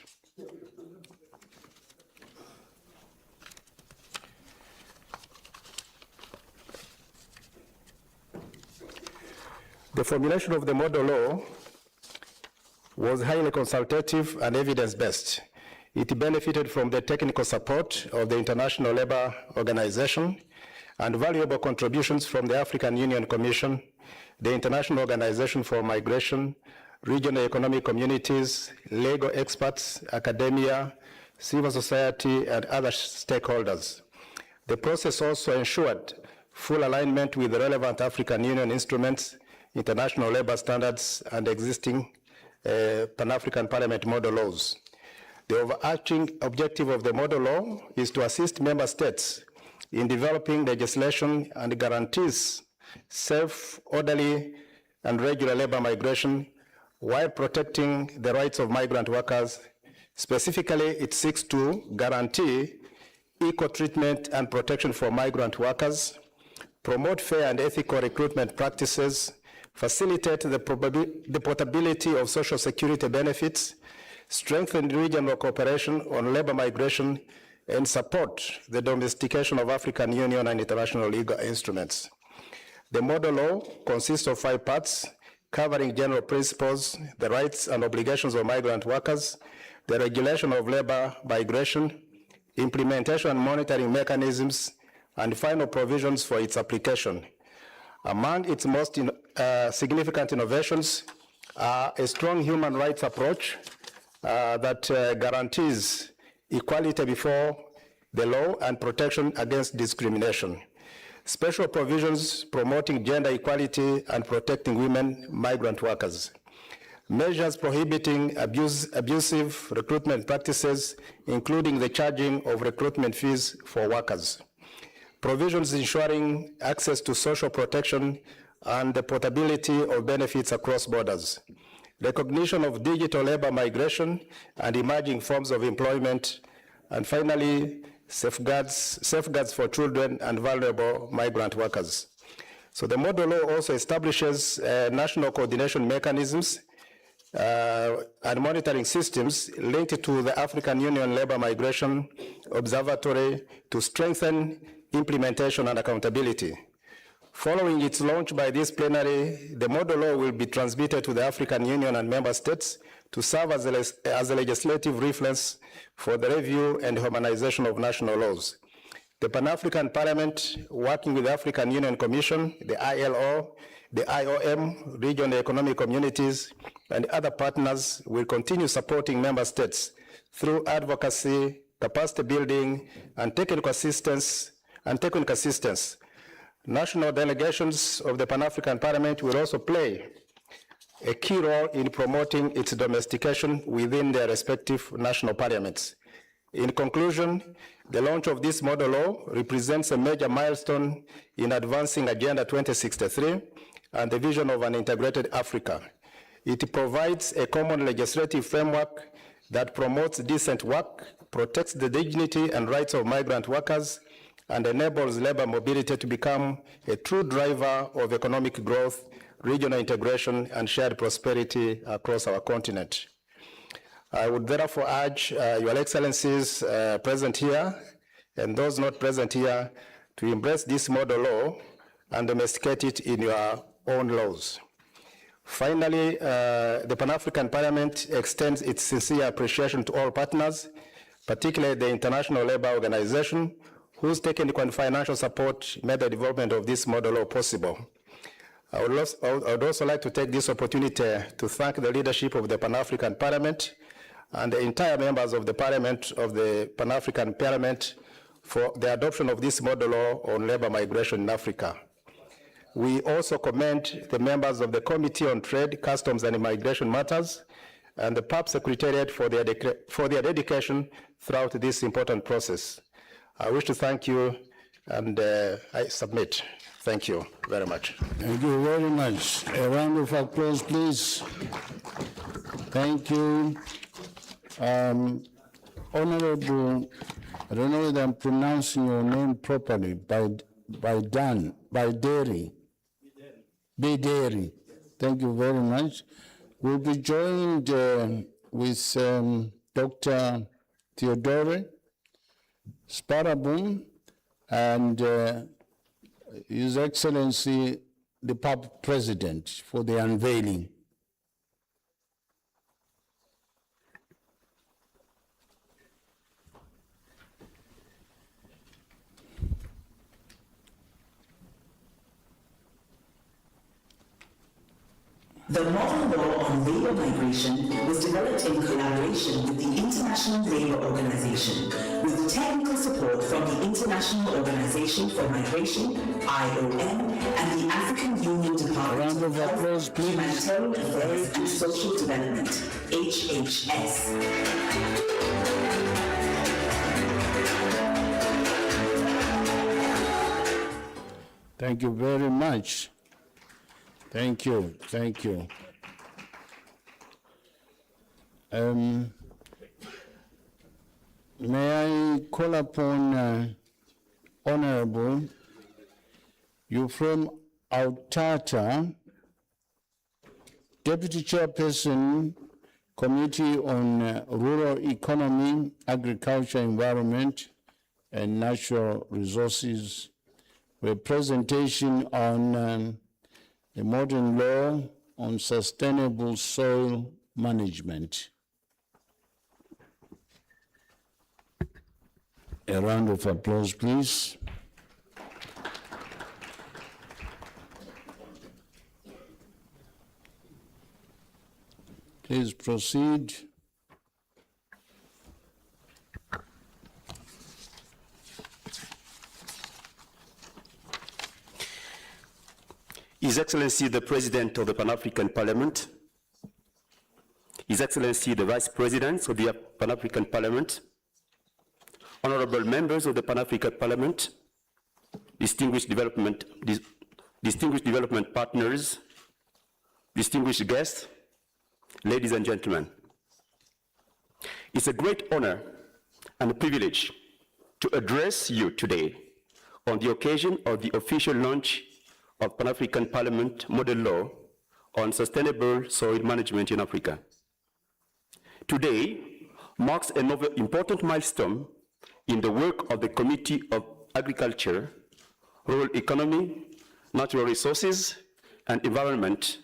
The formulation of the model law was highly consultative and evidence-based. It benefited from the technical support of the International Labour Organization and valuable contributions from the African Union Commission, the International Organization for Migration, regional economic communities, legal experts, academia, civil society, and other stakeholders. The process also ensured full alignment with the relevant African Union instruments, international labor standards, and existing Pan-African Parliament model laws. The overarching objective of the model law is to assist member states in developing legislation and guarantees safe, orderly, and regular labor migration while protecting the rights of migrant workers. Specifically, it seeks to guarantee equal treatment and protection for migrant workers, promote fair and ethical recruitment practices, facilitate the portability of social security benefits, strengthen regional cooperation on labor migration, and support the domestication of African Union and international legal instruments. The model law consists of 5 parts, covering general principles, the rights and obligations of migrant workers, the regulation of labor migration, implementation and monitoring mechanisms, and final provisions for its application. Among its most significant innovations are a strong human rights approach that guarantees equality before the law and protection against discrimination. Special provisions promoting gender equality and protecting women migrant workers. Measures prohibiting abusive recruitment practices, including the charging of recruitment fees for workers. Provisions ensuring access to social protection and the portability of benefits across borders. Recognition of digital labor migration and emerging forms of employment. And finally, safeguards for children and vulnerable migrant workers. So the model law also establishes national coordination mechanisms and monitoring systems linked to the African Union Labor Migration Observatory to strengthen implementation and accountability. Following its launch by this plenary, the model law will be transmitted to the African Union and member states to serve as a legislative reference for the review and harmonization of national laws. The Pan-African Parliament, working with the African Union Commission, the ILO, the IOM, regional economic communities, and other partners will continue supporting member states through advocacy, capacity building, and technical assistance. National delegations of the Pan-African Parliament will also play a key role in promoting its domestication within their respective national parliaments. In conclusion, the launch of this model law represents a major milestone in advancing Agenda 2063 and the vision of an integrated Africa. It provides a common legislative framework that promotes decent work, protects the dignity and rights of migrant workers, and enables labor mobility to become a true driver of economic growth, regional integration, and shared prosperity across our continent. I would therefore urge Your Excellencies present here and those not present here to embrace this model law and domesticate it in your own laws. Finally, the Pan-African Parliament extends its sincere appreciation to all partners, particularly the International Labour Organization, whose technical and financial support made the development of this model law possible. I would also like to take this opportunity to thank the leadership of the Pan-African Parliament and the entire members of the Parliament of the Pan-African Parliament for the adoption of this model law on labor migration in Africa. We also commend the members of the Committee on Trade, Customs and Immigration Matters and the PAP Secretariat for their dedication throughout this important process. I wish to thank you, and I submit. Thank you very much. Thank you very much. A round of applause, please. Thank you. Honorable, I don't know whether I'm pronouncing your name properly, Bideri. Thank you very much. We'll be joined with Dr. Theodore Sparabum and His Excellency the PAP President for the unveiling. The model law on labor migration was developed in collaboration with the International Labour Organization, with technical support from the International Organization for Migration, IOM, and the African Union Department of Health, Humanitarian Affairs and Social Development, HHS. Thank you very much. Thank you, thank you. May I call upon Honorable Euphrem Autata, Deputy Chairperson, Committee on Rural Economy, Agriculture, Environment, and Natural Resources, for a presentation on a modern law on sustainable soil management. A round of applause, please. Please proceed. His Excellency the President of the Pan-African Parliament, His Excellency the Vice President of the Pan-African Parliament, honorable members of the Pan-African Parliament, distinguished development partners, distinguished guests, ladies and gentlemen. It's a great honor and a privilege to address you today on the occasion of the official launch of Pan-African Parliament Model Law on Sustainable Soil Management in Africa. Today marks another important milestone in the work of the Committee of Agriculture, Rural Economy, natural resources, and environment,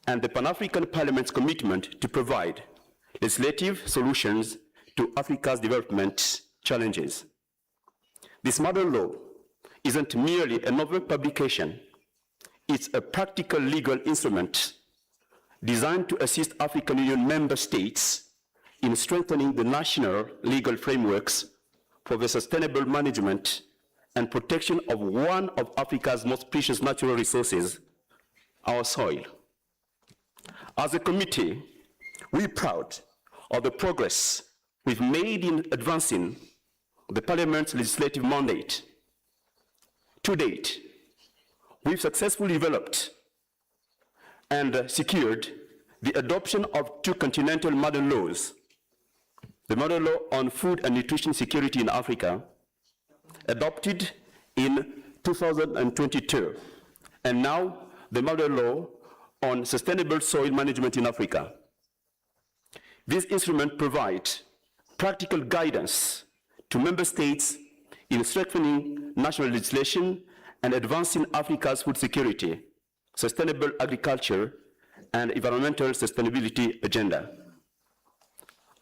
and the Pan-African Parliament's commitment to provide legislative solutions to Africa's development challenges. This model law isn't merely a novel publication, it's a practical legal instrument designed to assist African Union member states in strengthening the national legal frameworks for the sustainable management and protection of one of Africa's most precious natural resources, our soil. As a committee, we're proud of the progress we've made in advancing the Parliament's legislative mandate. To date, we've successfully developed and secured the adoption of 2 continental model laws: the model law on food and nutrition security in Africa, adopted in 2022, and now the model law on sustainable soil management in Africa. This instrument provides practical guidance to member states in strengthening national legislation and advancing Africa's food security, sustainable agriculture, and environmental sustainability agenda.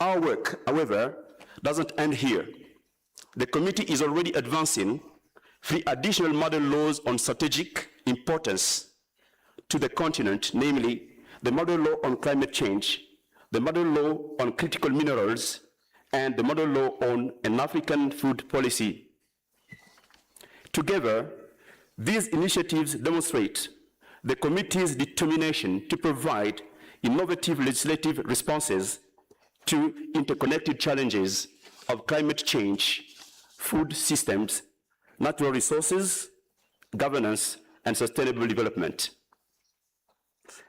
Our work, however, doesn't end here. The committee is already advancing 3 additional model laws on strategic importance to the continent, namely the model law on climate change, the model law on critical minerals, and the model law on an African food policy. Together, these initiatives demonstrate the committee's determination to provide innovative legislative responses to interconnected challenges of climate change, food systems, natural resources, governance, and sustainable development.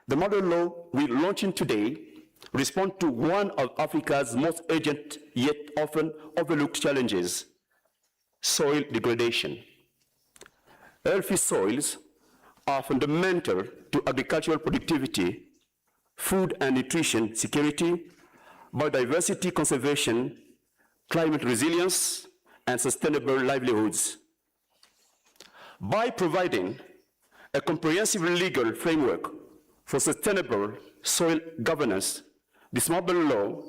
The model law we're launching today responds to one of Africa's most urgent yet often overlooked challenges: soil degradation. Healthy soils are fundamental to agricultural productivity, food and nutrition security, biodiversity conservation, climate resilience, and sustainable livelihoods. By providing a comprehensive legal framework for sustainable soil governance, this model law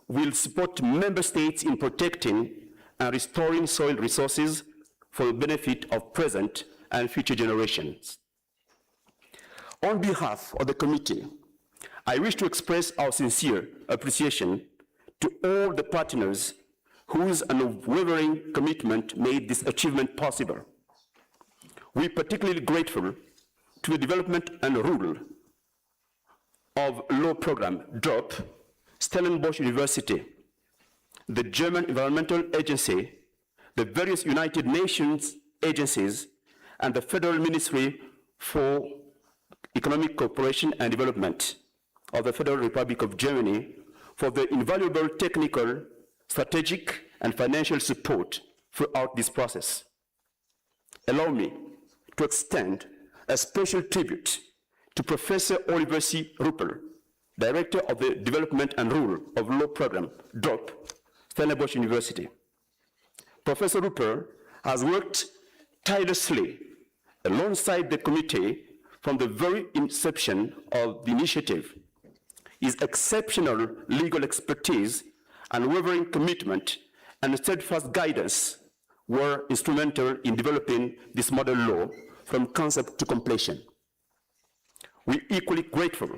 will support member states in protecting and restoring soil resources for the benefit of present and future generations. On behalf of the committee, I wish to express our sincere appreciation to all the partners whose unwavering commitment made this achievement possible. We're particularly grateful to the Development and Rule of Law Program, DROP, Stellenbosch University, the German Environmental Agency, the various United Nations agencies, and the Federal Ministry for Economic Cooperation and Development of the Federal Republic of Germany for the invaluable technical, strategic, and financial support throughout this process. Allow me to extend a special tribute to Professor Oliver C. Ruppel, Director of the Development and Rule of Law Program, DROP, Stellenbosch University. Professor Ruppel has worked tirelessly alongside the committee from the very inception of the initiative. His exceptional legal expertise, unwavering commitment, and steadfast guidance were instrumental in developing this model law from concept to completion. We're equally grateful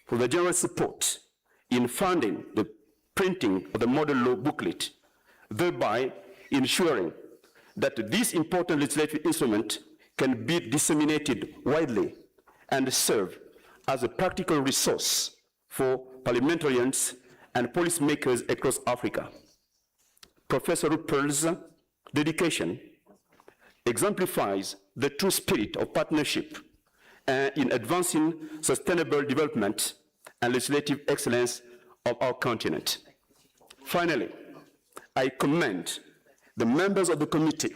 for the generous support in funding the printing of the model law booklet, thereby ensuring that this important legislative instrument can be disseminated widely and serve as a practical resource for parliamentarians and policymakers across Africa. Professor Ruppel's dedication exemplifies the true spirit of partnership in advancing sustainable development and legislative excellence of our continent. Finally, I commend the members of the committee,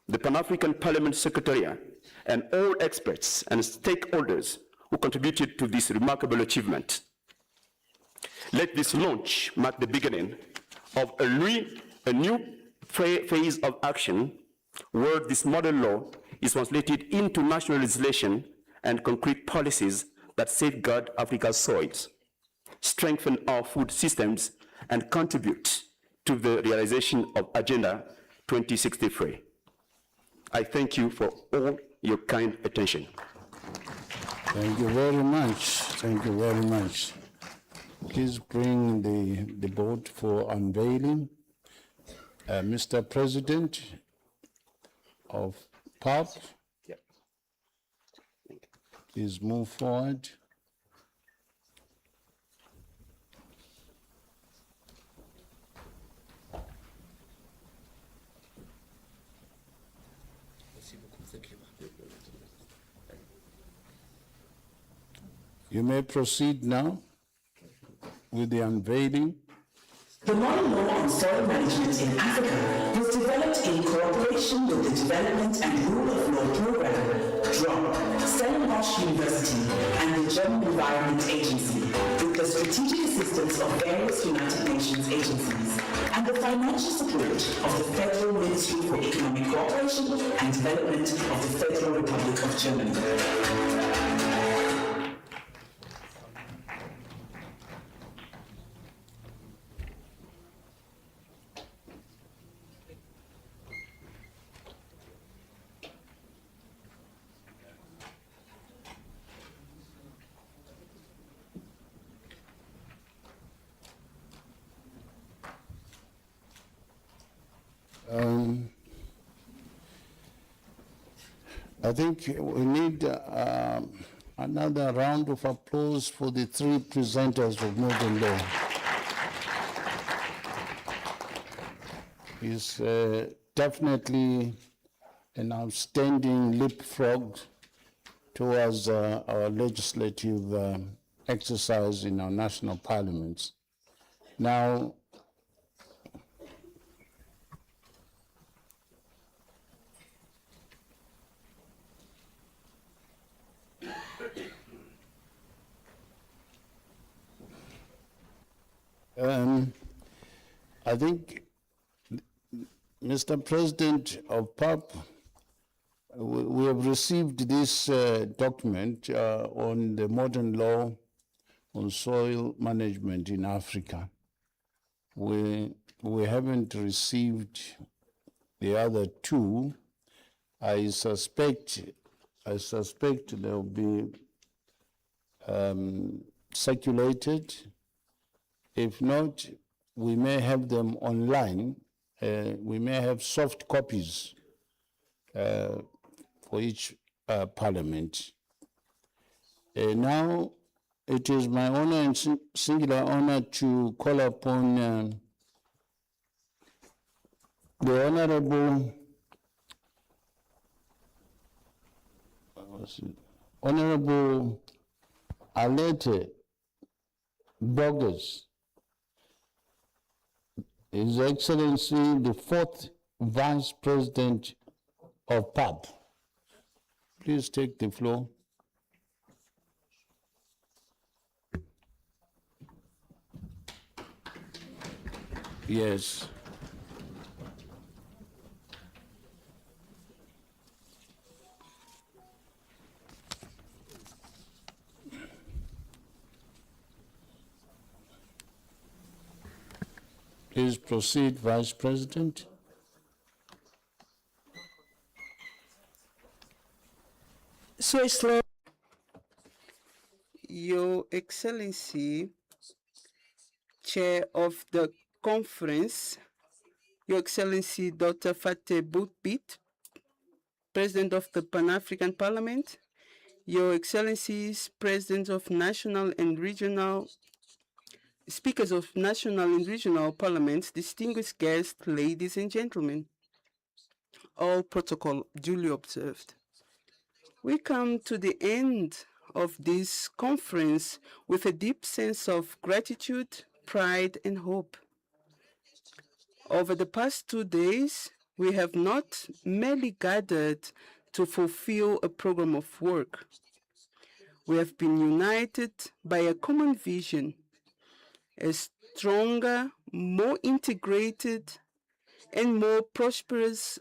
the Pan-African Parliament Secretariat, and all experts and stakeholders who contributed to this remarkable achievement. Let this launch mark the beginning of a new phase of action where this model law is translated into national legislation and concrete policies that safeguard Africa's soils, strengthen our food systems, and contribute to the realization of Agenda 2063. I thank you for all your kind attention. Thank you very much. Thank you very much. Please bring the board for unveiling. Mr. President of PAP, please move forward. You may proceed now with the unveiling. The model law on soil management in Africa was developed in cooperation with the Development and Rule of Law Program, DROP, Stellenbosch University, and the German Environment Agency, with the strategic assistance of various United Nations agencies, and the financial support of the Federal Ministry for Economic Cooperation and Development of the Federal Republic of Germany. I think we need another round of applause for the three presenters of modern law. It's definitely an outstanding leapfrog towards our legislative exercise in our national parliaments. Now, I think, Mr. President of PAP, we have received this document on the modern law on soil management in Africa. We haven't received the other two. I suspect they'll be circulated. If not, we may have them online. We may have soft copies for each parliament. Now, it is my honor and singular honor to call upon the Honorable Alete Bogus, His Excellency, the 4th Vice President of PAP. Please take the floor. Yes. Please proceed, Vice President. So slow. Your Excellency, Chair of the conference, Your Excellency Dr. Fateh Boutbit, President of the Pan-African Parliament, Your Excellencies, Presidents of national and regional, Speakers of national and regional parliaments, distinguished guests, ladies and gentlemen, all protocol duly observed. We come to the end of this conference with a deep sense of gratitude, pride, and hope. Over the past 2 days, we have not merely gathered to fulfill a program of work. We have been united by a common vision, a stronger, more integrated, and more prosperous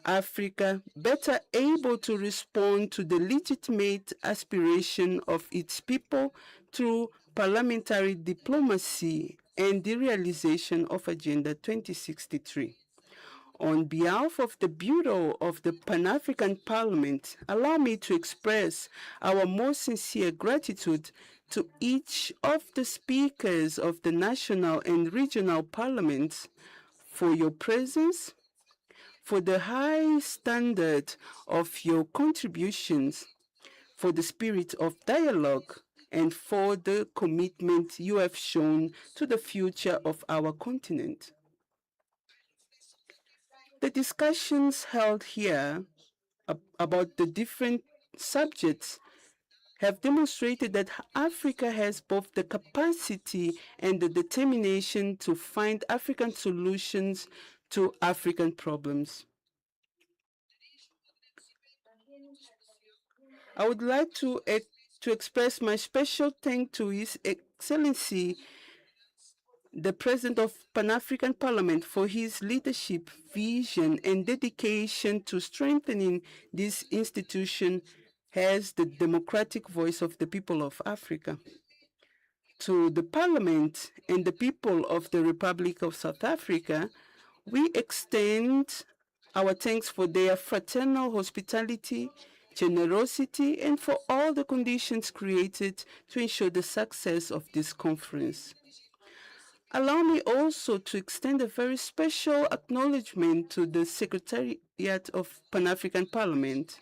Africa better able to respond to the legitimate aspiration of its people through parliamentary diplomacy and the realization of Agenda 2063. On behalf of the Bureau of the Pan-African Parliament, allow me to express our most sincere gratitude to each of the speakers of the national and regional parliaments for your presence, for the high standard of your contributions, for the spirit of dialogue, and for the commitment you have shown to the future of our continent. The discussions held here about the different subjects have demonstrated that Africa has both the capacity and the determination to find African solutions to African problems. I would like to express my special thanks to His Excellency, the President of Pan-African Parliament, for his leadership, vision, and dedication to strengthening this institution as the democratic voice of the people of Africa. To the Parliament and the people of the Republic of South Africa, we extend our thanks for their fraternal hospitality, generosity, and for all the conditions created to ensure the success of this conference. Allow me also to extend a very special acknowledgement to the Secretariat of Pan-African Parliament.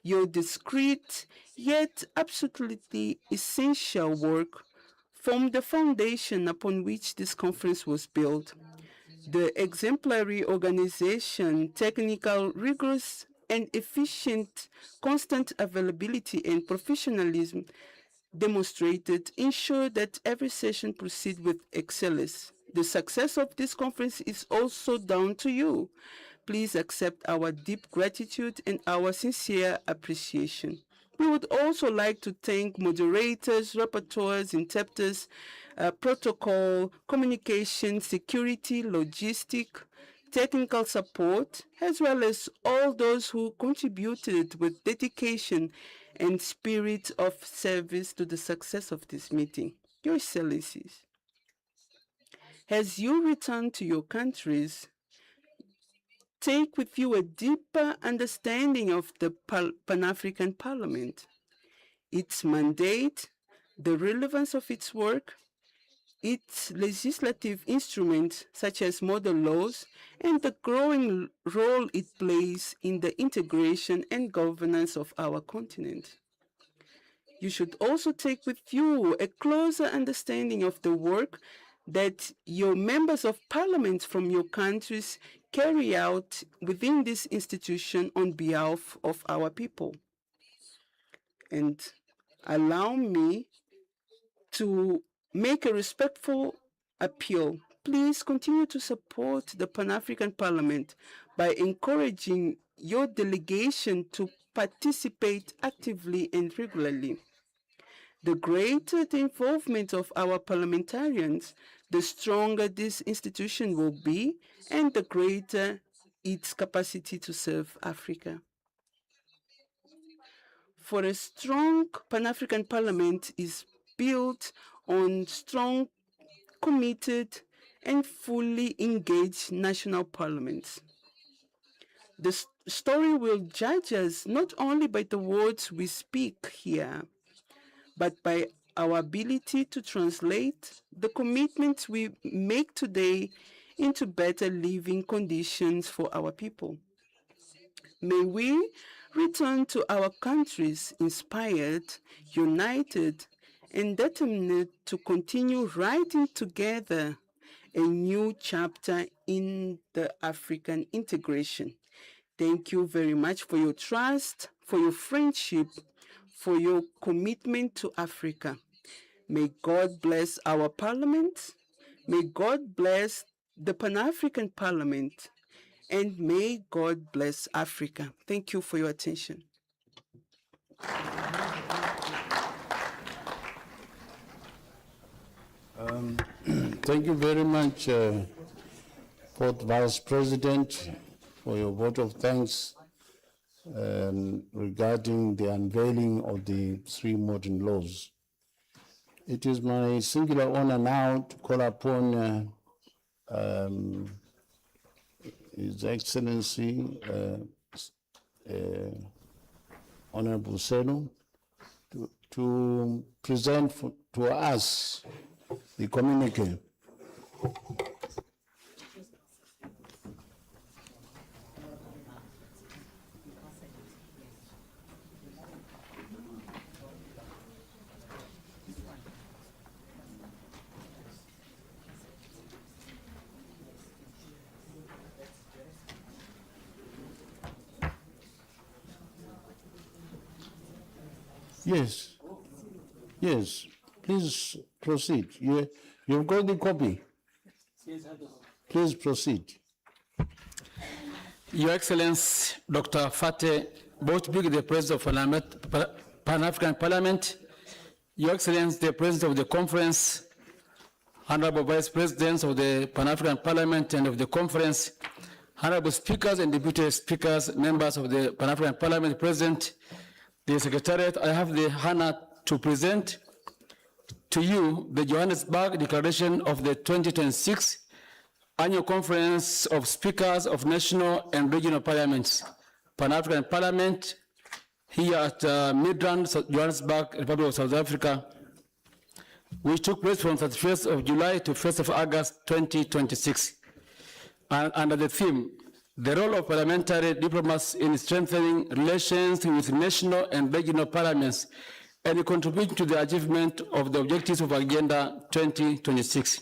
Your discreet yet absolutely essential work formed the foundation upon which this conference was built. The exemplary organization, technical, rigorous, and efficient, constant availability and professionalism demonstrated ensure that every session proceeds with excellence. The success of this conference is also down to you. Please accept our deep gratitude and our sincere appreciation. We would also like to thank moderators, rapporteurs, interpreters, protocol, communication, security, logistic, technical support, as well as all those who contributed with dedication and spirit of service to the success of this meeting. Your Excellencies, as you return to your countries, take with you a deeper understanding of the Pan-African Parliament, its mandate, the relevance of its work, its legislative instruments such as model laws, and the growing role it plays in the integration and governance of our continent. You should also take with you a closer understanding of the work that your members of parliament from your countries carry out within this institution on behalf of our people. And allow me to make a respectful appeal. Please continue to support the Pan-African Parliament by encouraging your delegation to participate actively and regularly. The greater the involvement of our parliamentarians, the stronger this institution will be and the greater its capacity to serve Africa. For a strong Pan-African Parliament is built on strong, committed, and fully engaged national parliaments. The story will judge us not only by the words we speak here, but by our ability to translate the commitments we make today into better living conditions for our people. May we return to our countries inspired, united, and determined to continue writing together a new chapter in the African integration. Thank you very much for your trust, for your friendship, for your commitment to Africa. May God bless our parliament. May God bless the Pan-African Parliament. And may God bless Africa. Thank you for your attention. Thank you very much, Fourth Vice President for your vote of thanks regarding the unveiling of the 3 modern laws. It is my singular honor now to call upon His Excellency Honorable Seno to present to us the communique. Yes, yes, please proceed. You've got the copy. Please proceed. Your Excellency, Dr. Fateh Boutbik, the President of Pan-African Parliament, Your Excellency, the President of the Conference, Honorable Vice Presidents of the Pan-African Parliament and of the Conference, Honorable Speakers and Deputy Speakers, members of the Pan-African Parliament present, the Secretariat, I have the honor to present to you the Johannesburg Declaration of the 2026 Annual Conference of Speakers of National and Regional Parliaments, Pan-African Parliament, here at Midrand, Johannesburg, Republic of South Africa, which took place from 31st of July to 1st of August 2026. And under the theme, the role of parliamentary diplomats in strengthening relations with national and regional parliaments and contributing to the achievement of the objectives of Agenda 2026.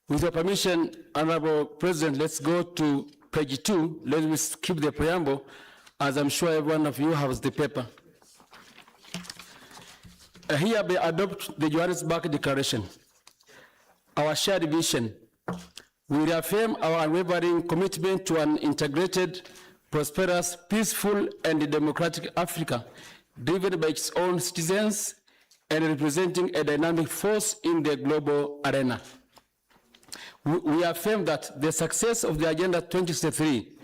With your permission, Honorable President, let's go to page 2. Let me skip the preamble, as I'm sure every one of you has the paper. Here we adopt the Johannesburg Declaration, our shared vision. We reaffirm our unwavering commitment to an integrated, prosperous, peaceful, and democratic Africa, driven by its own citizens and representing a dynamic force in the global arena. We affirm that the success of the Agenda 2063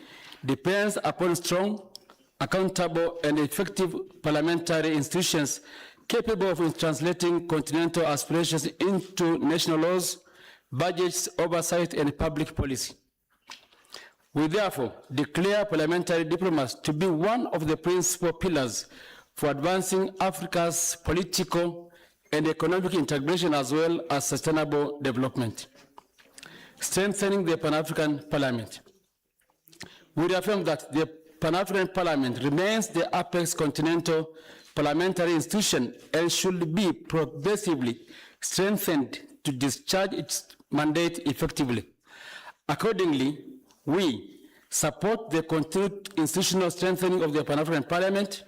depends upon strong, accountable, and effective parliamentary institutions capable of translating continental aspirations into national laws, budgets, oversight, and public policy. We therefore declare parliamentary diplomats to be one of the principal pillars for advancing Africa's political and economic integration as well as sustainable development. Strengthening the Pan-African Parliament. We reaffirm that the Pan-African Parliament remains the apex continental parliamentary institution and should be progressively strengthened to discharge its mandate effectively. Accordingly, we support the continued institutional strengthening of the Pan-African Parliament,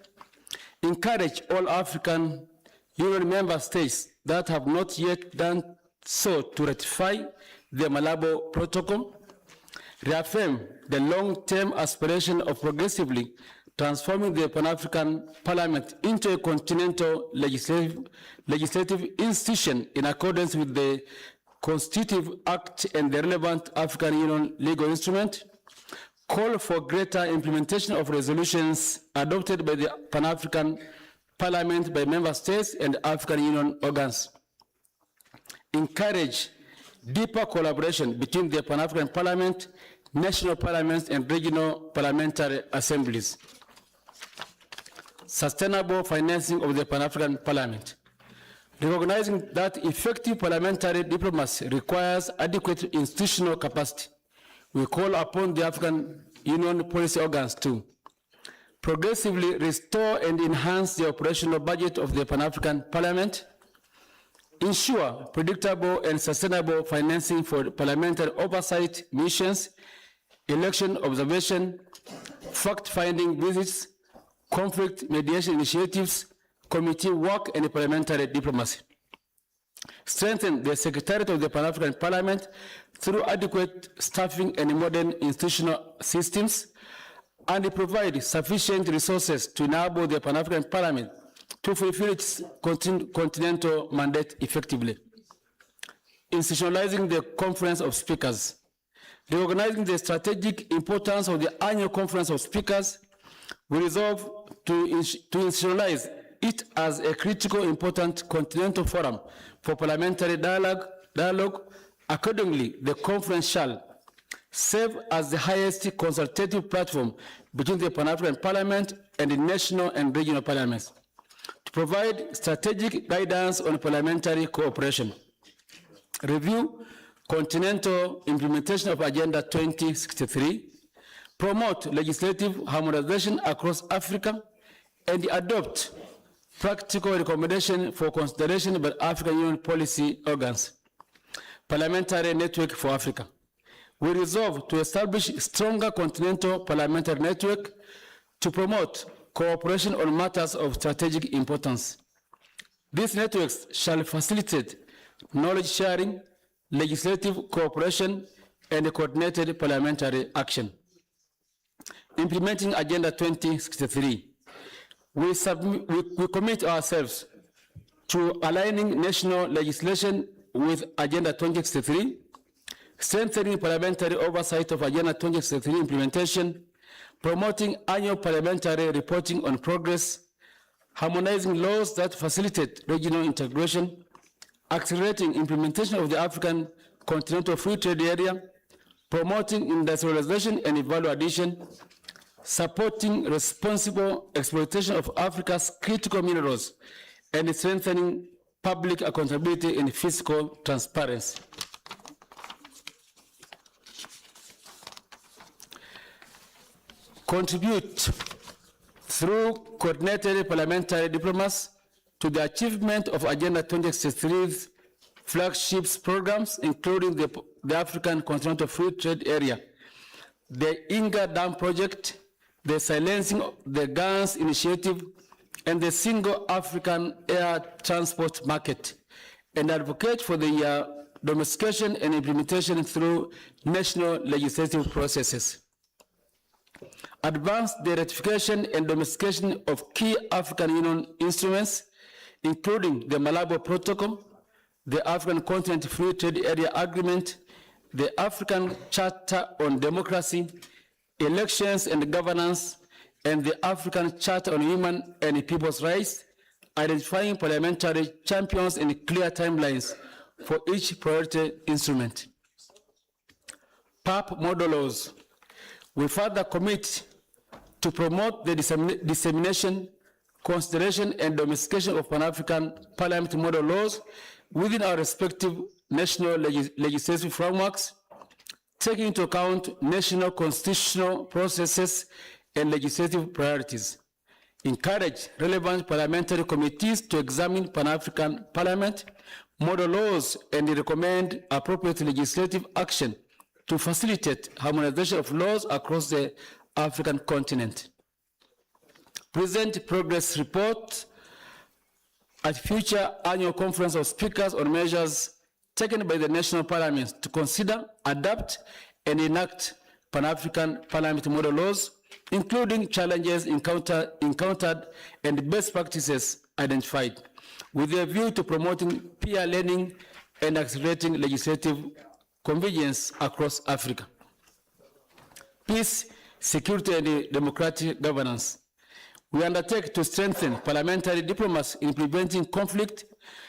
encourage all African Union member states that have not yet done so to ratify the Malabo Protocol, reaffirm the long-term aspiration of progressively transforming the Pan-African Parliament into a continental legislative institution in accordance with the Constitutive Act and the relevant African Union legal instrument, call for greater implementation of resolutions adopted by the Pan-African Parliament by member states and African Union organs, encourage deeper collaboration between the Pan-African Parliament, national parliaments, and regional parliamentary assemblies. Sustainable financing of the Pan-African Parliament. Recognizing that effective parliamentary diplomacy requires adequate institutional capacity, we call upon the African Union policy organs to progressively restore and enhance the operational budget of the Pan-African Parliament, ensure predictable and sustainable financing for parliamentary oversight missions, election observation, fact-finding visits, conflict mediation initiatives, committee work, and parliamentary diplomacy. Strengthen the Secretariat of the Pan-African Parliament through adequate staffing and modern institutional systems, and provide sufficient resources to enable the Pan-African Parliament to fulfill its continental mandate effectively. Institutionalizing the Conference of Speakers. recognizing the strategic importance of the annual Conference of Speakers, we resolve to institutionalize it as a critical, important continental forum for parliamentary dialogue. Accordingly, the conference shall serve as the highest consultative platform between the Pan-African Parliament and the national and regional parliaments to provide strategic guidance on parliamentary cooperation, review continental implementation of Agenda 2063, promote legislative harmonization across Africa, and adopt practical recommendations for consideration by African Union policy organs. Parliamentary Network for Africa. We resolve to establish a stronger continental parliamentary network to promote cooperation on matters of strategic importance. These networks shall facilitate knowledge sharing, legislative cooperation, and coordinated parliamentary action. Implementing Agenda 2063. We commit ourselves to aligning national legislation with Agenda 2063, strengthening parliamentary oversight of Agenda 2063 implementation, promoting annual parliamentary reporting on progress, harmonizing laws that facilitate regional integration, accelerating implementation of the African Continental Free Trade Area, promoting industrialization and value addition, supporting responsible exploitation of Africa's critical minerals, and strengthening public accountability and fiscal transparency. Contribute through coordinated parliamentary diplomacy to the achievement of Agenda 2063's flagship programs, including the African Continental Free Trade Area, the Inga Dam Project, the Silencing the Guns Initiative, and the Single African Air Transport Market, and advocate for the domestication and implementation through national legislative processes. Advance the ratification and domestication of key African Union instruments, including the Malabo Protocol, the African Continent Free Trade Area Agreement, the African Charter on Democracy, Elections and Governance, and the African Charter on Human and People's Rights, identifying parliamentary champions and clear timelines for each priority instrument. PAP model laws. We further commit to promote the dissemination, consideration, and domestication of Pan-African Parliament model laws within our respective national legislative frameworks, taking into account national constitutional processes and legislative priorities. Encourage relevant parliamentary committees to examine Pan-African Parliament model laws and recommend appropriate legislative action to facilitate harmonization of laws across the African continent. Present progress report at future annual Conference of Speakers on measures taken by the national parliaments to consider, adapt, and enact Pan-African Parliament model laws, including challenges encountered and best practices identified, with a view to promoting peer learning and accelerating legislative convergence across Africa. Peace, security, and democratic governance. We undertake to strengthen parliamentary diplomacy in preventing conflict,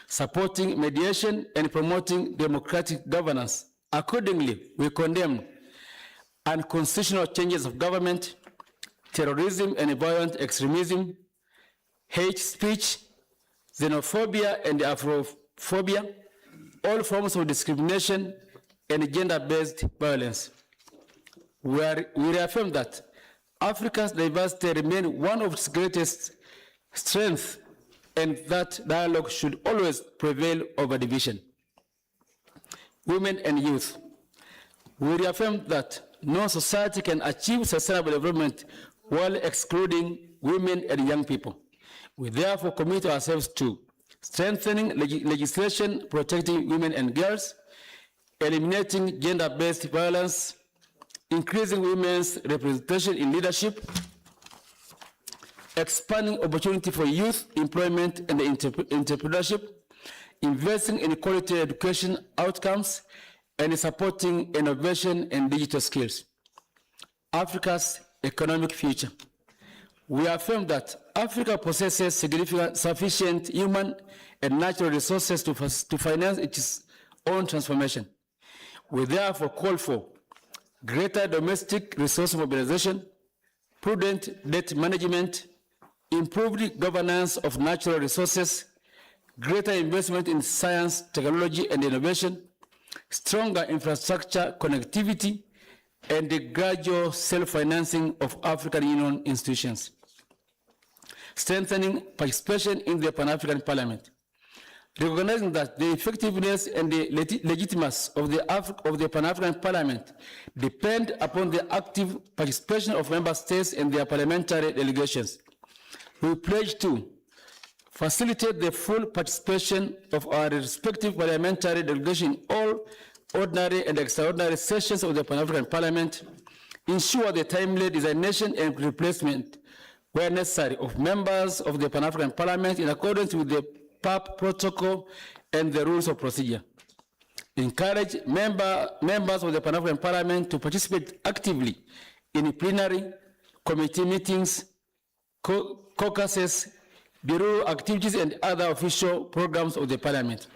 supporting mediation, and promoting democratic governance. Accordingly, we condemn unconstitutional changes of government, terrorism and violent extremism, hate speech, xenophobia and Afrophobia, all forms of discrimination, and gender-based violence. We reaffirm that Africa's diversity remains one of its greatest strengths and that dialogue should always prevail over division. Women and youth. We reaffirm that no society can achieve sustainable development while excluding women and young people. We therefore commit ourselves to strengthening legislation protecting women and girls, eliminating gender-based violence, increasing women's representation in leadership, expanding opportunity for youth employment and entrepreneurship, investing in quality education outcomes, and supporting innovation and digital skills. Africa's economic future. We affirm that Africa possesses sufficient human and natural resources to finance its own transformation. We therefore call for greater domestic resource mobilization, prudent debt management, improved governance of natural resources, greater investment in science, technology, and innovation, stronger infrastructure connectivity, and the gradual self-financing of African Union institutions. Strengthening participation in the Pan-African Parliament. Recognizing that the effectiveness and the legitimacy of the Pan-African Parliament depend upon the active participation of member states and their parliamentary delegations. We pledge to facilitate the full participation of our respective parliamentary delegations in all ordinary and extraordinary sessions of the Pan-African Parliament, ensure the timely designation and replacement where necessary of members of the Pan-African Parliament in accordance with the PAP protocol and the rules of procedure. Encourage members of the Pan-African Parliament to participate actively in plenary, committee meetings, caucuses, bureau activities, and other official programs of the Parliament.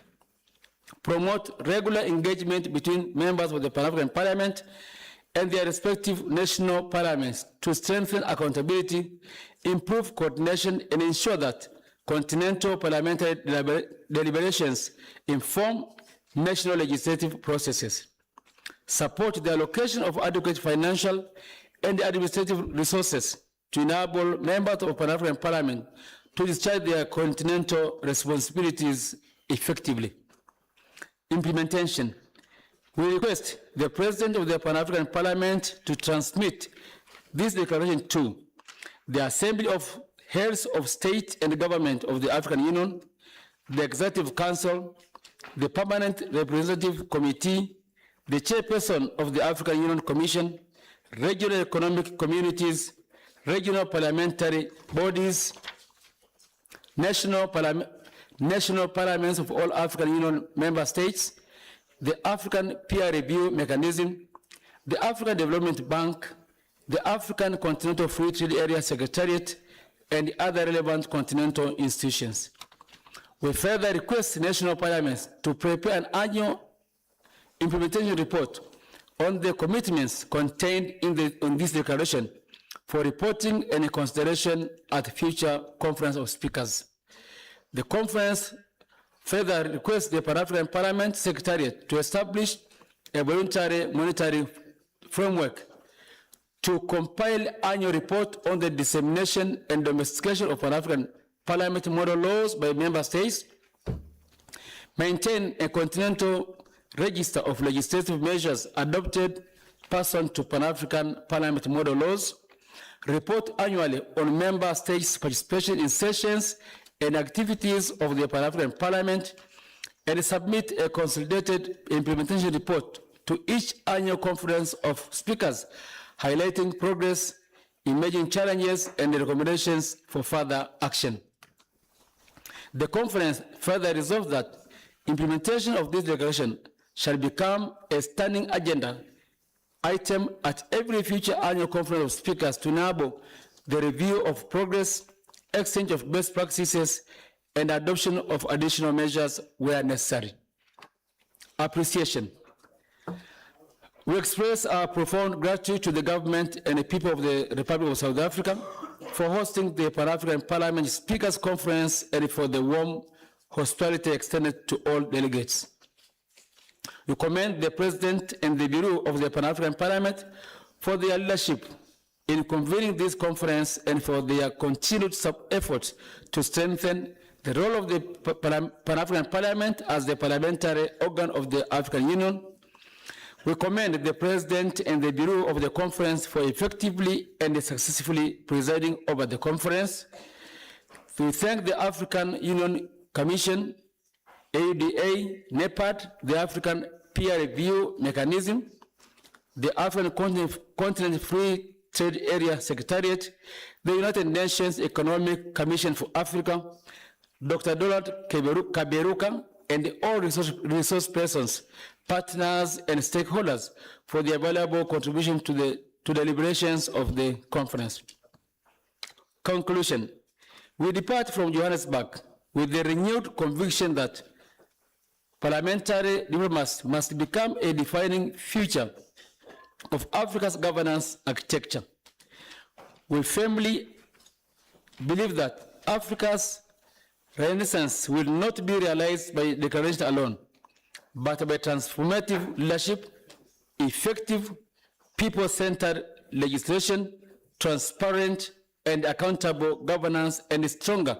Promote regular engagement between members of the Pan-African Parliament and their respective national parliaments to strengthen accountability, improve coordination, and ensure that continental parliamentary deliberations inform national legislative processes. Support the allocation of adequate financial and administrative resources to enable members of Pan-African Parliament to discharge their continental responsibilities effectively. Implementation. We request the President of the Pan-African Parliament to transmit this declaration to the Assembly of Heads of State and Government of the African Union, the Executive Council, the Permanent Representative Committee, the Chairperson of the African Union Commission, regional economic communities, regional parliamentary bodies, national parliaments of all African Union member states, the African Peer Review Mechanism, the African Development Bank, the African Continental Free Trade Area Secretariat, and other relevant continental institutions. We further request national parliaments to prepare an annual implementation report on the commitments contained in this declaration for reporting and consideration at future Conference of Speakers. The conference further requests the Pan-African Parliament Secretariat to establish a voluntary monitoring framework to compile annual report on the dissemination and domestication of Pan-African Parliament model laws by member states, maintain a continental register of legislative measures adopted pursuant to Pan-African Parliament model laws, report annually on member states' participation in sessions and activities of the Pan-African Parliament, and submit a consolidated implementation report to each annual Conference of Speakers, highlighting progress, emerging challenges, and recommendations for further action. The conference further resolved that implementation of this declaration shall become a standing agenda item at every future annual Conference of Speakers to enable the review of progress, exchange of best practices, and adoption of additional measures where necessary. Appreciation. We express our profound gratitude to the government and the people of the Republic of South Africa for hosting the Pan-African Parliament Speakers Conference and for the warm hospitality extended to all delegates. We commend the President and the Bureau of the Pan-African Parliament for their leadership in convening this conference and for their continued efforts to strengthen the role of the Pan-African Parliament as the parliamentary organ of the African Union. We commend the President and the Bureau of the Conference for effectively and successfully presiding over the conference. We thank the African Union Commission, AUDA, NEPAD, the African Peer Review Mechanism, the African Continental Free Trade Area Secretariat, the United Nations Economic Commission for Africa, Dr. Donald Kaberuka, and all resource persons partners, and stakeholders for their valuable contribution to the deliberations of the conference. Conclusion. We depart from Johannesburg with the renewed conviction that parliamentary diplomacy must become a defining feature of Africa's governance architecture. We firmly believe that Africa's renaissance will not be realized by declaration alone, but by transformative leadership, effective people-centered legislation, transparent and accountable governance, and stronger,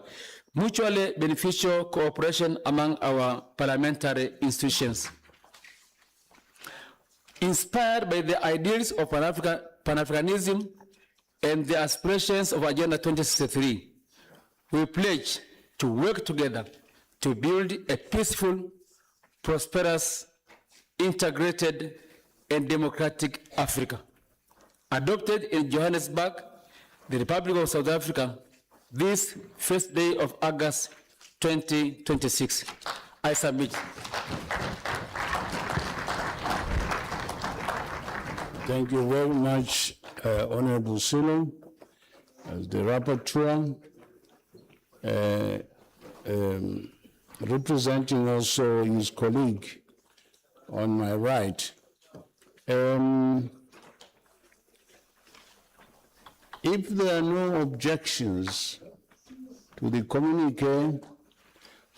mutually beneficial cooperation among our parliamentary institutions. Inspired by the ideals of Pan-Africanism and the aspirations of Agenda 2063, we pledge to work together to build a peaceful, prosperous, integrated, and democratic Africa. Adopted in Johannesburg, the Republic of South Africa, this first day of August 2026. I submit. Thank you very much, Honorable Silo, as the rapporteur, representing also his colleague on my right. If there are no objections to the communique,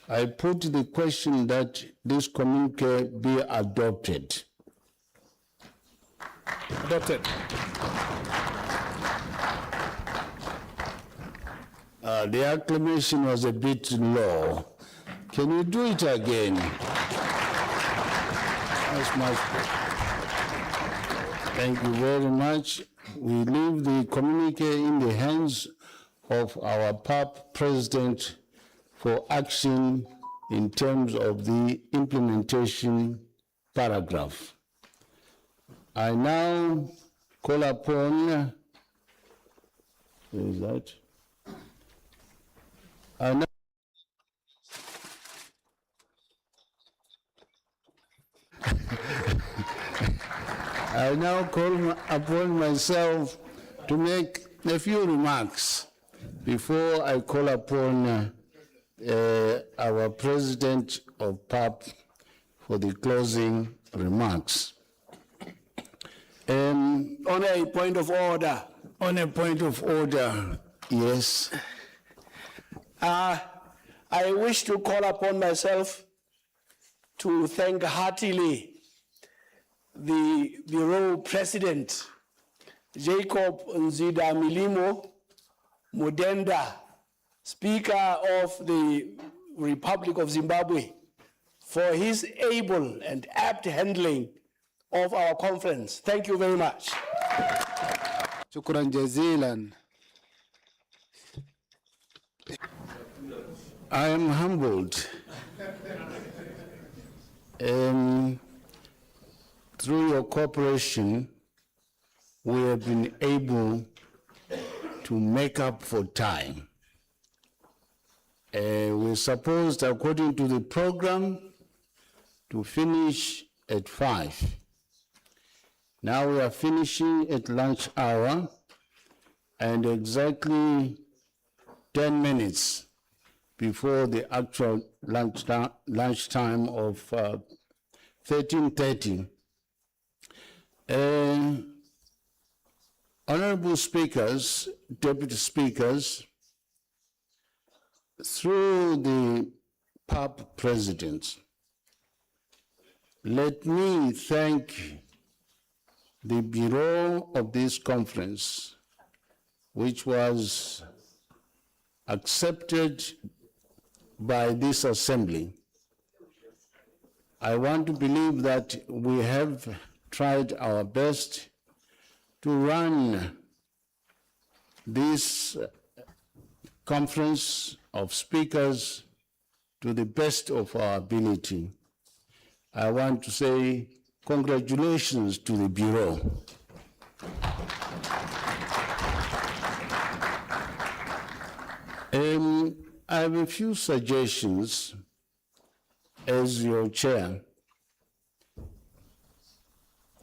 I put the question that this communique be adopted. Adopted. The acclamation was a bit low. Can you do it again? That's much. Thank you very much. We leave the communique in the hands of our PAP president for action in terms of the implementation paragraph. I now call upon, where is that? I now call upon myself to make a few remarks before I call upon our president of PAP for the closing remarks. On a point of order. On a point of order, yes. I wish to call upon myself to thank heartily the Bureau President, Jacob Nzida Milimo Mudenda, Speaker of the Republic of Zimbabwe, for his able and apt handling of our conference. Thank you very much. Shukran jazilan. I am humbled. Through your cooperation, we have been able to make up for time. We're supposed, according to the program, to finish at 5. Now we are finishing at lunch hour, and exactly 10 minutes before the actual lunch time of 13:30. Honorable speakers, deputy speakers, through the PAP president, let me thank the bureau of this conference, which was accepted by this assembly. I want to believe that we have tried our best to run this conference of speakers to the best of our ability. I want to say congratulations to the Bureau. I have a few suggestions as your chair.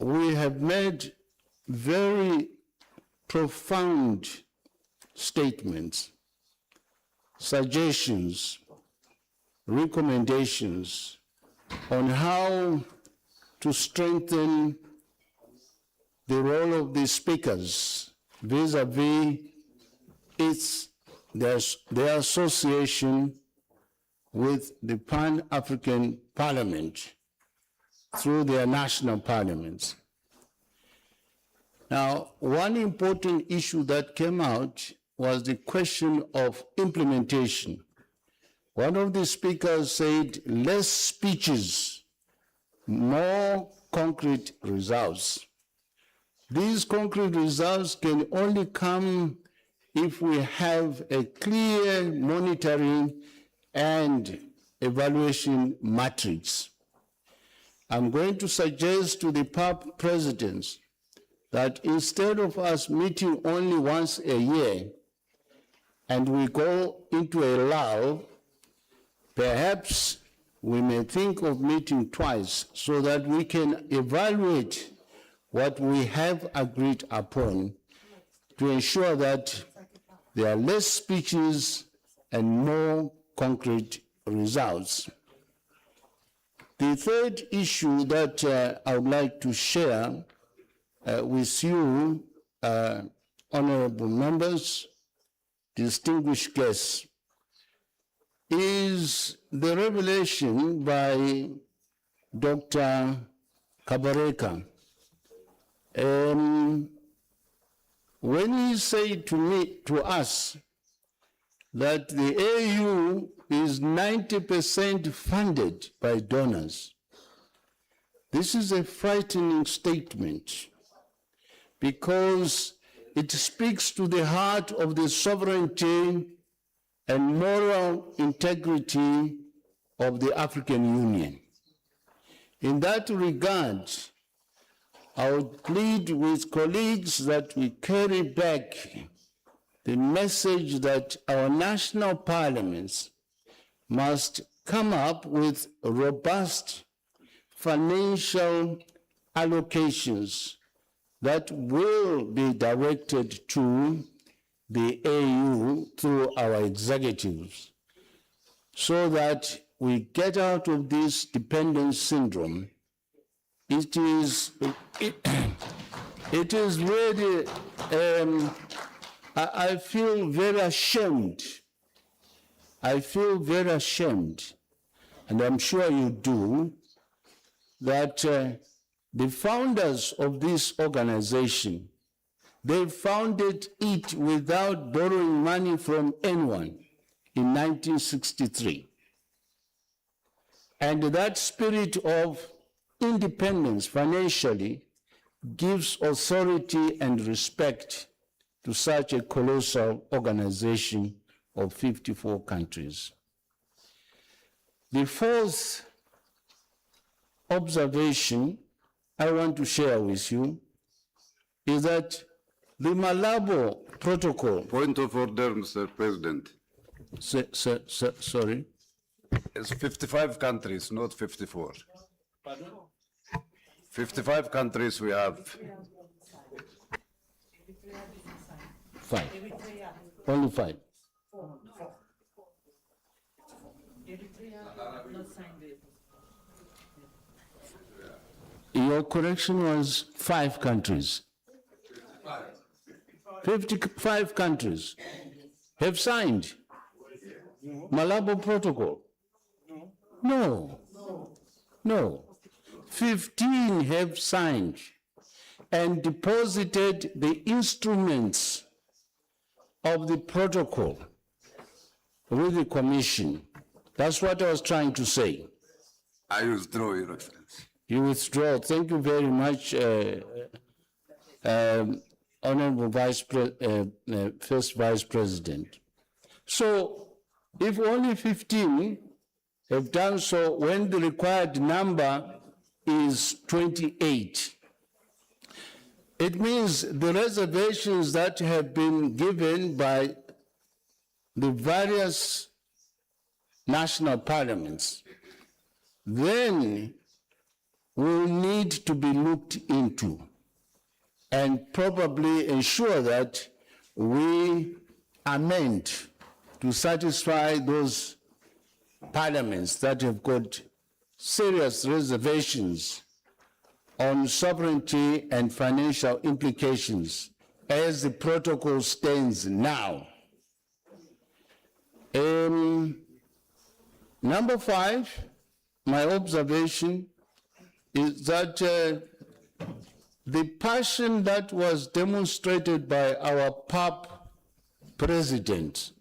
we have made very profound statements, suggestions, recommendations on how to strengthen the role of the speakers vis-a-vis their association with the Pan-African Parliament through their national parliaments. Now, one important issue that came out was the question of implementation. One of the speakers said, less speeches, more concrete results. These concrete results can only come if we have a clear monitoring and evaluation matrix. I'm going to suggest to the PAP presidents that instead of us meeting only once a year and we go into a lull, perhaps we may think of meeting twice so that we can evaluate what we have agreed upon to ensure that there are less speeches and more concrete results. The third issue that I would like to share with you, honorable members, distinguished guests, is the revelation by Dr. Kabareka. When he said to us that the AU is 90% funded by donors, this is a frightening statement because it speaks to the heart of the sovereignty and moral integrity of the African Union. In that regard, I would plead with colleagues that we carry back the message that our national parliaments must come up with robust financial allocations that will be directed to the AU through our executives, so that we get out of this dependence syndrome. It is really, I feel very ashamed. I feel very ashamed, and I'm sure you do, that the founders of this organization, they founded it without borrowing money from anyone in 1963. And that spirit of independence financially gives authority and respect to such a colossal organization of 54 countries. The fourth observation I want to share with you is that the Malabo Protocol. Point of order, Mr. President. Sorry? It's 55 countries, not 54. Pardon? 55 countries we have. 5. Only 5. Your correction was 5 countries. 55 countries have signed Malabo Protocol. No. 15 have signed and deposited the instruments of the protocol with the Commission. That's what I was trying to say. I withdraw, Your Excellency. You withdraw. Thank you very much, Honorable First Vice President. So, if only 15 have done so when the required number is 28, it means the reservations that have been given by the various national parliaments then will need need to be looked into and probably ensure that we amend to satisfy those parliaments that have got serious reservations on sovereignty and financial implications as the protocol stands now. Number 5, my observation is that the passion that was demonstrated by our PAP president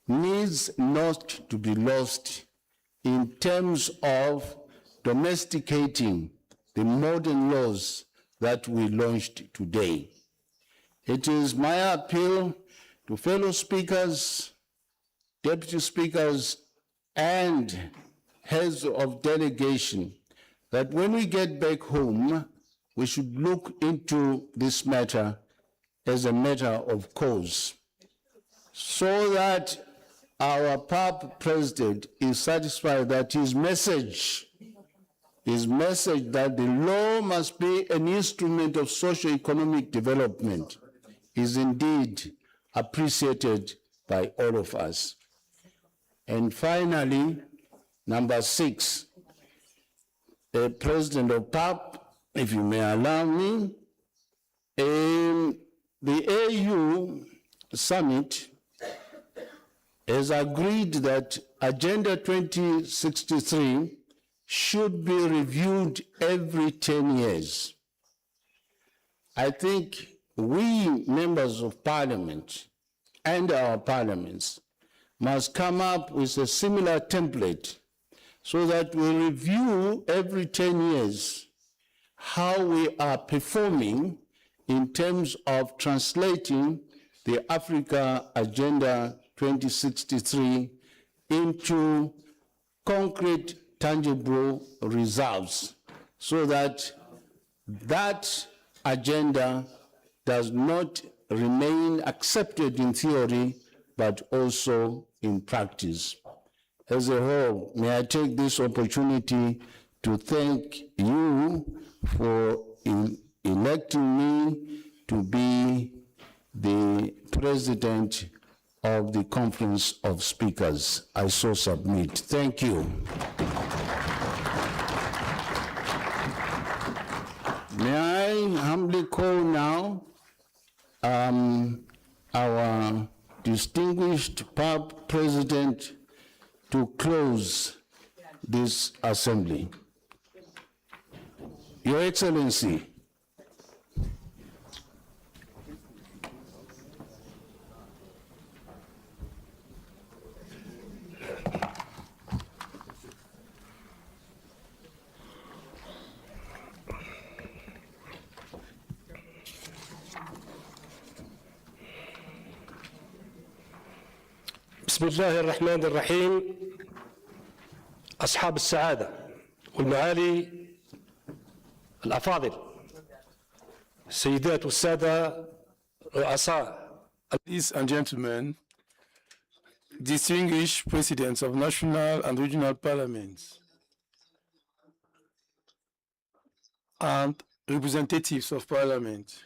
needs not to be lost in terms of domesticating the modern laws that we launched today. It is my appeal to fellow speakers, deputy speakers, and heads of delegation that when we get back home, we should look into this matter as a matter of course, so that our PAP president is satisfied that his message that the law must be an instrument of socio-economic development is indeed appreciated by all of us. And finally, number 6, the president of PAP, if you may allow me, the AU summit has agreed that Agenda 2063 should be reviewed every 10 years. I think we members of parliament and our parliaments must come up with a similar template so that we review every 10 years how we are performing in terms of translating the Africa Agenda 2063 into concrete, tangible results, so that that agenda does not remain accepted in theory, but also in practice. As a whole, may I take this opportunity to thank you for electing me to be the president of the Conference of Speakers. I so submit. Thank you. May I humbly call now our distinguished PAP president to close this assembly. Your Excellency, بسم الله الرحمن الرحيم. أصحاب السعادة والمعالي الأفاضل، السيدات والسادة رؤساء. Ladies and gentlemen, distinguished presidents of national and regional parliaments, and representatives of parliament,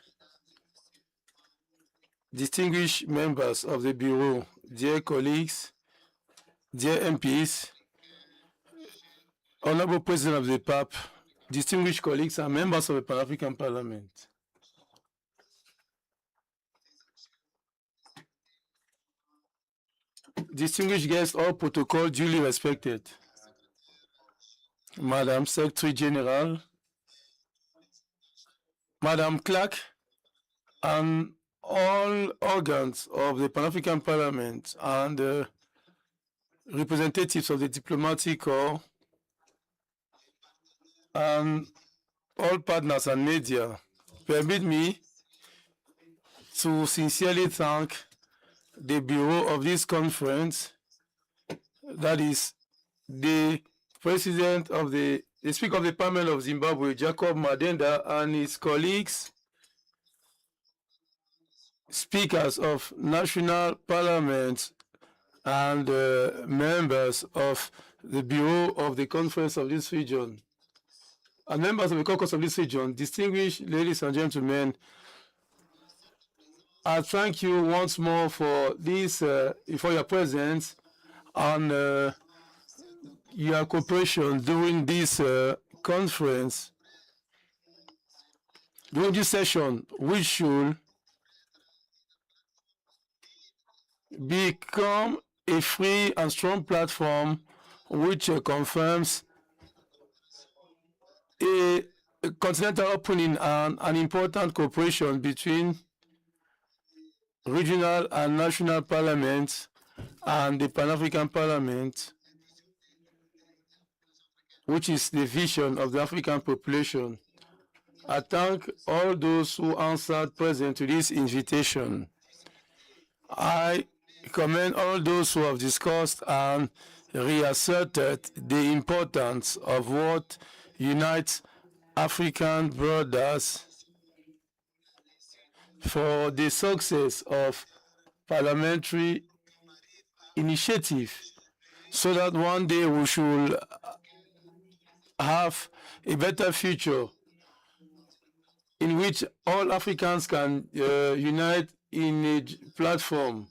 distinguished members of the Bureau, dear colleagues, dear MPs, Honorable President of the PAP, distinguished colleagues and members of the Pan-African Parliament. Distinguished guests, all protocol duly respected. Madam Secretary General, Madam Clerk, and all organs of the Pan-African Parliament and representatives of the diplomatic corps and all partners and media, permit me to sincerely thank the Bureau of this conference, that is the President of the Speaker of the Panel of Zimbabwe, Jacob Madenda, and his colleagues, speakers of national parliaments and members of the Bureau of the Conference of this region. and members of the caucus of this region, distinguished ladies and gentlemen, I thank you once more for this, for your presence and your cooperation during this conference, during this session, which should become a free and strong platform which confirms a continental opening and an important cooperation between regional and national parliaments and the Pan-African Parliament, which is the vision of the African population. I thank all those who answered present to this invitation. I commend all those who have discussed and reasserted the importance of what unites African brothers for the success of parliamentary initiative, so that one day we should have a better future in which all Africans can unite in a platform.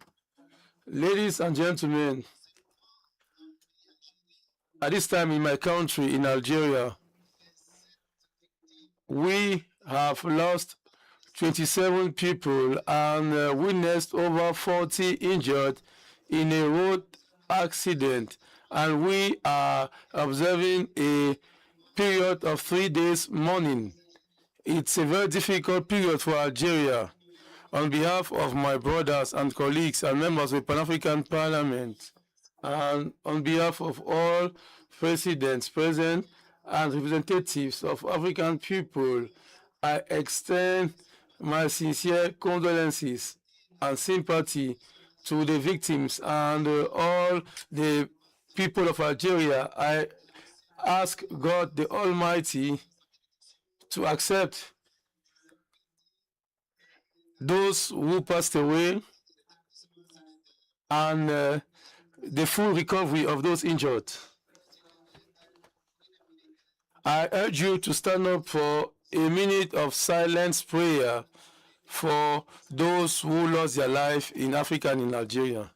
Ladies and gentlemen, at this time in my country, in Algeria, we have lost 27 people and witnessed over 40 injured in a road accident, and we are observing a period of 3 days mourning. It's a very difficult period for Algeria. On behalf of my brothers and colleagues and members of the Pan-African Parliament, and on behalf of all presidents present and representatives of African people, I extend my sincere condolences and sympathy to the victims and all the people of Algeria. I ask God the Almighty to accept those who passed away and the full recovery of those injured. I urge you to stand up for a minute of silence prayer for those who lost their life in Africa and in Algeria.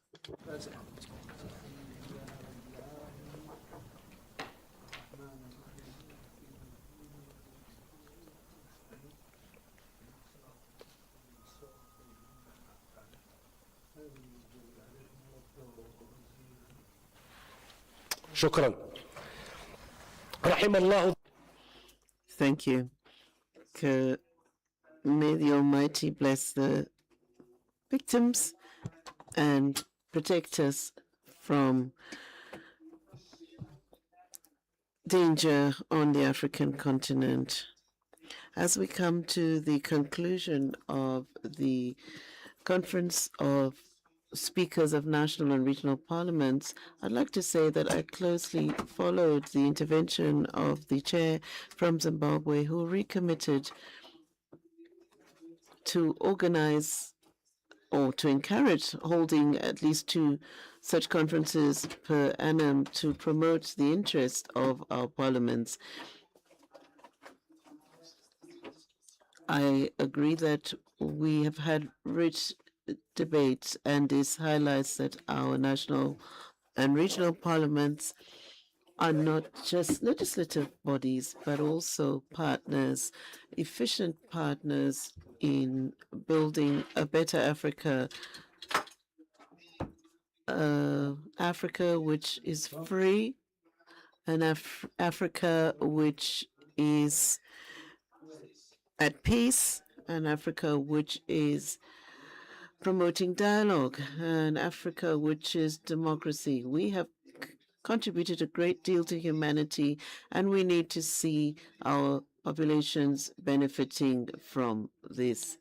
شكرا. رحم الله. Thank you. May the Almighty bless the victims and protect us from danger on the African continent. As we come to the conclusion of the Conference of Speakers of National and Regional Parliaments, I'd like to say that I closely followed the intervention of the chair from Zimbabwe, who recommitted to organize or to encourage holding at least 2 such conferences per annum to promote the interest of our parliaments. I agree that we have had rich debates, and this highlights that our national and regional parliaments are not just legislative bodies, but also partners, efficient partners in building a better Africa, Africa which is free, an Africa which is at peace, an Africa which is promoting dialogue, an Africa which is democracy. We have contributed a great deal to humanity, and we need to see our populations benefiting from this.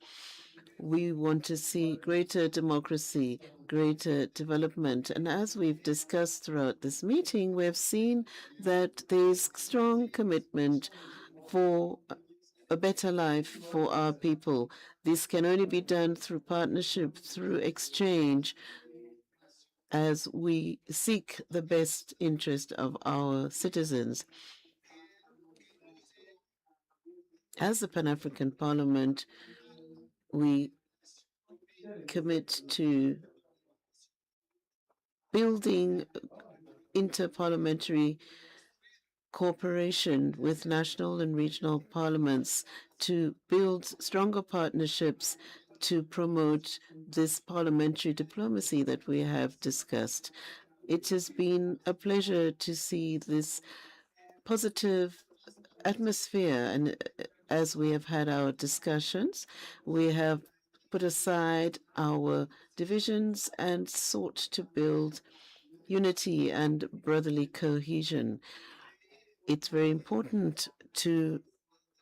We want to see greater democracy, greater development. And as we've discussed throughout this meeting, we have seen that there's strong commitment for a better life for our people. This can only be done through partnership, through exchange, as we seek the best interest of our citizens. As the Pan-African Parliament, we commit to building interparliamentary cooperation with national and regional parliaments to build stronger partnerships to promote this parliamentary diplomacy that we have discussed. It has been a pleasure to see this positive atmosphere, and as we have had our discussions, we have put aside our divisions and sought to build unity and brotherly cohesion. It's very important to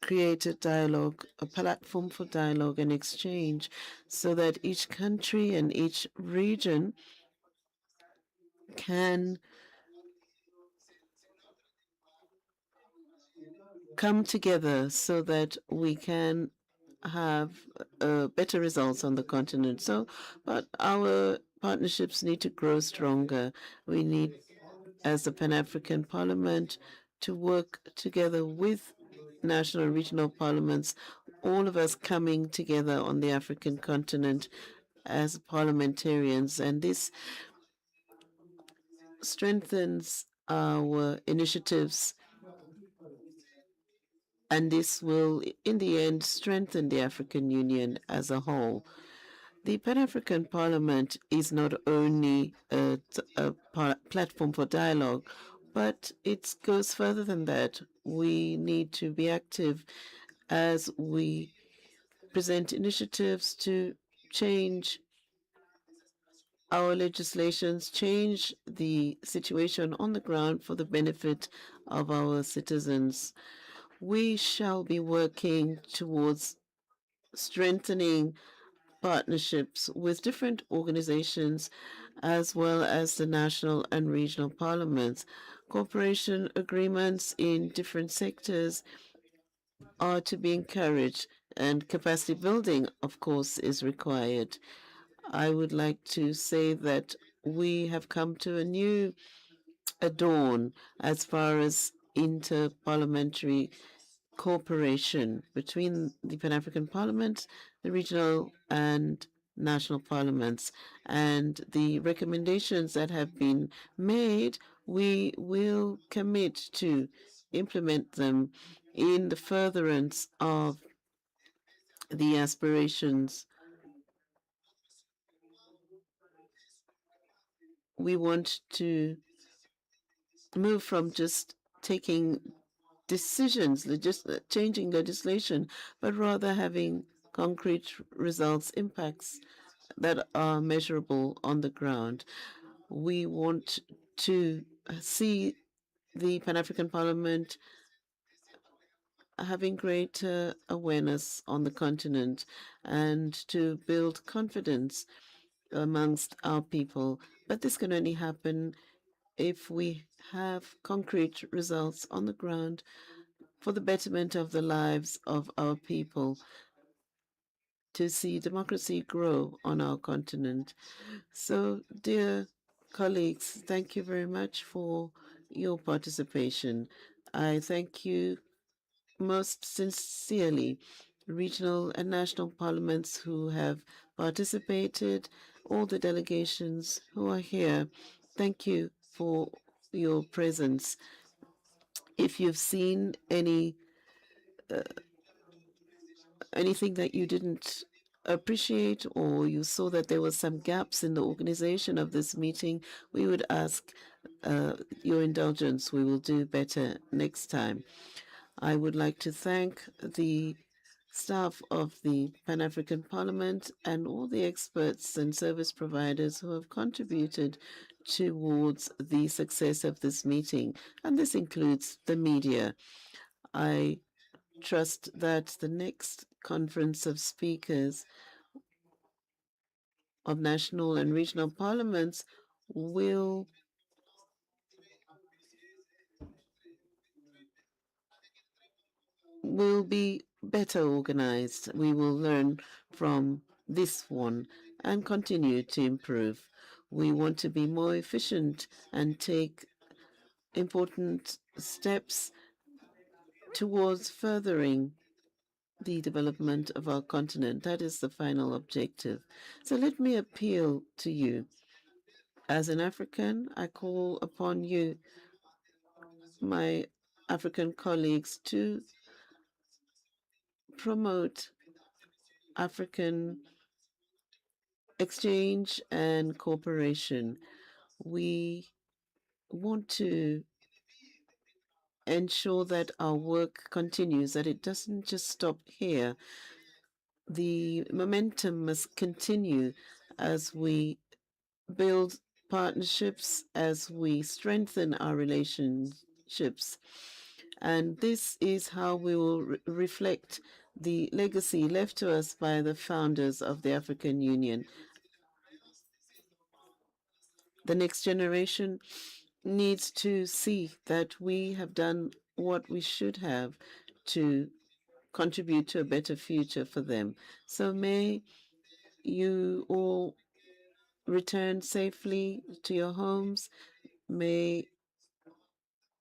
create a dialogue, a platform for dialogue and exchange, so that each country and each region can come together so that we can have better results on the continent. But our partnerships need to grow stronger. We need, as the Pan-African Parliament, to work together with national and regional parliaments, all of us coming together on the African continent as parliamentarians. And this strengthens our initiatives, and this will, in the end, strengthen the African Union as a whole. The Pan-African Parliament is not only a platform for dialogue, but it goes further than that. We need to be active as we present initiatives to change our legislations, change the situation on the ground for the benefit of our citizens. We shall be working towards strengthening partnerships with different organizations as well as the national and regional parliaments. Cooperation agreements in different sectors are to be encouraged, and capacity building, of course, is required. I would like to say that we have come to a new dawn as far as interparliamentary cooperation between the Pan-African Parliament, the regional and national parliaments, and the recommendations that have been made, we will commit to implement them in the furtherance of the aspirations. We want to move from just taking decisions, changing legislation, but rather having concrete results, impacts that are measurable on the ground. We want to see the Pan-African Parliament having greater awareness on the continent and to build confidence amongst our people. But this can only happen if we have concrete results on the ground for the betterment of the lives of our people, to see democracy grow on our continent. So, dear colleagues, thank you very much for your participation. I thank you most sincerely, regional and national parliaments who have participated, all the delegations who are here. Thank you for your presence. If you've seen anything that you didn't appreciate, or you saw that there were some gaps in the organization of this meeting, we would ask your indulgence. We will do better next time. I would like to thank the staff of the Pan-African Parliament and all the experts and service providers who have contributed towards the success of this meeting, and this includes the media. I trust that the next conference of speakers of national and regional parliaments will be better organized. We will learn from this one and continue to improve. We want to be more efficient and take important steps towards furthering the development of our continent. That is the final objective. So let me appeal to you. As an African, I call upon you, my African colleagues, to promote African exchange and cooperation. We want to ensure that our work continues, that it doesn't just stop here. The momentum must continue as we build partnerships, as we strengthen our relationships. And this is how we will reflect the legacy left to us by the founders of the African Union. The next generation needs to see that we have done what we should have to contribute to a better future for them. So may you all return safely to your homes. May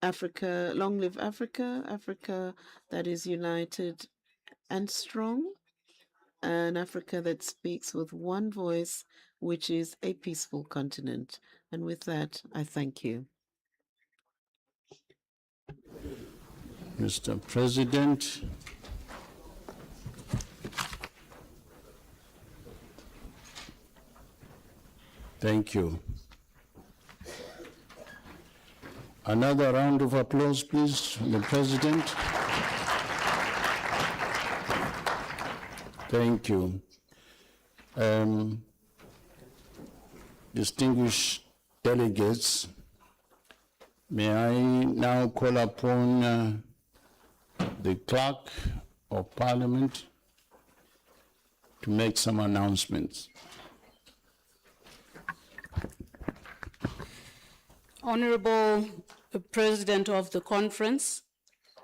Africa, long live Africa, Africa that is united and strong, an Africa that speaks with one voice, which is a peaceful continent. And with that, I thank you. Mr. President, thank you. Another round of applause, please, for the President. Thank you. Distinguished delegates, may I now call upon the Clerk of Parliament to make some announcements. Honorable President of the Conference,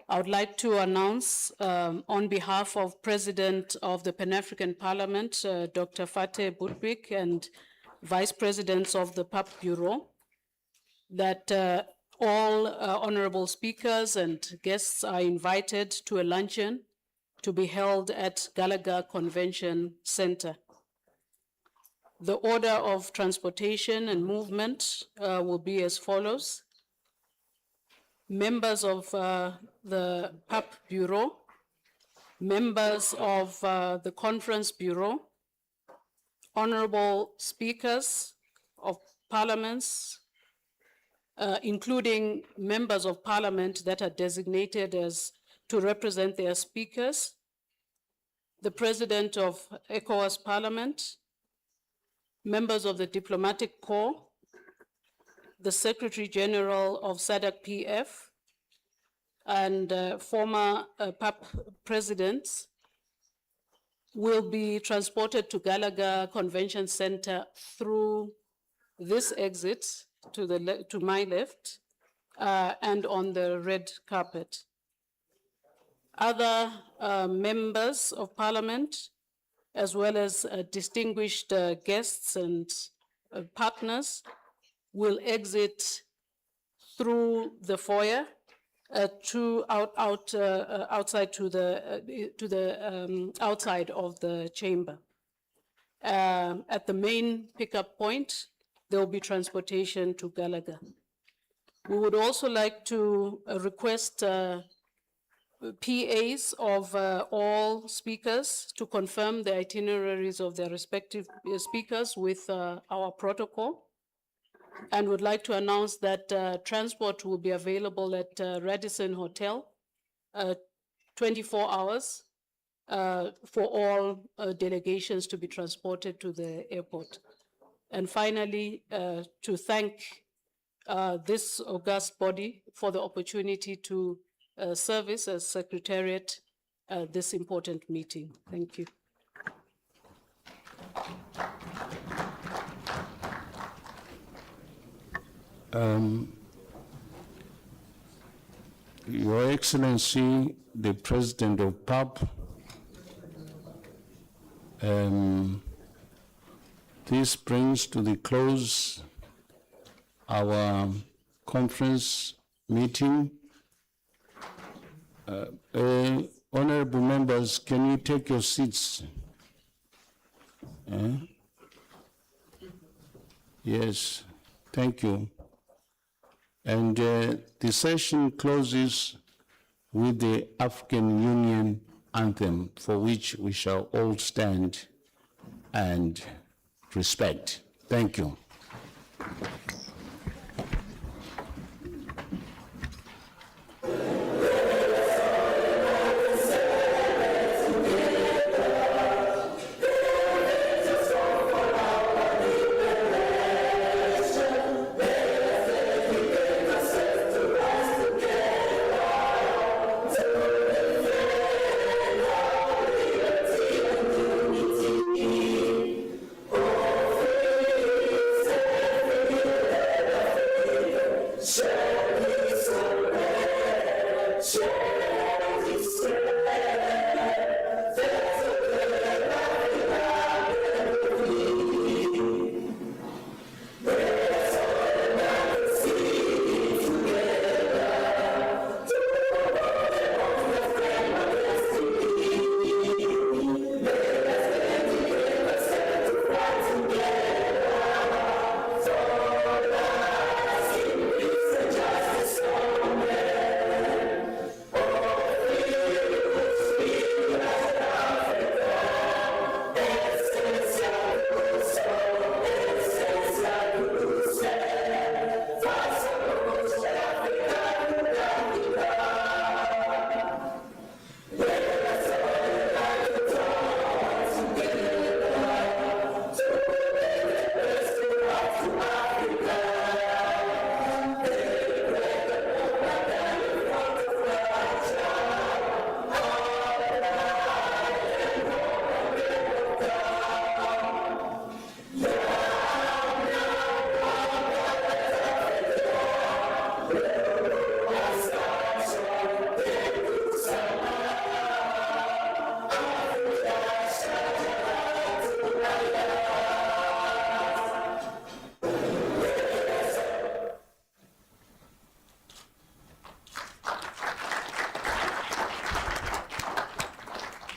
I would like to announce on behalf of President of the Pan-African Parliament, Dr. Fateh Bouteflika, and Vice Presidents of the PAP Bureau, that all honorable speakers and guests are invited to a luncheon to be held at Gallagher Convention Center. The order of transportation and movement will be as follows. Members of the PAP Bureau, members of the Conference Bureau, honorable speakers of parliaments, including members of parliament that are designated as to represent their speakers, the president of ECOWAS Parliament, members of the Diplomatic Corps, the Secretary General of SADC PF, and former PAP presidents will be transported to Gallagher Convention Center through this exit to my left and on the red carpet. Other members of Parliament, as well as distinguished guests and partners, will exit through the foyer outside to the outside of the chamber. At the main pickup point, there will be transportation to Gallagher. We would also like to request PAs of all speakers to confirm the itineraries of their respective speakers with our protocol, and would like to announce that transport will be available at Radisson Hotel 24 hours for all delegations to be transported to the airport. And finally, to thank this august body for the opportunity to service as Secretariat this important meeting. Thank you. Your Excellency, the President of PAP, this brings to the close our conference meeting. Honorable members members, can you take your seats? Yes, thank you. And the session closes with the African Union anthem, for which we shall all stand and respect. Thank you.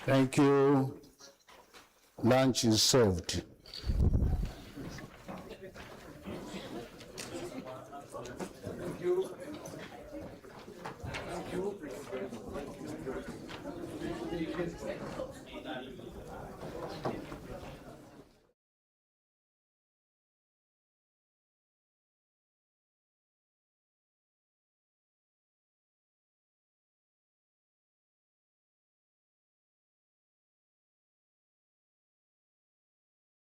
Thank you. Lunch is served. Thank you.